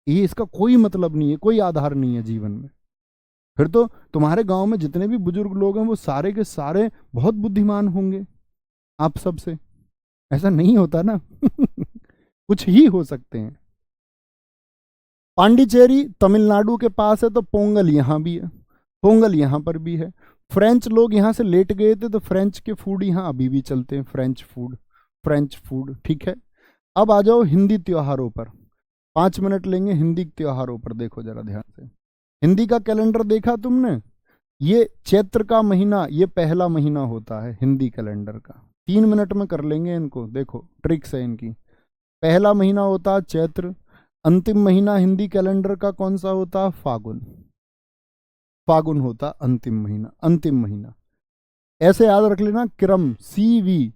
ये इसका कोई मतलब नहीं है, कोई आधार नहीं है जीवन में। फिर तो तुम्हारे गांव में जितने भी बुजुर्ग लोग हैं वो सारे के सारे बहुत बुद्धिमान होंगे आप सबसे। ऐसा नहीं होता ना कुछ ही हो सकते हैं। पांडिचेरी तमिलनाडु के पास है, तो पोंगल यहां भी है, पोंगल यहां पर भी है। फ्रेंच लोग यहां से लेट गए थे, तो फ्रेंच के फूड यहां अभी भी चलते हैं, फ्रेंच फूड, फ्रेंच फूड। ठीक है, अब आ जाओ हिंदी त्योहारों पर। 5 मिनट लेंगे हिंदी त्योहारों पर, देखो जरा ध्यान से। हिंदी का कैलेंडर देखा तुमने? ये चैत्र का महीना, ये पहला महीना होता है हिंदी कैलेंडर का। 3 मिनट में कर लेंगे इनको, देखो ट्रिक्स है इनकी। पहला महीना होता है चैत्र, अंतिम महीना हिंदी कैलेंडर का कौन सा होता? फागुन। फागुन होता अंतिम महीना, अंतिम महीना। ऐसे याद रख लेना क्रम, सीवी।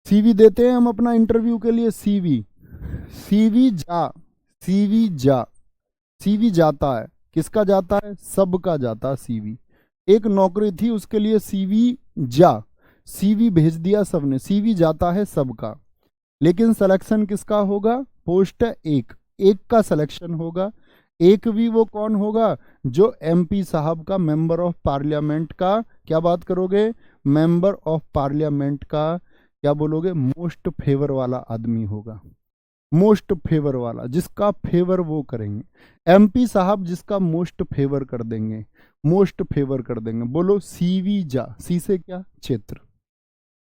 सीवी देते हैं हम अपना इंटरव्यू के लिए, सीवी, सीवी जा, सीवी जा, सीवी जाता है। किसका जाता है? सबका जाता है सीवी। एक नौकरी थी उसके लिए सीवी जा, सीवी भेज दिया सबने, सीवी जाता है सबका। लेकिन सिलेक्शन किसका होगा? पोस्ट है एक, एक का सिलेक्शन होगा। एक भी वो कौन होगा? जो एमपी साहब का, मेंबर ऑफ पार्लियामेंट का, क्या बात करोगे? मेंबर ऑफ पार्लियामेंट का क्या बोलोगे? मोस्ट फेवर वाला आदमी होगा, मोस्ट फेवर वाला, जिसका फेवर वो करेंगे। एमपी साहब जिसका मोस्ट फेवर कर देंगे, मोस्ट फेवर कर देंगे। बोलो सीवी जा, सी से क्या? क्षेत्र।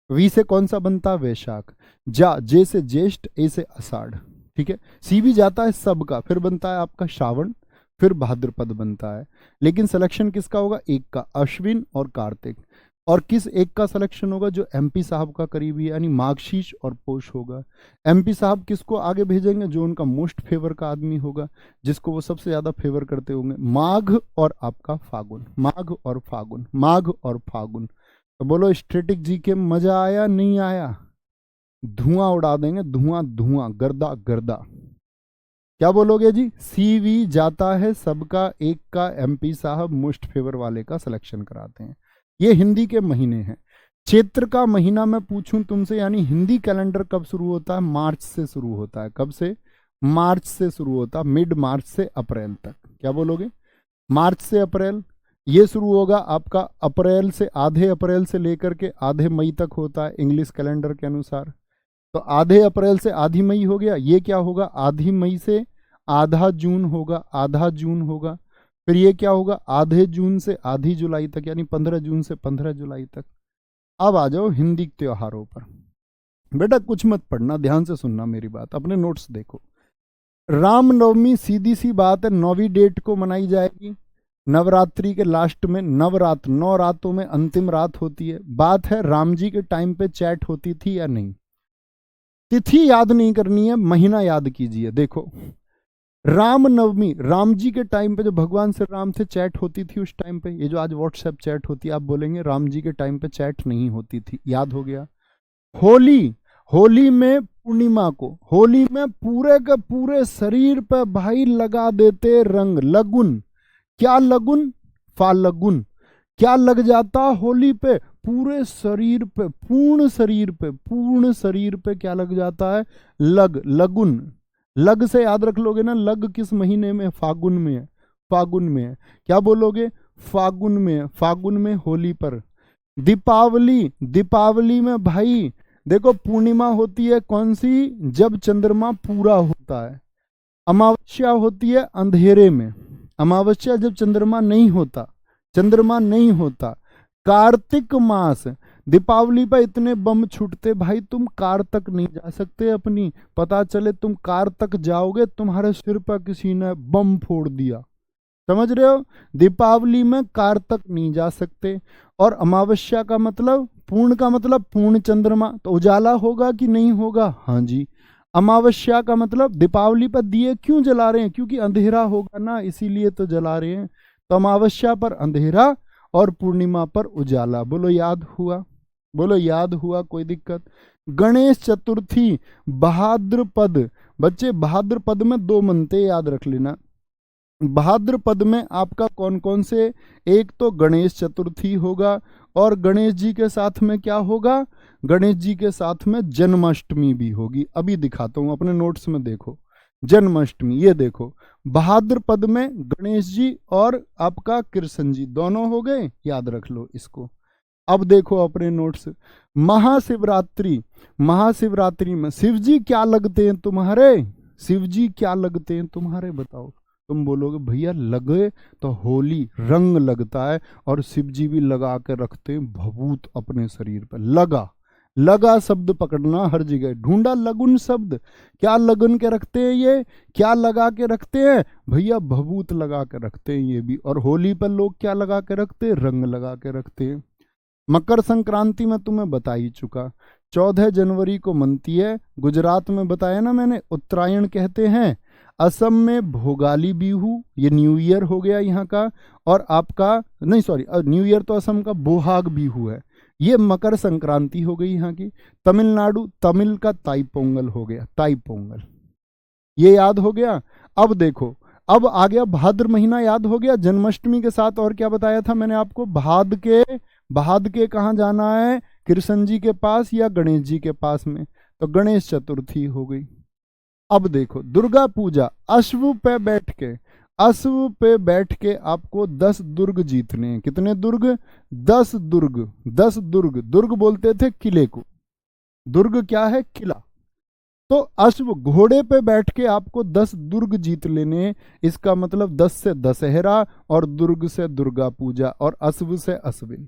वी से कौन सा बनता? वैशाख। जा, जे से ज्येष्ठ, ए से आषाढ़। ठीक है, सीवी जाता है सबका, फिर बनता है आपका श्रावण, फिर भाद्रपद बनता है। लेकिन सिलेक्शन किसका होगा? एक का, अश्विन और कार्तिक। और किस एक का सिलेक्शन होगा? जो एमपी साहब का करीबी, यानी माघशीष और पौष होगा। एमपी साहब किसको आगे भेजेंगे? जो उनका मोस्ट फेवर का आदमी होगा, जिसको वो सबसे ज्यादा फेवर करते होंगे। माघ और आपका फागुन, माघ और फागुन, माघ और फागुन। तो बोलो स्ट्रेटिक जी के मजा आया नहीं आया? धुआं उड़ा देंगे, धुआं धुआं, गर्दा गर्दा। क्या बोलोगे जी? सीवी जाता है सबका एक का, एमपी साहब मोस्ट फेवर वाले का सिलेक्शन कराते हैं। ये हिंदी के महीने हैं। चैत्र का महीना मैं पूछूं तुमसे, यानी हिंदी कैलेंडर कब शुरू होता है? मार्च से शुरू होता है। कब से? मार्च से शुरू होता है, मिड मार्च से अप्रैल तक। क्या बोलोगे? मार्च से अप्रैल। ये शुरू होगा आपका अप्रैल से, आधे अप्रैल से लेकर के आधे मई तक होता है इंग्लिश कैलेंडर के अनुसार। तो आधे अप्रैल से आधी मई हो गया। ये क्या होगा? आधी मई से आधा जून होगा, आधा जून होगा। फिर ये क्या होगा? आधे जून से आधी जुलाई तक, यानी 15 जून से 15 जुलाई तक। अब आ जाओ हिंदी त्योहारों पर। बेटा कुछ मत पढ़ना, ध्यान से सुनना मेरी बात, अपने नोट्स देखो। रामनवमी सीधी सी बात है, 9वीं डेट को मनाई जाएगी। नवरात्रि के लास्ट में, नवरात्र 9 रातों में अंतिम रात होती है। बात है राम जी के टाइम पे चैट होती थी या नहीं? तिथि याद नहीं करनी है, महीना याद कीजिए। देखो रामनवमी, राम जी के टाइम पे जो भगवान श्री राम थे, चैट होती थी उस टाइम पे। ये जो आज व्हाट्सएप चैट होती है, आप बोलेंगे राम जी के टाइम पे चैट नहीं होती थी, याद हो गया। होली, होली में पूर्णिमा को, होली में पूरे के पूरे शरीर पे भाई लगा देते रंग, लगुन। क्या लगुन? फाल्गुन। क्या लग जाता होली पे? पूरे शरीर पे, पूर्ण शरीर पे, पूर्ण शरीर पे क्या लग जाता है? लग, लगुन। लग से याद रख लोगे ना, लग किस महीने में? फागुन में है, फागुन में है। क्या बोलोगे? फागुन में है, फागुन में होली पर। दीपावली, दीपावली में भाई देखो पूर्णिमा होती है कौन सी? जब चंद्रमा पूरा होता है। अमावस्या होती है अंधेरे में, अमावस्या जब चंद्रमा नहीं होता, चंद्रमा नहीं होता। कार्तिक मास, दीपावली पर इतने बम छूटते भाई, तुम कार तक नहीं जा सकते अपनी, पता चले तुम कार तक जाओगे तुम्हारे सिर पर किसी ने बम फोड़ दिया। समझ रहे हो? दीपावली में कार तक नहीं जा सकते। और अमावस्या का मतलब, पूर्ण का मतलब पूर्ण चंद्रमा, तो उजाला होगा कि नहीं होगा? हाँ जी। अमावस्या का मतलब, दीपावली पर दिए क्यों जला रहे हैं? क्योंकि अंधेरा होगा ना, इसीलिए तो जला रहे हैं। तो अमावस्या पर अंधेरा और पूर्णिमा पर उजाला। बोलो याद हुआ? बोलो याद हुआ? कोई दिक्कत? गणेश चतुर्थी, भाद्रपद। बच्चे भाद्रपद में 2 मनते याद रख लेना। भाद्रपद में आपका कौन कौन से? एक तो गणेश चतुर्थी होगा, और गणेश जी के साथ में क्या होगा? गणेश जी के साथ में जन्माष्टमी भी होगी। अभी दिखाता हूं, अपने नोट्स में देखो। जन्माष्टमी, ये देखो भाद्रपद में गणेश जी और आपका कृष्ण जी दोनों हो गए, याद रख लो इसको। अब देखो अपने नोट्स, महाशिवरात्रि, महाशिवरात्रि में शिव जी क्या लगते हैं तुम्हारे? शिव जी क्या लगते हैं तुम्हारे? बताओ। तुम बोलोगे भैया लगे तो होली, रंग लगता है, और शिव जी भी लगा के रखते हैं भभूत अपने शरीर पर। लगा, लगा शब्द पकड़ना हर जगह, ढूंढा लगुन शब्द। क्या लगन के रखते हैं ये? क्या लगा के रखते हैं भैया? भभूत लगा के रखते हैं ये भी। और होली पर लोग क्या लगा के रखते हैं? रंग लगा के रखते हैं। मकर संक्रांति में तुम्हें बता ही चुका, 14 जनवरी को मनती है। गुजरात में बताया ना मैंने, उत्तरायण कहते हैं। असम में भोगाली बिहू, ये न्यू ईयर हो गया यहाँ का। और आपका नहीं, सॉरी, न्यू ईयर तो असम का बोहाग बिहू है। ये मकर संक्रांति हो गई यहाँ की। तमिलनाडु, तमिल का ताई पोंगल हो गया, ताई पोंगल। ये याद हो गया। अब देखो, अब आ गया भाद्र महीना, याद हो गया जन्माष्टमी के साथ। और क्या बताया था मैंने आपको? भाद के कहाँ जाना है? कृष्ण जी के पास या गणेश जी के पास में? तो गणेश चतुर्थी हो गई। अब देखो दुर्गा पूजा, अश्व पे बैठ के, अश्व पे बैठ के आपको 10 दुर्ग जीतने हैं। कितने दुर्ग? 10 दुर्ग। 10 दुर्ग, दुर्ग बोलते थे किले को। दुर्ग क्या है? किला। तो अश्व, घोड़े पे बैठ के आपको 10 दुर्ग जीत लेने। इसका मतलब 10 से दशहरा, और दुर्ग से दुर्गा पूजा, और अश्व से अश्विन।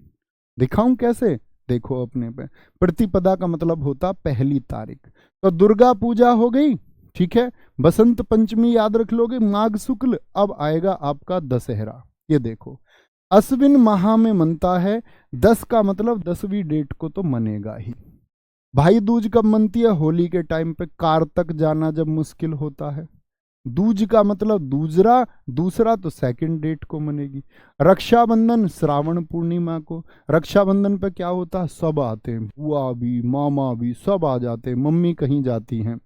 दिखाऊं कैसे? देखो अपने पे, प्रतिपदा का मतलब होता पहली तारीख। तो दुर्गा पूजा हो गई, ठीक है। बसंत पंचमी याद रख लोगे, माघ शुक्ल। अब आएगा आपका दशहरा। ये देखो अश्विन माह में मनता है। 10 का मतलब 10वीं डेट को तो मनेगा ही। भाई दूज कब मनती है? होली के टाइम पे, कार तक जाना जब मुश्किल होता है। दूज का मतलब दूसरा, दूसरा तो 2nd डेट को मनेगी। रक्षाबंधन श्रावण पूर्णिमा को। रक्षाबंधन पे क्या होता है? सब आते हैं, बुआ भी, मामा भी, सब आ जाते हैं। मम्मी कहीं जाती हैं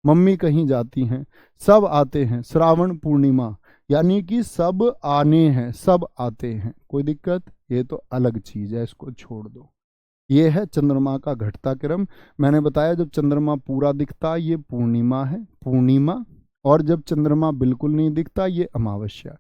मम्मी कहीं जाती हैं, सब आते हैं, श्रावण पूर्णिमा, यानी कि सब आने हैं, सब आते हैं। कोई दिक्कत? ये तो अलग चीज है, इसको छोड़ दो। ये है चंद्रमा का घटता क्रम। मैंने बताया जब चंद्रमा पूरा दिखता ये पूर्णिमा है, पूर्णिमा, और जब चंद्रमा बिल्कुल नहीं दिखता ये अमावस्या।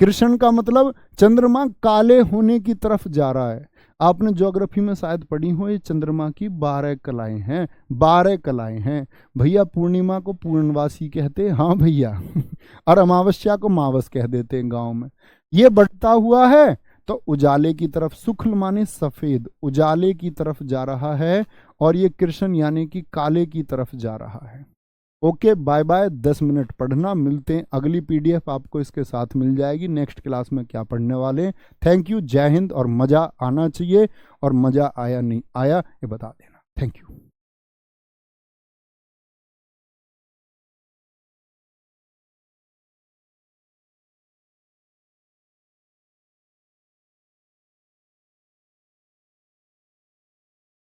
कृष्ण का मतलब चंद्रमा काले होने की तरफ जा रहा है। आपने ज्योग्राफी में शायद पढ़ी हो, ये चंद्रमा की 12 कलाएं हैं, 12 कलाएं हैं भैया। पूर्णिमा को पूर्णवासी कहते हैं, हाँ भैया और अमावस्या को मावस कह देते हैं गांव में। ये बढ़ता हुआ है तो उजाले की तरफ, शुक्ल माने सफेद, उजाले की तरफ जा रहा है, और ये कृष्ण यानी कि काले की तरफ जा रहा है। Okay, bye bye. 10 मिनट पढ़ना, मिलते हैं। अगली पीडीएफ आपको इसके साथ मिल जाएगी। नेक्स्ट क्लास में क्या पढ़ने वाले हैं। थैंक यू, जय हिंद। और मजा आना चाहिए, और मजा आया नहीं आया ये बता देना। Thank you.